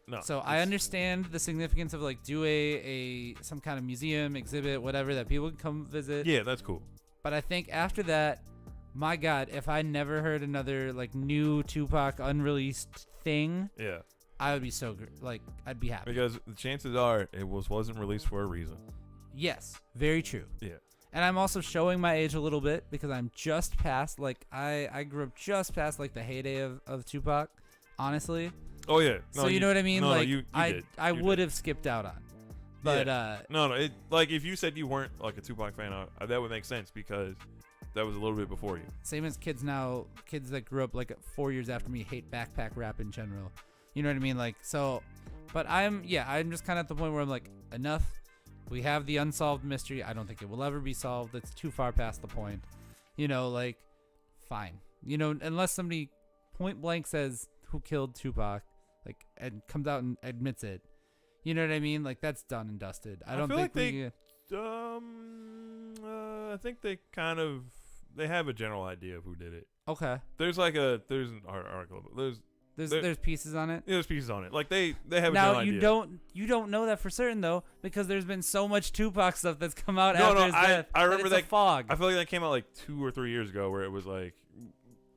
Speaker 1: No.
Speaker 2: So I understand the significance of do some kind of museum, exhibit, whatever that people can come visit.
Speaker 1: Yeah, that's cool.
Speaker 2: But I think after that, my God, if I never heard another new Tupac unreleased thing,
Speaker 1: yeah,
Speaker 2: I would be so I'd be happy.
Speaker 1: Because the chances are it wasn't released for a reason.
Speaker 2: Yes, very true.
Speaker 1: Yeah.
Speaker 2: And I'm also showing my age a little bit because I'm just past I grew up just past the heyday of Tupac, honestly.
Speaker 1: Oh yeah. No,
Speaker 2: so you know what I mean?
Speaker 1: No, you
Speaker 2: I would have skipped out on. But
Speaker 1: no, it, if you said you weren't a Tupac fan, that would make sense because that was a little bit before you.
Speaker 2: Same as kids that grew up 4 years after me hate backpack rap in general. You know what I mean? But I'm just kind of at the point where I'm enough. We have the unsolved mystery. I don't think it will ever be solved. It's too far past the point. Fine. Unless somebody point blank says who killed Tupac, and comes out and admits it. You know what I mean? That's done and dusted. I don't think
Speaker 1: I think they kind of have a general idea of who did it.
Speaker 2: Okay.
Speaker 1: There's an article.
Speaker 2: There's pieces on it.
Speaker 1: Yeah, there's pieces on it. They have a
Speaker 2: now
Speaker 1: general idea.
Speaker 2: you don't know that for certain though because there's been so much Tupac stuff that's come out after his death.
Speaker 1: I remember that
Speaker 2: fog.
Speaker 1: I feel like that came out 2 or 3 years ago where it was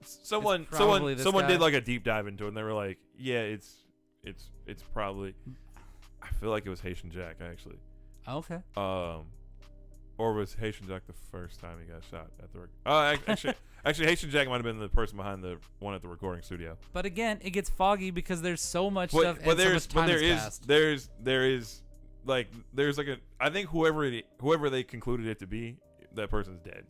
Speaker 1: someone
Speaker 2: guy.
Speaker 1: did a deep dive into it and they were yeah, it's probably. I feel like it was Haitian Jack actually.
Speaker 2: Okay.
Speaker 1: Or was Haitian Jack the first time he got shot at the? Actually, Haitian Jack might have been the person behind the one at the recording studio.
Speaker 2: But again, it gets foggy because there's so much stuff.
Speaker 1: But
Speaker 2: so much time has passed.
Speaker 1: there's like I think whoever they concluded it to be, that person's dead.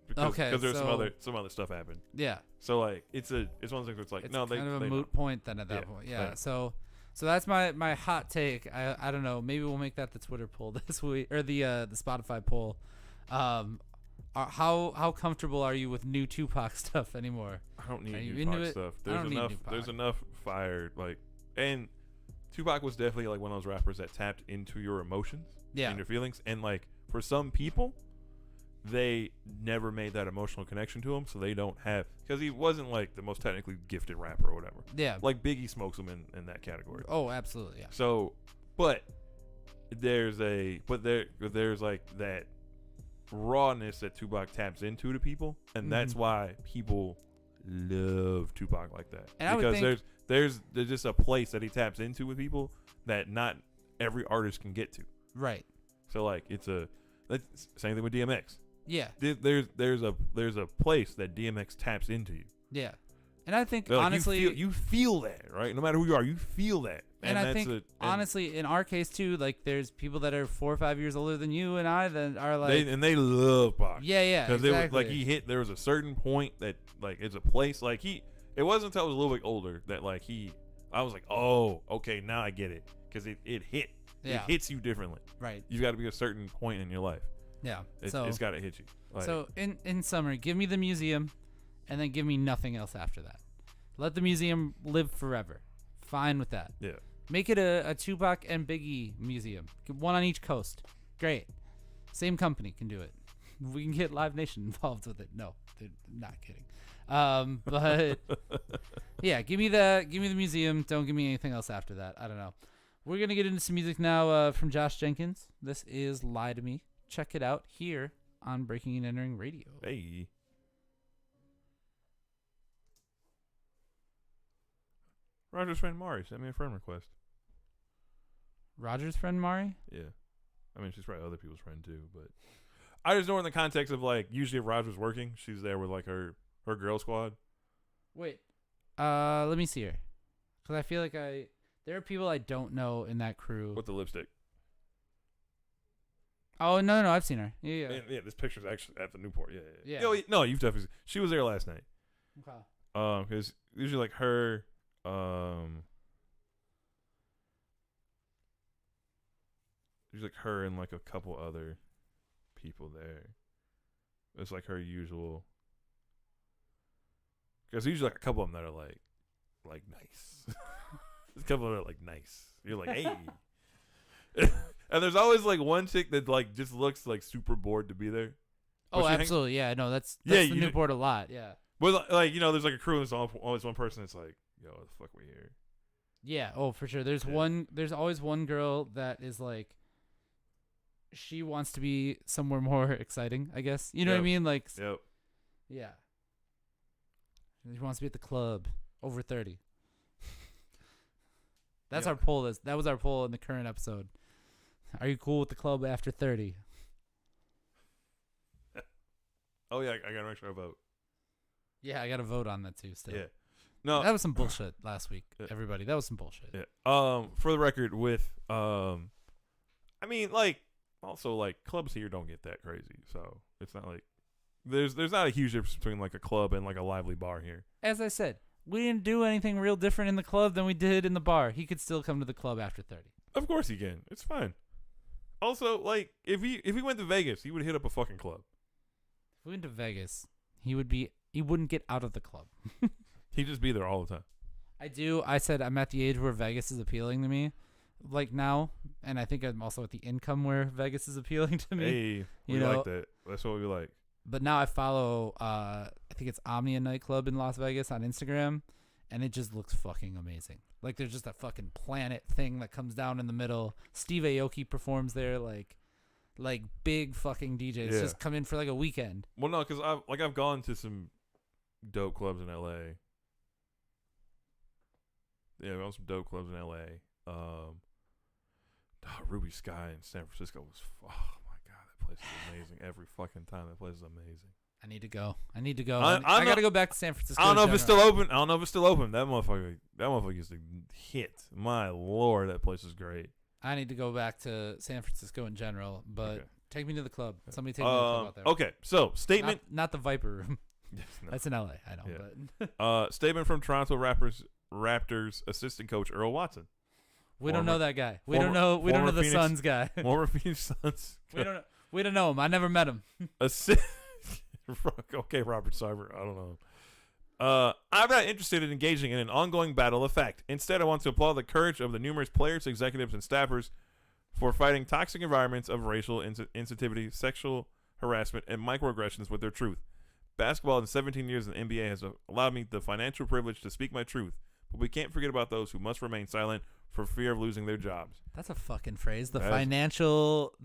Speaker 1: Because there's some other stuff happened.
Speaker 2: Yeah.
Speaker 1: So like it's one of those things where it's like
Speaker 2: it's
Speaker 1: kind
Speaker 2: of a moot point then at that point. Yeah. So that's my hot take. I don't know. Maybe we'll make that the Twitter poll this week or the Spotify poll. How comfortable are you with new Tupac stuff anymore?
Speaker 1: I don't need new Tupac stuff. There's enough fire and Tupac was definitely like one of those rappers that tapped into your emotions and your feelings, and like for some people they never made that emotional connection to him, so they don't have, because he wasn't like the most technically gifted rapper or whatever. Yeah. Like Biggie smokes him in that category.
Speaker 2: Oh, absolutely, yeah.
Speaker 1: So, there's like that rawness that Tupac taps into to people, and that's why people love Tupac like that. And because there's just a place that he taps into with people that not every artist can get to. Right. So like same thing with DMX. Yeah. There's a place that DMX taps into you.
Speaker 2: Yeah. And I think honestly
Speaker 1: you feel that, right? No matter who you are, you feel that.
Speaker 2: And I think honestly in our case too, like there's people that are 4 or 5 years older than you and I that are like
Speaker 1: they love Pac.
Speaker 2: Yeah,
Speaker 1: because exactly. There was a certain point that like it's a place like it wasn't until I was a little bit older that like I was like, oh, okay, now I get it, because it hit. Yeah. It hits you differently. Right. You've got to be a certain point in your life. Yeah. It's got to hit you. Like,
Speaker 2: so in summary, give me the museum, and then give me nothing else after that. Let the museum live forever. Fine with that. Yeah. Make it a Tupac and Biggie museum. One on each coast. Great. Same company can do it. We can get Live Nation involved with it. No, they're not kidding. But yeah, give me the museum. Don't give me anything else after that. I don't know. We're gonna get into some music now from Josh Jenkins. This is "Lie to Me." Check it out here on Breaking and Entering Radio.
Speaker 1: Hey. Roger's friend Mari sent me a friend request.
Speaker 2: Roger's friend Mari?
Speaker 1: Yeah. I mean, she's probably other people's friend too, but I just know in the context of like, usually if Roger's working, she's there with like her girl squad.
Speaker 2: Wait. Let me see her. Because I feel like there are people I don't know in that crew.
Speaker 1: With the lipstick.
Speaker 2: Oh, no, I've seen her. Yeah.
Speaker 1: Yeah, this picture's actually at the Newport. Yeah. No, you've definitely. She was there last night. Okay. Because usually like her, there's like her and like a couple other people there. It's like her usual. Because usually like a couple of them that are like nice. There's a couple that are like nice. You're like, hey. And there's always like one chick that like just looks like super bored to be there.
Speaker 2: Oh, absolutely. Yeah, no, that's the Newport a lot. Yeah.
Speaker 1: But like, there's like a crew and there's always one person that's like, yo, what the fuck we here?
Speaker 2: Yeah. Oh, for sure. There's always one girl that is like, she wants to be somewhere more exciting, I guess. You know what I mean? Like, yeah. She wants to be at the club over 30. That's our poll. That was our poll in the current episode. Are you cool with the club after 30?
Speaker 1: Oh, yeah. I got to make sure I vote.
Speaker 2: Yeah, I got to vote on that, too, still.
Speaker 1: Yeah. No.
Speaker 2: That was some bullshit last week, everybody. That was some bullshit.
Speaker 1: Yeah. For the record, I mean, like, also, like, clubs here don't get that crazy. So, it's not like, there's not a huge difference between, like, a club and, like, a lively bar here.
Speaker 2: As I said, we didn't do anything real different in the club than we did in the bar. He could still come to the club after 30.
Speaker 1: Of course he can. It's fine. Also, like, if he went to Vegas, he would hit up a fucking club.
Speaker 2: If we went to Vegas, he wouldn't get out of the club.
Speaker 1: He'd just be there all the time.
Speaker 2: I said I'm at the age where Vegas is appealing to me, like now, and I think I'm also at the income where Vegas is appealing to me.
Speaker 1: Hey, we like that. That's what we like.
Speaker 2: But now I follow, I think it's Omnia Nightclub in Las Vegas on Instagram, and it just looks fucking amazing. Like, there's just a fucking planet thing that comes down in the middle. Steve Aoki performs there, like big fucking DJs just come in for like a weekend.
Speaker 1: Well, no, because I've gone to some dope clubs in L.A. Yeah, I've gone to some dope clubs in L.A. Ruby Sky in San Francisco was, oh my god, that place is amazing every fucking time. That place is amazing.
Speaker 2: I need to go. I
Speaker 1: I
Speaker 2: got to go back to San Francisco.
Speaker 1: I don't know if it's still open. That motherfucker used to hit. My Lord, that place is great.
Speaker 2: I need to go back to San Francisco in general, but
Speaker 1: Okay.
Speaker 2: Take me to the club. Somebody take me to the club out there.
Speaker 1: Okay, so statement.
Speaker 2: Not the Viper Room.
Speaker 1: Yes, no.
Speaker 2: That's in LA. I know,
Speaker 1: Yeah.
Speaker 2: but
Speaker 1: Statement from Toronto Raptors assistant coach Earl Watson.
Speaker 2: we don't know that guy. We don't
Speaker 1: former
Speaker 2: know the
Speaker 1: Phoenix-
Speaker 2: Suns guy.
Speaker 1: Former Phoenix Suns.
Speaker 2: We don't know him. I never met him.
Speaker 1: Okay, Robert Sarver. I don't know. I'm not interested in engaging in an ongoing battle of fact. Instead, I want to applaud the courage of the numerous players, executives, and staffers for fighting toxic environments of racial insensitivity, sexual harassment, and microaggressions with their truth. Basketball in 17 years in the NBA has allowed me the financial privilege to speak my truth, but we can't forget about those who must remain silent for fear of losing their jobs.
Speaker 2: That's a fucking phrase. The financial,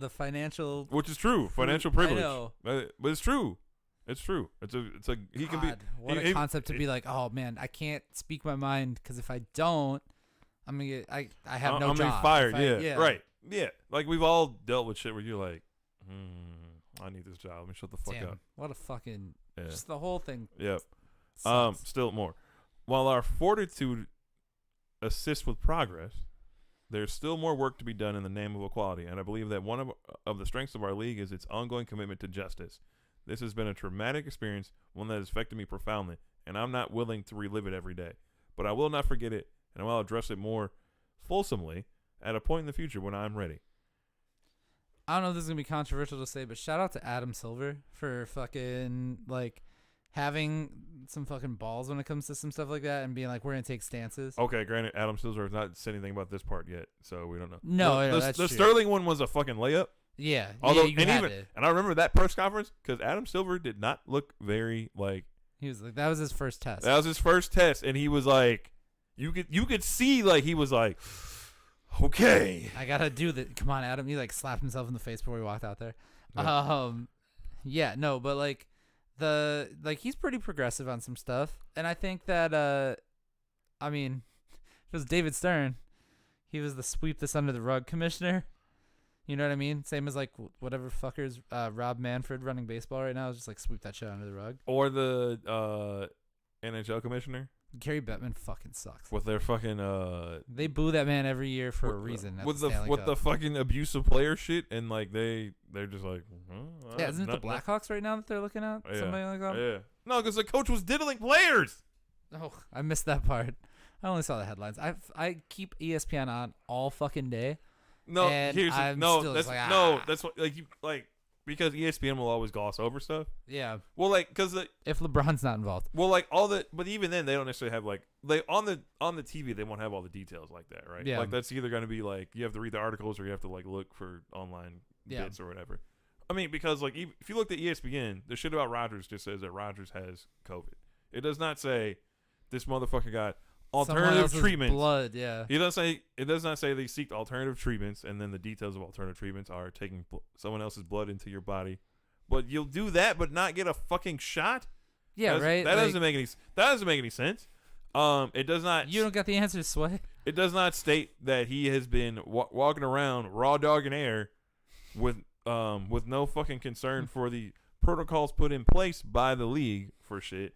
Speaker 1: which is true. Financial privilege.
Speaker 2: I know.
Speaker 1: But it's true. It's true. It's a he
Speaker 2: God,
Speaker 1: can be.
Speaker 2: What a concept to be like. Oh man, I can't speak my mind because if I don't, I'm gonna get. I have no job.
Speaker 1: I'm gonna be fired.
Speaker 2: Yeah.
Speaker 1: Right. Yeah. Like we've all dealt with shit where you're like, I need this job. Let me shut the fuck up.
Speaker 2: What a fucking.
Speaker 1: Yeah.
Speaker 2: Just the whole thing.
Speaker 1: Yep.
Speaker 2: Sucks.
Speaker 1: Still more. While our fortitude assists with progress, there's still more work to be done in the name of equality, and I believe that one of the strengths of our league is its ongoing commitment to justice. This has been a traumatic experience, one that has affected me profoundly, and I'm not willing to relive it every day. But I will not forget it, and I will address it more fulsomely at a point in the future when I'm ready.
Speaker 2: I don't know if this is going to be controversial to say, but shout out to Adam Silver for fucking, like, having some fucking balls when it comes to some stuff like that and being like, we're going to take stances.
Speaker 1: Okay, granted, Adam Silver has not said anything about this part yet, so we don't know.
Speaker 2: No, that's
Speaker 1: the
Speaker 2: true.
Speaker 1: Sterling one was a fucking layup.
Speaker 2: Yeah.
Speaker 1: Although,
Speaker 2: you had to.
Speaker 1: And I remember that press conference because Adam Silver did not look very, like...
Speaker 2: He was like, that was his first test.
Speaker 1: That was his first test, and he was like... You could see, like, he was like... Okay.
Speaker 2: I gotta do that. Come on, Adam. He like slapped himself in the face before he walked out there.
Speaker 1: Yeah.
Speaker 2: Yeah, no, but like he's pretty progressive on some stuff, and I think that I mean, if it was David Stern, he was the sweep this under the rug commissioner. You know what I mean? Same as like whatever fuckers Rob Manfred running baseball right now is just like sweep that shit under the rug.
Speaker 1: Or the NHL commissioner.
Speaker 2: Gary Bettman fucking sucks.
Speaker 1: With their fucking
Speaker 2: they boo that man every year for a reason.
Speaker 1: With the fucking abusive player shit, and like they're just like
Speaker 2: yeah, isn't it the Blackhawks right now that they're looking at?
Speaker 1: Yeah,
Speaker 2: somebody like that?
Speaker 1: Yeah. No, because the coach was diddling players.
Speaker 2: Oh, I missed that part. I only saw the headlines. I keep ESPN on all fucking day.
Speaker 1: No,
Speaker 2: and
Speaker 1: here's
Speaker 2: I'm
Speaker 1: no.
Speaker 2: still
Speaker 1: That's
Speaker 2: just like,
Speaker 1: no. That's what like you like because ESPN will always gloss over stuff.
Speaker 2: Yeah.
Speaker 1: Well, like because
Speaker 2: if LeBron's not involved.
Speaker 1: Well, like all the, but even then they don't necessarily have like they on the TV they won't have all the details like that, right?
Speaker 2: Yeah.
Speaker 1: Like that's either going to be like you have to read the articles or you have to like look for online bits or whatever. I mean, because like if you looked at ESPN, the shit about Rodgers just says that Rodgers has COVID. It does not say this motherfucker got alternative treatments.
Speaker 2: Blood, yeah.
Speaker 1: It does not say they seek alternative treatments, and then the details of alternative treatments are taking someone else's blood into your body. But you'll do that, but not get a fucking shot.
Speaker 2: Yeah, right.
Speaker 1: That doesn't make any. That doesn't make any sense. It does not.
Speaker 2: You don't got the answer, Sway.
Speaker 1: It does not state that he has been walking around raw dogging air with no fucking concern for the protocols put in place by the league for shit.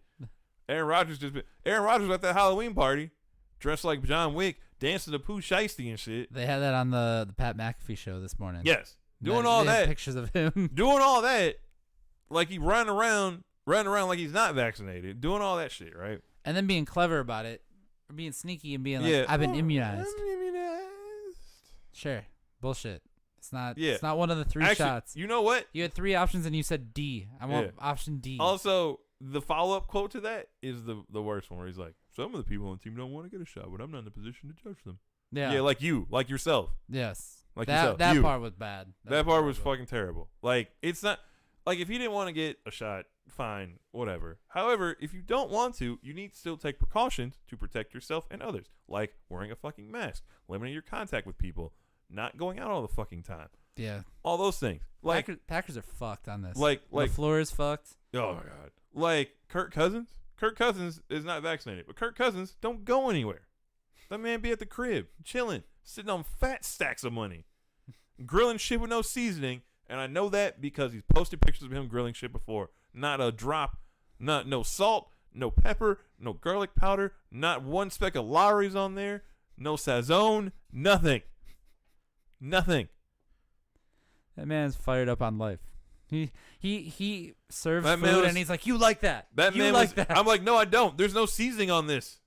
Speaker 1: Aaron Rodgers at that Halloween party, dressed like John Wick, dancing to Pooh Shiesty and shit.
Speaker 2: They had that on the Pat McAfee show this morning.
Speaker 1: Yes, doing all that.
Speaker 2: Pictures of him
Speaker 1: doing all that, like he running around like he's not vaccinated, doing all that shit, right?
Speaker 2: And then being clever about it, or being sneaky and being like, "I've been immunized."
Speaker 1: I'm immunized.
Speaker 2: Sure, bullshit. It's not.
Speaker 1: Yeah.
Speaker 2: It's not one of the three shots.
Speaker 1: You know what?
Speaker 2: You had 3 options and you said D. I want option D.
Speaker 1: Also, the follow-up quote to that is the worst one, where he's like, "Some of the people on the team don't want to get a shot, but I'm not in the position to judge them."
Speaker 2: Yeah,
Speaker 1: like yourself.
Speaker 2: Yes,
Speaker 1: like
Speaker 2: that
Speaker 1: yourself.
Speaker 2: part was bad.
Speaker 1: That part was fucking terrible. Like it's not like if you didn't want to get a shot, fine, whatever. However, if you don't want to, you need to still take precautions to protect yourself and others, like wearing a fucking mask, limiting your contact with people, not going out all the fucking time.
Speaker 2: Yeah,
Speaker 1: all those things. Like
Speaker 2: Packers are fucked on this.
Speaker 1: Like
Speaker 2: LaFleur is fucked.
Speaker 1: Oh my god. Like Kirk Cousins. Kirk Cousins is not vaccinated, but Kirk Cousins don't go anywhere. That man be at the crib, chilling, sitting on fat stacks of money, grilling shit with no seasoning, And I know that because he's posted pictures of him grilling shit before. Not a drop, no salt, no pepper, no garlic powder, not one speck of Lawry's on there, no Sazone, nothing. Nothing.
Speaker 2: That man's fired up on life. He serves
Speaker 1: That man
Speaker 2: food
Speaker 1: was-
Speaker 2: and he's like, you like that.
Speaker 1: That
Speaker 2: you
Speaker 1: man
Speaker 2: like
Speaker 1: was,
Speaker 2: that.
Speaker 1: I'm like, no, I don't. There's no seasoning on this.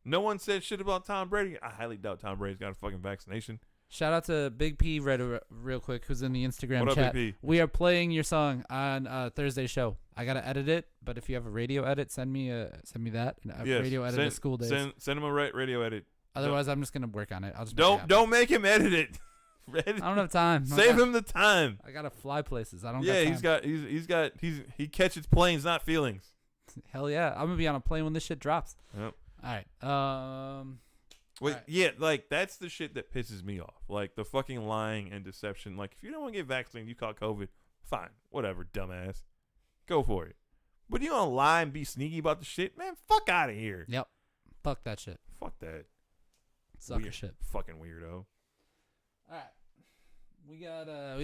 Speaker 1: No one said shit about Tom Brady. I highly doubt Tom Brady's got a fucking vaccination.
Speaker 2: Shout out to Big P real quick, who's in the Instagram
Speaker 1: What up,
Speaker 2: chat.
Speaker 1: Big P?
Speaker 2: We are playing your song on Thursday's show. I gotta edit it, but if you have a radio edit, send me that. A
Speaker 1: Yes.
Speaker 2: radio edit
Speaker 1: send,
Speaker 2: of school days.
Speaker 1: Send him a radio edit.
Speaker 2: Otherwise, I'm just gonna work on it. I'll just
Speaker 1: Don't make him edit it.
Speaker 2: I don't have time.
Speaker 1: Save him the time.
Speaker 2: I gotta fly places. I don't.
Speaker 1: Yeah,
Speaker 2: got time.
Speaker 1: he catches planes, not feelings.
Speaker 2: Hell yeah, I'm gonna be on a plane when this shit drops.
Speaker 1: Yep.
Speaker 2: All right.
Speaker 1: Wait,
Speaker 2: Right.
Speaker 1: yeah, like that's the shit that pisses me off. Like the fucking lying and deception. Like if you don't want to get vaccinated, you caught COVID, fine, whatever, dumbass, go for it. But you don't lie and be sneaky about the shit, man. Fuck out of here.
Speaker 2: Yep. Fuck that shit.
Speaker 1: Fuck that.
Speaker 2: Sucker
Speaker 1: Weird.
Speaker 2: shit.
Speaker 1: Fucking weirdo.
Speaker 2: All right. We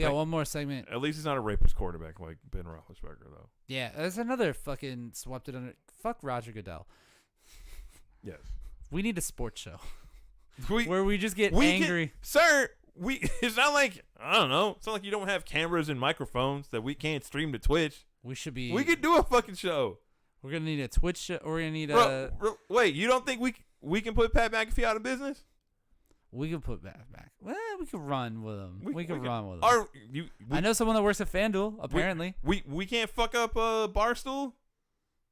Speaker 2: got one more segment.
Speaker 1: At least he's not a rapist quarterback like Ben Roethlisberger, though.
Speaker 2: Yeah, there's another fucking swept it under. Fuck Roger Goodell.
Speaker 1: Yes.
Speaker 2: We need a sports show
Speaker 1: We,
Speaker 2: where we just get
Speaker 1: we
Speaker 2: angry.
Speaker 1: sir. It's not like I don't know. It's not like you don't have cameras and microphones that we can't stream to Twitch.
Speaker 2: We should be.
Speaker 1: We could do a fucking show.
Speaker 2: We're gonna need a Twitch show. We're gonna need
Speaker 1: Wait, you don't think we can put Pat McAfee out of business?
Speaker 2: We could put back. Well, we could run with them. We could run with them.
Speaker 1: Or
Speaker 2: I know someone that works at FanDuel. Apparently,
Speaker 1: we can't fuck up Barstool.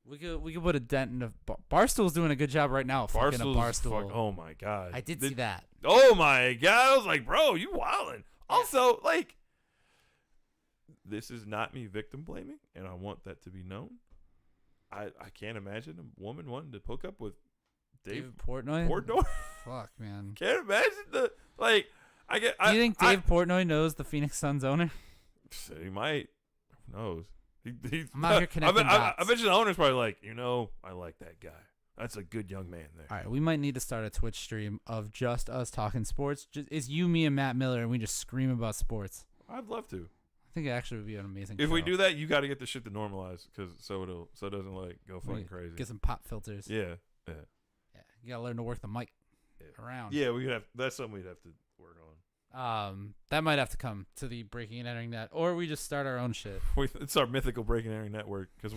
Speaker 2: we could put a dent in the Barstool's doing a good job right now. Fucking a Barstool.
Speaker 1: Oh my god!
Speaker 2: I did see that.
Speaker 1: Oh my god! I was like, bro, you wildin'. Also, like, this is not me victim blaming, and I want that to be known. I can't imagine a woman wanting to hook up with Dave
Speaker 2: Portnoy. Fuck, man.
Speaker 1: Can't imagine the like. Do
Speaker 2: you think Dave Portnoy knows the Phoenix Suns owner?
Speaker 1: He might. Who knows? He's
Speaker 2: I'm out here connecting
Speaker 1: I
Speaker 2: dots.
Speaker 1: bet you the owner's probably like, I like that guy. That's a good young man there.
Speaker 2: All right, we might need to start a Twitch stream of just us talking sports. It's you, me, and Matt Miller, and we just scream about sports.
Speaker 1: I'd love to.
Speaker 2: I think it actually would be an amazing
Speaker 1: If
Speaker 2: show.
Speaker 1: we do that, you got to get the shit to normalize, so it doesn't like go fucking crazy.
Speaker 2: Get some pop filters.
Speaker 1: Yeah.
Speaker 2: Yeah, you gotta learn to work the mic around.
Speaker 1: Yeah, that's something we'd have to work on.
Speaker 2: That might have to come to the Breaking and Entering Net, or we just start our own shit.
Speaker 1: It's our mythical Breaking and Entering network because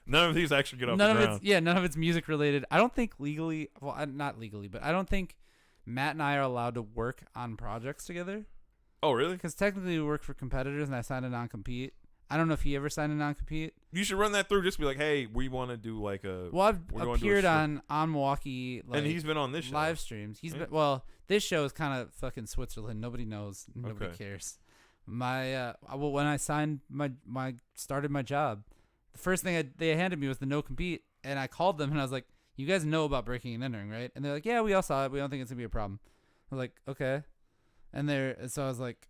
Speaker 1: none of these actually get off
Speaker 2: None
Speaker 1: the
Speaker 2: of
Speaker 1: ground.
Speaker 2: none of it's music related. I don't think legally, not legally, but I don't think Matt and I are allowed to work on projects together.
Speaker 1: Oh, really?
Speaker 2: Because technically we work for competitors, and I signed a non-compete. I don't know if he ever signed a non-compete.
Speaker 1: You should run that through. Just be like, hey, we want to do like a.
Speaker 2: Well,
Speaker 1: we're
Speaker 2: I've
Speaker 1: going to do a
Speaker 2: appeared
Speaker 1: strip.
Speaker 2: on Milwaukee,
Speaker 1: and he's been on this show.
Speaker 2: live streams. He's
Speaker 1: Yeah.
Speaker 2: been this show is kind of fucking Switzerland. Nobody knows. Nobody
Speaker 1: Okay.
Speaker 2: cares. When I signed started my job, the first thing they handed me was the no compete, and I called them and I was like, "You guys know about breaking and entering, right?" And they're like, "Yeah, we all saw it. We don't think it's gonna be a problem." I was like, "Okay," so I was like,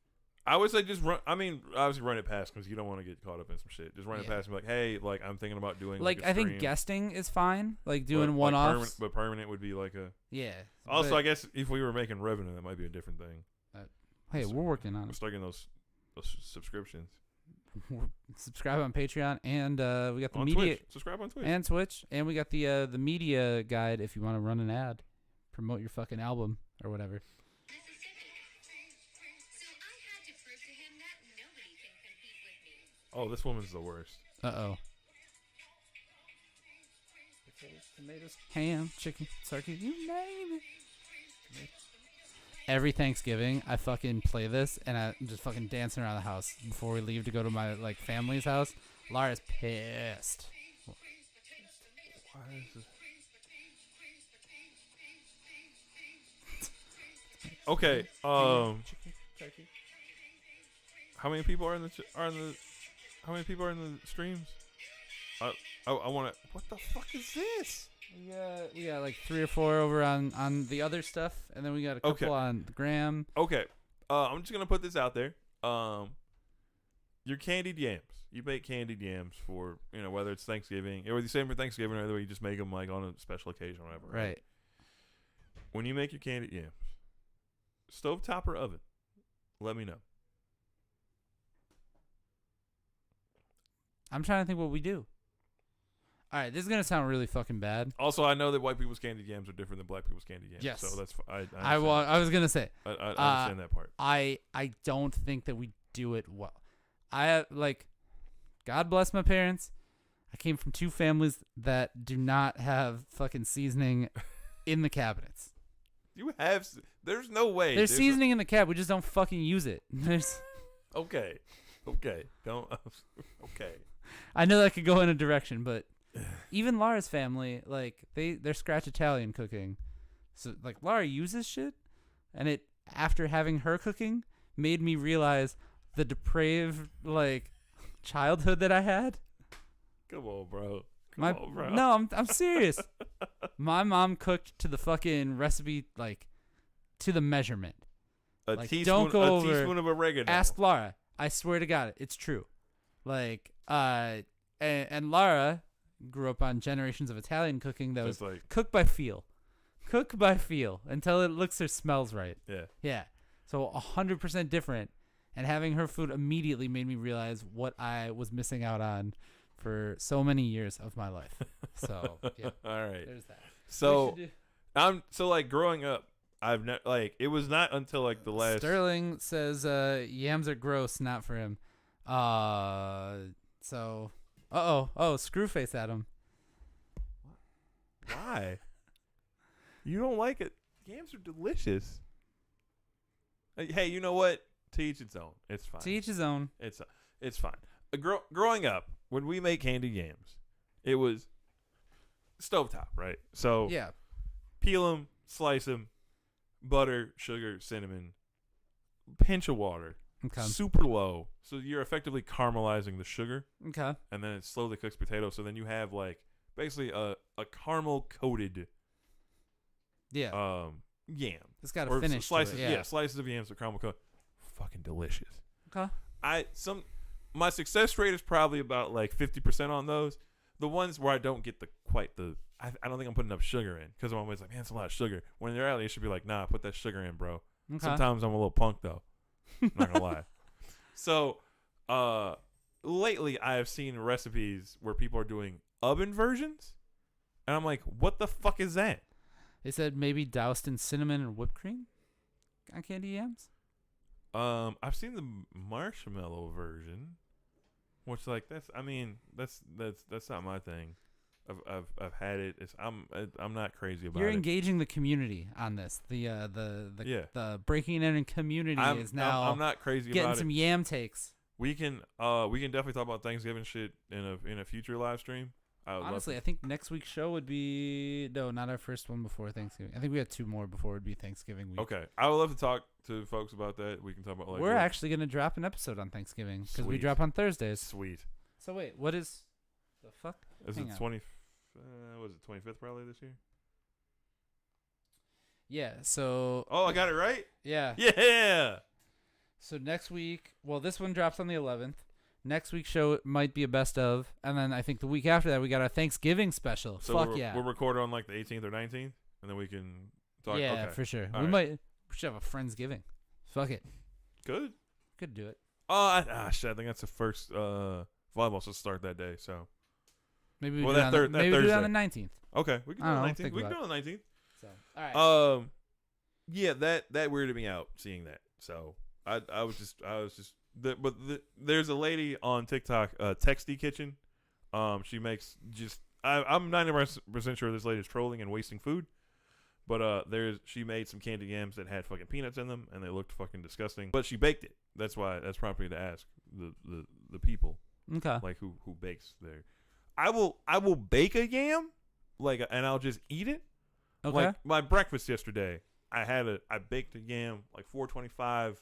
Speaker 1: I would say just run. I mean, obviously run it past because you don't want to get caught up in some shit. Just run it
Speaker 2: Yeah.
Speaker 1: past and be like, hey, like I'm thinking about doing
Speaker 2: like
Speaker 1: a
Speaker 2: I think
Speaker 1: stream,
Speaker 2: guesting is fine, like doing
Speaker 1: but,
Speaker 2: one-offs.
Speaker 1: but permanent would be like a.
Speaker 2: Yeah.
Speaker 1: Also,
Speaker 2: but-
Speaker 1: I guess if we were making revenue, that might be a different thing.
Speaker 2: hey, we're working on
Speaker 1: We're
Speaker 2: it.
Speaker 1: starting those subscriptions
Speaker 2: Subscribe on Patreon, and we got the
Speaker 1: on
Speaker 2: media
Speaker 1: Twitch. Subscribe on Twitch.
Speaker 2: and Twitch, and we got the media guide if you want to run an ad, promote your fucking album or whatever.
Speaker 1: Oh, this woman's the worst.
Speaker 2: Uh-oh. Tomatoes, ham, chicken, turkey, you name it. Every Thanksgiving, I fucking play this, and I'm just fucking dancing around the house before we leave to go to my family's house. Lara's pissed.
Speaker 1: Why is this? Okay. How many people are in the How many people are in the streams? I want to. What the fuck is this?
Speaker 2: We got like 3 or 4 over on the other stuff, and then we got a couple
Speaker 1: Okay.
Speaker 2: on the gram.
Speaker 1: Okay. I'm just gonna put this out there. Your candied yams. You make candied yams for whether it's Thanksgiving or the same for Thanksgiving or whether you just make them like on a special occasion or whatever.
Speaker 2: Right.
Speaker 1: When you make your candied yams, stovetop or oven? let me know.
Speaker 2: I'm trying to think what we do. All right, this is gonna sound really fucking bad.
Speaker 1: Also, I know that white people's candy yams are different than black people's candy yams.
Speaker 2: Yes.
Speaker 1: So that's I
Speaker 2: was gonna say.
Speaker 1: I understand that part.
Speaker 2: I don't think that we do it well. I like, God bless my parents. I came from two families that do not have fucking seasoning in the cabinets.
Speaker 1: You have. There's no way.
Speaker 2: There's seasoning in the cab. We just don't fucking use it. There's.
Speaker 1: Okay. Don't. Okay.
Speaker 2: I know that could go in a direction, but even Laura's family, like they're scratch Italian cooking, so like Laura uses shit, and it after having her cooking made me realize the depraved like childhood that I had.
Speaker 1: Come on, bro. Come on, bro.
Speaker 2: No, I'm serious. My mom cooked to the fucking recipe, like to the measurement.
Speaker 1: A
Speaker 2: Like,
Speaker 1: teaspoon.
Speaker 2: don't go over.
Speaker 1: Teaspoon of oregano.
Speaker 2: Ask Laura. I swear to God, it's true. Like, and Laura grew up on generations of Italian cooking that was
Speaker 1: like,
Speaker 2: cook by feel until it looks or smells right. Yeah. So 100% different. And having her food immediately made me realize what I was missing out on for so many years of my life. So yeah.
Speaker 1: All right.
Speaker 2: There's that.
Speaker 1: So like growing up, I've like it was not until like the last.
Speaker 2: Sterling says yams are gross, not for him. So Screwface Adam.
Speaker 1: Why? You don't like it? Yams are delicious. Hey, you know what? To each its own. It's fine.
Speaker 2: To each his own.
Speaker 1: It's fine. Growing up, when we make candied yams, it was stovetop, right? So
Speaker 2: Yeah.
Speaker 1: peel them, slice them, butter, sugar, cinnamon, pinch of water,
Speaker 2: Okay.
Speaker 1: super low. So you're effectively caramelizing the sugar,
Speaker 2: Okay.
Speaker 1: and then it slowly cooks potatoes. So then you have like basically a caramel coated
Speaker 2: Yeah.
Speaker 1: yam.
Speaker 2: It's got
Speaker 1: Or
Speaker 2: a finish.
Speaker 1: slices,
Speaker 2: to it, yeah.
Speaker 1: slices of yams with caramel coated. Fucking delicious.
Speaker 2: Okay.
Speaker 1: My success rate is probably about like 50% on those. The ones where I don't get I don't think I'm putting enough sugar in because I'm always like, man, it's a lot of sugar. When in reality, it should be like, nah, put that sugar in, bro.
Speaker 2: Okay.
Speaker 1: Sometimes I'm a little punk though. Not gonna lie. So, lately I have seen recipes where people are doing oven versions, and I'm like, what the fuck is that?
Speaker 2: They said maybe doused in cinnamon and whipped cream on candy yams.
Speaker 1: I've seen the marshmallow version, which like that's not my thing. I've had it. I'm not crazy about it.
Speaker 2: You're engaging the community on this. The breaking and entering community is now.
Speaker 1: I'm not crazy
Speaker 2: getting
Speaker 1: about
Speaker 2: some
Speaker 1: it.
Speaker 2: yam takes.
Speaker 1: We can definitely talk about Thanksgiving shit in a future live stream.
Speaker 2: Honestly, I think next week's show would be not our first one before Thanksgiving. I think we had two more before it would be Thanksgiving week.
Speaker 1: Okay, I would love to talk to folks about that. We can talk about like
Speaker 2: we're actually gonna drop an episode on Thanksgiving because we
Speaker 1: Sweet.
Speaker 2: drop on Thursdays.
Speaker 1: Sweet.
Speaker 2: So wait, what is the fuck?
Speaker 1: Is
Speaker 2: Hang
Speaker 1: it
Speaker 2: on.
Speaker 1: 20? Was it 25th probably this year?
Speaker 2: Yeah. So.
Speaker 1: Oh, I got it right.
Speaker 2: Yeah.
Speaker 1: Yeah.
Speaker 2: So next week, this one drops on the 11th. Next week's show might be a best of, and then I think the week after that we got our Thanksgiving special.
Speaker 1: So
Speaker 2: Fuck yeah.
Speaker 1: we'll record on like the 18th or 19th, and then we can talk.
Speaker 2: Yeah,
Speaker 1: okay.
Speaker 2: for sure.
Speaker 1: All
Speaker 2: We
Speaker 1: right.
Speaker 2: should have a Friendsgiving. Fuck it.
Speaker 1: Good.
Speaker 2: Could do it.
Speaker 1: Oh, shit. I think that's the first volleyball to start that day. So
Speaker 2: Maybe we
Speaker 1: Well,
Speaker 2: do
Speaker 1: that
Speaker 2: it
Speaker 1: thir-
Speaker 2: on
Speaker 1: that
Speaker 2: maybe we do it on
Speaker 1: Thursday.
Speaker 2: the 19th.
Speaker 1: okay, we can do
Speaker 2: I
Speaker 1: it
Speaker 2: don't
Speaker 1: on
Speaker 2: know,
Speaker 1: 19th.
Speaker 2: think
Speaker 1: We can do
Speaker 2: about
Speaker 1: it on 19th.
Speaker 2: So all right.
Speaker 1: Yeah, that weirded me out seeing that. So I was just there's a lady on TikTok, Texty Kitchen. She makes I'm 90% sure this lady is trolling and wasting food. But she made some candy yams that had fucking peanuts in them, and they looked fucking disgusting. But she baked it. That's prompted me to ask the people
Speaker 2: Okay.
Speaker 1: like who bakes there. I will bake a yam and I'll just eat it.
Speaker 2: Okay.
Speaker 1: Like my breakfast yesterday, I baked a yam like 425.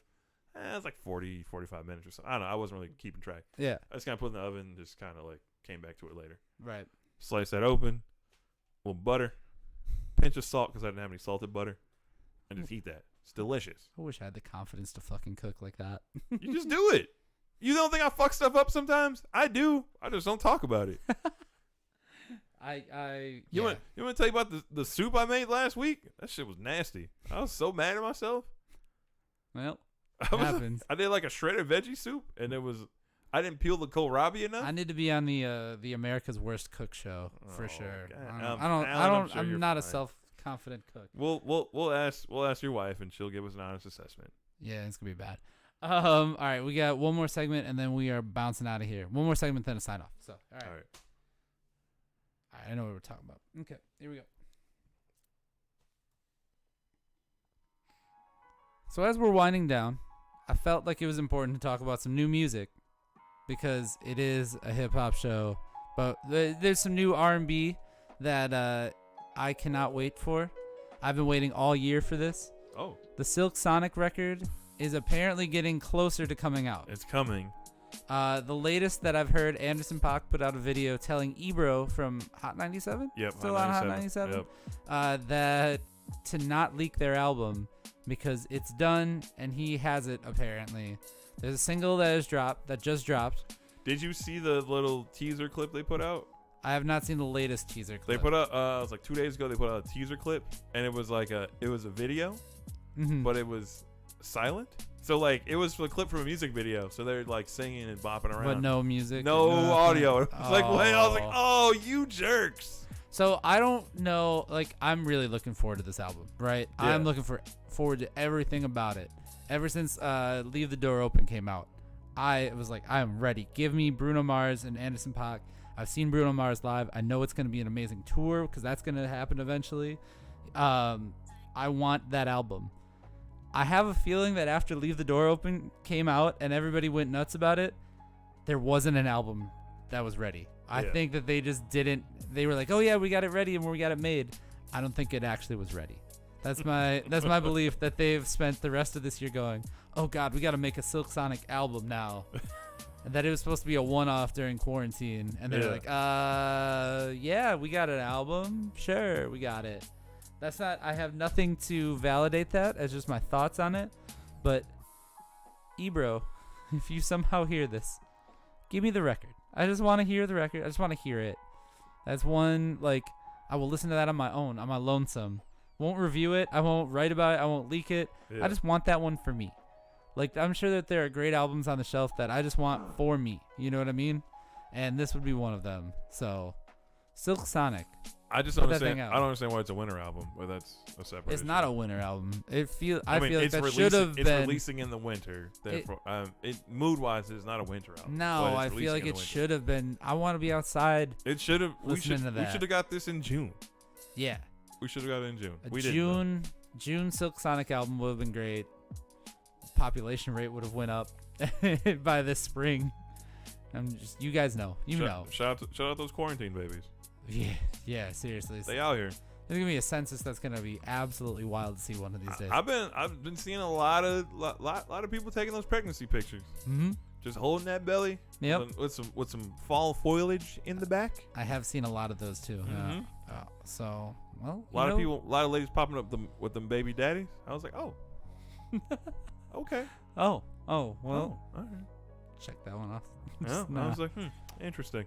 Speaker 1: It was like 40, 45 minutes or something. I don't know. I wasn't really keeping track.
Speaker 2: Yeah.
Speaker 1: I just kind of put it in the oven, just kind of like came back to it later.
Speaker 2: Right.
Speaker 1: Slice that open, a little butter, pinch of salt because I didn't have any salted butter, and just eat that. It's delicious.
Speaker 2: I wish I had the confidence to fucking cook like that.
Speaker 1: You just do it. You don't think I fuck stuff up sometimes? I do. I just don't talk about it. You want to tell you about the soup I made last week? That shit was nasty. I was so mad at myself.
Speaker 2: Well, Happens.
Speaker 1: I did like a shredded veggie soup, and I didn't peel the kohlrabi enough.
Speaker 2: I need to be on the America's Worst Cook show for sure.
Speaker 1: God.
Speaker 2: I'm not a self-confident cook.
Speaker 1: We'll ask your wife, and she'll give us an honest assessment.
Speaker 2: Yeah, it's gonna be bad. All right, we got one more segment, and then we are bouncing out of here. One more segment, then a sign off. So, all right. I know what we're talking about. Okay, here we go. So as we're winding down, I felt like it was important to talk about some new music because it is a hip hop show. But there's some new R&B that I cannot wait for. I've been waiting all year for this.
Speaker 1: Oh.
Speaker 2: The Silk Sonic record is apparently getting closer to coming out.
Speaker 1: It's coming.
Speaker 2: The latest that I've heard, Anderson .Paak put out a video telling Ebro from Hot 97,
Speaker 1: Yep,
Speaker 2: still on Hot 97,
Speaker 1: yep.
Speaker 2: that to not leak their album because it's done and he has it apparently. There's a single that just dropped.
Speaker 1: Did you see the little teaser clip they put out?
Speaker 2: I have not seen the latest teaser clip.
Speaker 1: They put out, it was like 2 days ago, they put out a teaser clip, and it was like a video, but it was silent. So like it was a clip from a music video. So they're like singing and bopping around.
Speaker 2: But no music.
Speaker 1: No audio. It was like, wait, I was like, oh, you jerks.
Speaker 2: So I don't know. Like I'm really looking forward to this album, right?
Speaker 1: Yeah.
Speaker 2: I'm looking forward to everything about it. Ever since Leave the Door Open came out, I was like, I am ready. Give me Bruno Mars and Anderson .Paak. I've seen Bruno Mars live. I know it's going to be an amazing tour because that's going to happen eventually. I want that album. I have a feeling that after Leave the Door Open came out and everybody went nuts about it, there wasn't an album that was ready. I think that they just didn't. They were like, oh yeah, we got it ready and we got it made. I don't think it actually was ready. That's my belief that they've spent the rest of this year going, oh God, we got to make a Silk Sonic album now. And that it was supposed to be a one-off during quarantine. And they're like, yeah, we got an album. Sure, we got it. That's not, I have nothing to validate that. It's just my thoughts on it. But, Ebro, if you somehow hear this, give me the record. I just want to hear the record. I just want to hear it. That's one, like, I will listen to that on my own, on my lonesome. Won't review it. I won't write about it. I won't leak it. Yeah. I just want that one for me. Like, I'm sure that there are great albums on the shelf that I just want for me. You know what I mean? And this would be one of them. So, Silk Sonic.
Speaker 1: I just don't understand. I don't understand why it's a winter album. Well, that's a separate.
Speaker 2: It's not a winter album. I feel like that
Speaker 1: should
Speaker 2: have been.
Speaker 1: It's releasing in the winter. Therefore, mood-wise, it's not a winter album.
Speaker 2: No, I feel like it should have been. I want to be outside.
Speaker 1: It should have. We should have got this in June.
Speaker 2: Yeah.
Speaker 1: We should have got it in June. We
Speaker 2: didn't. June Silk Sonic album would have been great. Population rate would have went up by this spring. You guys know.
Speaker 1: Shout out those quarantine babies.
Speaker 2: Yeah, seriously.
Speaker 1: They out here.
Speaker 2: There's gonna be a census that's gonna be absolutely wild to see one of these days.
Speaker 1: I've been seeing a lot of people taking those pregnancy pictures.
Speaker 2: Mm-hmm.
Speaker 1: Just holding that belly.
Speaker 2: Yep.
Speaker 1: With some fall foliage in the back.
Speaker 2: I have seen a lot of those too.
Speaker 1: Mm-hmm.
Speaker 2: So well,
Speaker 1: a lot of ladies popping up with them baby daddies. I was like, oh, okay.
Speaker 2: Oh, well.
Speaker 1: All right.
Speaker 2: Check that one off.
Speaker 1: Yeah, I was like, interesting.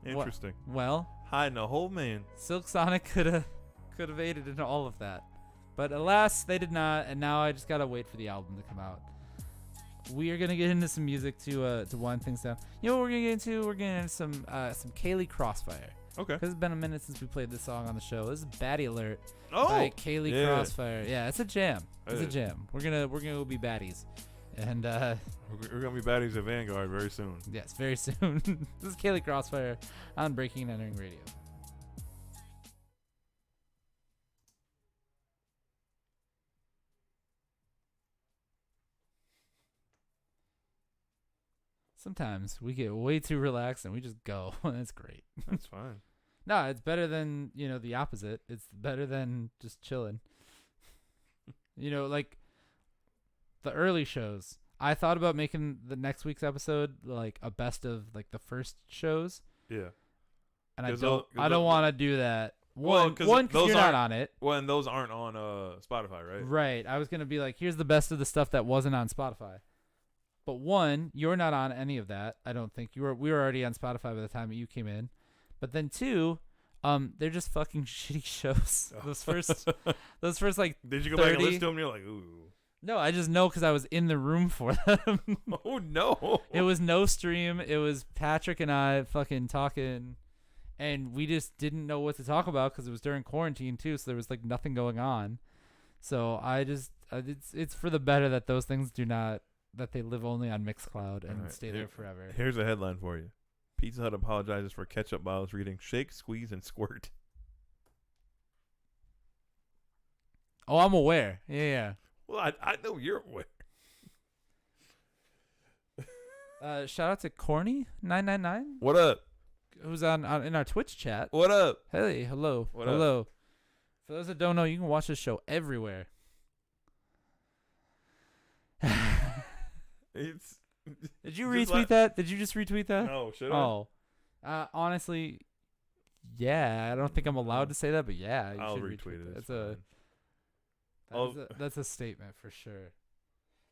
Speaker 1: Interesting.
Speaker 2: Well,
Speaker 1: hiding a whole man.
Speaker 2: Silk Sonic could have aided in all of that, but alas, they did not. And now I just gotta wait for the album to come out. We are gonna get into some music to wind things down. You know what we're gonna get into? We're getting into some Kaylee Crossfire.
Speaker 1: Okay.
Speaker 2: Because it's been a minute since we played this song on the show. This is Baddie Alert
Speaker 1: by
Speaker 2: Kaylee Crossfire. Yeah, it's a jam. It's a jam. We're gonna go be baddies. And
Speaker 1: we're gonna be baddies at Vanguard very soon.
Speaker 2: Yes, very soon. This is Kaylee Crossfire on Breaking and Entering Radio. Sometimes we get way too relaxed and we just go. That's great.
Speaker 1: That's fine.
Speaker 2: No, it's better than, the opposite. It's better than just chilling. Like the early shows. I thought about making the next week's episode like a best of like the first shows.
Speaker 1: Yeah.
Speaker 2: And I don't want to do that. One, because you're not on it.
Speaker 1: Well, and those aren't on Spotify, right?
Speaker 2: Right. I was gonna be like, here's the best of the stuff that wasn't on Spotify. But one, you're not on any of that. I don't think we were already on Spotify by the time that you came in. But then two, they're just fucking shitty shows. Those first like
Speaker 1: Did you go
Speaker 2: 30,
Speaker 1: back and listen to them? And you're like, ooh.
Speaker 2: No, I just know because I was in the room for them.
Speaker 1: Oh, no.
Speaker 2: It was no stream. It was Patrick and I fucking talking, and we just didn't know what to talk about because it was during quarantine, too, so there was, like, nothing going on. So I just, it's for the better that those things do not, that they live only on Mixcloud and stay there forever.
Speaker 1: Here's a headline for you. Pizza Hut apologizes for ketchup bottles reading shake, squeeze, and squirt.
Speaker 2: Oh, I'm aware. Yeah.
Speaker 1: Well, I know you're aware.
Speaker 2: Shout out to Corny999.
Speaker 1: What up?
Speaker 2: Who's on in our Twitch chat.
Speaker 1: What up?
Speaker 2: Hey, hello.
Speaker 1: What
Speaker 2: hello.
Speaker 1: up?
Speaker 2: For those that don't know, you can watch this show everywhere.
Speaker 1: It's.
Speaker 2: Did you retweet that? Did you just retweet that?
Speaker 1: No, should I?
Speaker 2: Oh. Honestly, yeah. I don't think I'm allowed to say that, but yeah.
Speaker 1: I'll
Speaker 2: should
Speaker 1: retweet it.
Speaker 2: That's a statement for sure.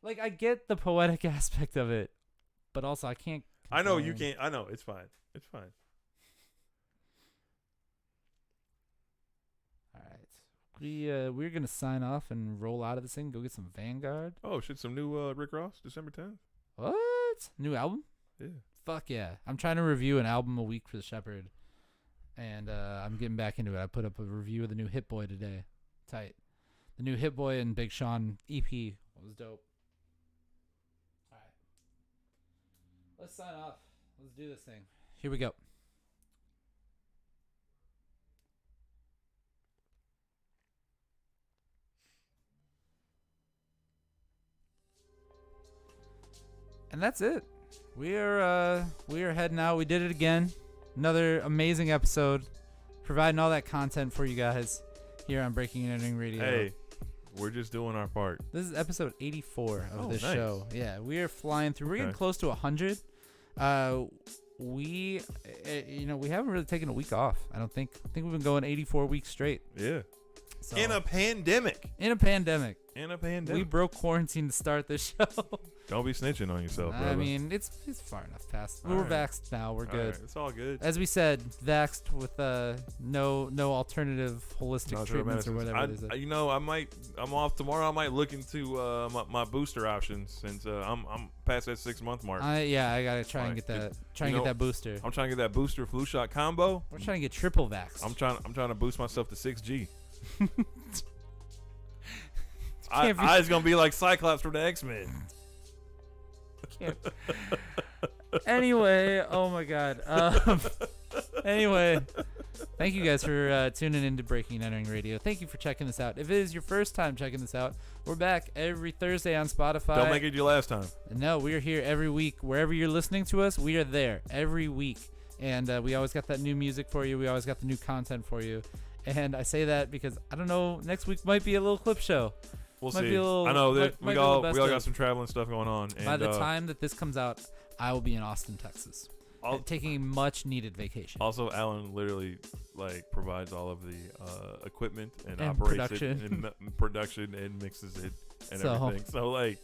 Speaker 2: Like, I get the poetic aspect of it, but also I can't.
Speaker 1: I know you can't. I know. It's fine. It's fine.
Speaker 2: All right. We're going to sign off and roll out of this thing, go get some Vanguard.
Speaker 1: Oh, shit. Some new Rick Ross, December 10th.
Speaker 2: What? New album?
Speaker 1: Yeah.
Speaker 2: Fuck yeah. I'm trying to review an album a week for the Shepherd, and I'm getting back into it. I put up a review of the new Hit Boy today. Tight. The new Hit Boy and Big Sean EP was dope. All right. Let's sign off. Let's do this thing. Here we go. And that's it. We are heading out. We did it again. Another amazing episode. Providing all that content for you guys here on Breaking and Entering Radio.
Speaker 1: Hey, we're just doing our part.
Speaker 2: This is episode 84 of this
Speaker 1: nice.
Speaker 2: show. Yeah, we are flying through. We're getting close to 100. We haven't really taken a week off. I think we've been going 84 weeks straight.
Speaker 1: Yeah.
Speaker 2: So,
Speaker 1: In a pandemic.
Speaker 2: We broke quarantine to start this show.
Speaker 1: Don't be snitching on yourself, brother.
Speaker 2: I mean, it's far enough past. We're vaxxed now. We're good.
Speaker 1: Right, it's all good.
Speaker 2: As we said, vaxxed with no alternative holistic treatments or whatever it is.
Speaker 1: I'm off tomorrow. I might look into my booster options since I'm past that 6 month mark.
Speaker 2: I gotta try and get that. Get that booster.
Speaker 1: I'm trying to get that booster flu shot combo.
Speaker 2: We're trying to get triple vaxxed.
Speaker 1: I'm trying to boost myself to 6G. I was gonna be like Cyclops from the X-Men.
Speaker 2: Anyway, oh my god. Anyway, thank you guys for tuning in to Breaking and Entering Radio. Thank you for checking this out. If it is your first time checking this out, we're back every Thursday on Spotify.
Speaker 1: Don't make it your last time.
Speaker 2: No, we are here every week. Wherever you're listening to us, we are there every week. And we always got that new music for you. We always got the new content for you. And I say that because, I don't know, next week might be a little clip show.
Speaker 1: We'll see. I know that we all got some traveling stuff going on. And
Speaker 2: by the time that this comes out, I will be in Austin, Texas, taking a much needed vacation.
Speaker 1: Also, Alan literally provides all of the equipment and operates
Speaker 2: production.
Speaker 1: it and production and mixes it and everything. So it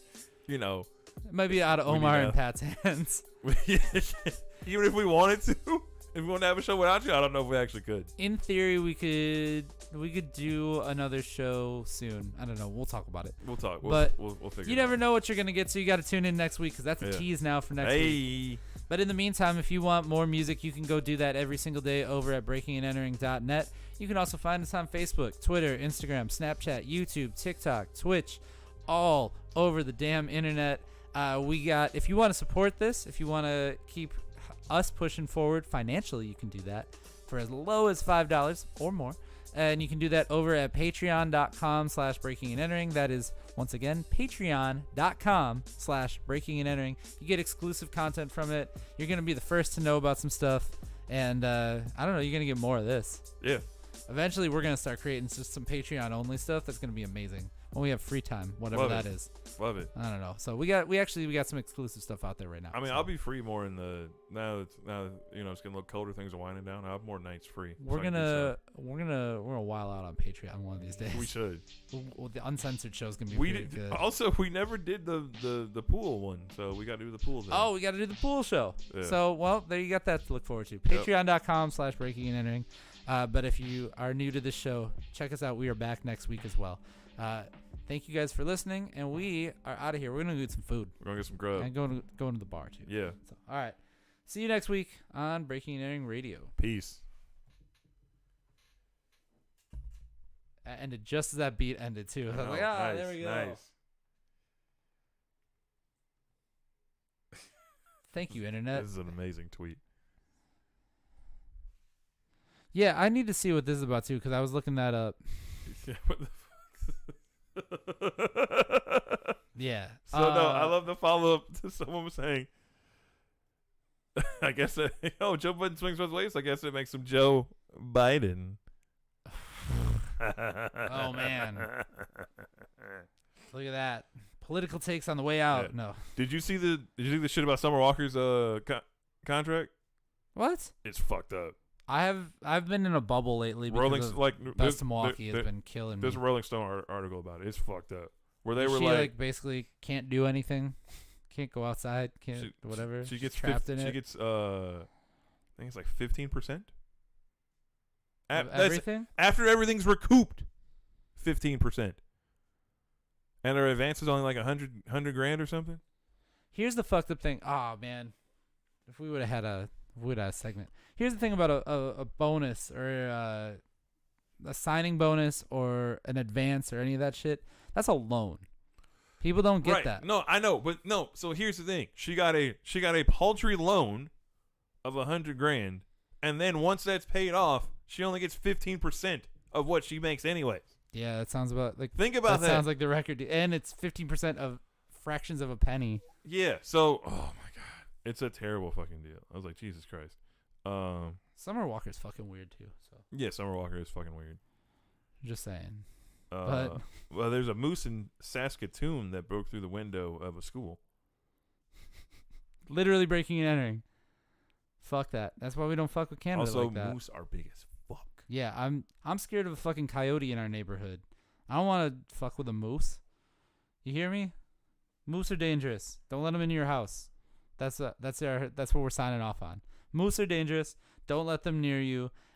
Speaker 2: might be out of Omar and Pat's hands.
Speaker 1: Even if we wanted to. If we want to have a show without you, I don't know if we actually could.
Speaker 2: In theory, we could do another show soon. I don't know. We'll talk about it.
Speaker 1: We'll talk.
Speaker 2: But
Speaker 1: we'll figure it out.
Speaker 2: You never know what you're going to get, so you got to tune in next week because that's a tease now for next week. But in the meantime, if you want more music, you can go do that every single day over at breakingandentering.net. You can also find us on Facebook, Twitter, Instagram, Snapchat, YouTube, TikTok, Twitch, all over the damn internet. If you want to support this, if you want to keep us pushing forward financially, you can do that for as low as $5 or more, and you can do that over at patreon.com/breakingandentering. That is, once again, patreon.com/breakingandentering. You get exclusive content from it. You're going to be the first to know about some stuff, and I don't know, you're going to get more of this.
Speaker 1: Yeah.
Speaker 2: Eventually we're going to start creating just some Patreon only stuff that's going to be amazing when we have free time, whatever that is.
Speaker 1: Love it.
Speaker 2: I don't know. So we got some exclusive stuff out there right now.
Speaker 1: I mean, I'll be free more in the now it's getting a little colder. Things are winding down. I have more nights free.
Speaker 2: We're gonna while out on Patreon one of these days.
Speaker 1: We should.
Speaker 2: Well, the uncensored show's gonna be pretty good.
Speaker 1: Also, we never did the pool one, so we got to do the pool.
Speaker 2: Oh, we got to do the pool show. Yeah. So there you got that to look forward to. Patreon.com/breakingandentering. But if you are new to this show, check us out. We are back next week as well. Thank you guys for listening, and we are out of here. We're gonna go get some food.
Speaker 1: We're gonna get some grub.
Speaker 2: And going to the bar too.
Speaker 1: Yeah.
Speaker 2: So, all right. See you next week on Breaking and Entering Radio.
Speaker 1: Peace.
Speaker 2: That ended just as that beat ended too. I was like,
Speaker 1: nice,
Speaker 2: there we go.
Speaker 1: Nice.
Speaker 2: Thank you, Internet.
Speaker 1: This is an amazing tweet.
Speaker 2: Yeah, I need to see what this is about too, because I was looking that up.
Speaker 1: Yeah, what the fuck?
Speaker 2: Yeah.
Speaker 1: So no, I love the follow up to someone saying, I guess Joe Biden swings both ways. I guess it makes him Joe Biden.
Speaker 2: Oh man. Look at that. Political takes on the way out.
Speaker 1: Yeah.
Speaker 2: No.
Speaker 1: Did you see the shit about Summer Walker's contract?
Speaker 2: What?
Speaker 1: It's fucked up.
Speaker 2: I've been in a bubble lately because Best of Milwaukee has been killing me.
Speaker 1: There's a Rolling Stone article about it. It's fucked up. Where they
Speaker 2: she
Speaker 1: were
Speaker 2: basically can't do anything, can't go outside, whatever.
Speaker 1: She gets
Speaker 2: trapped in it.
Speaker 1: She gets I think it's like 15%.
Speaker 2: Everything
Speaker 1: after everything's recouped, 15%. And her advance is only like 100 grand or something.
Speaker 2: Here's the fucked up thing. Oh man, if we would have had a segment. Here's the thing about a bonus or a signing bonus or an advance or any of that shit. That's a loan. People don't get that.
Speaker 1: No, I know, but no. So here's the thing: she got a paltry loan of 100 grand, and then once that's paid off, she only gets 15% of what she makes anyways.
Speaker 2: Yeah, that sounds about like.
Speaker 1: Think about that.
Speaker 2: That sounds like the record, and it's 15% of fractions of a penny.
Speaker 1: Yeah. So, oh my god, it's a terrible fucking deal. I was like, Jesus Christ.
Speaker 2: Summer Walker's fucking weird too. So.
Speaker 1: Yeah, Summer Walker is fucking weird.
Speaker 2: Just saying.
Speaker 1: Well, there's a moose in Saskatoon that broke through the window of a school.
Speaker 2: Literally breaking and entering. Fuck that. That's why we don't fuck with Canada
Speaker 1: also,
Speaker 2: like that.
Speaker 1: moose are big as fuck.
Speaker 2: Yeah, I'm scared of a fucking coyote in our neighborhood. I don't want to fuck with a moose. You hear me? Moose are dangerous. Don't let them into your house. That's what we're signing off on. Moose are dangerous. Don't let them near you.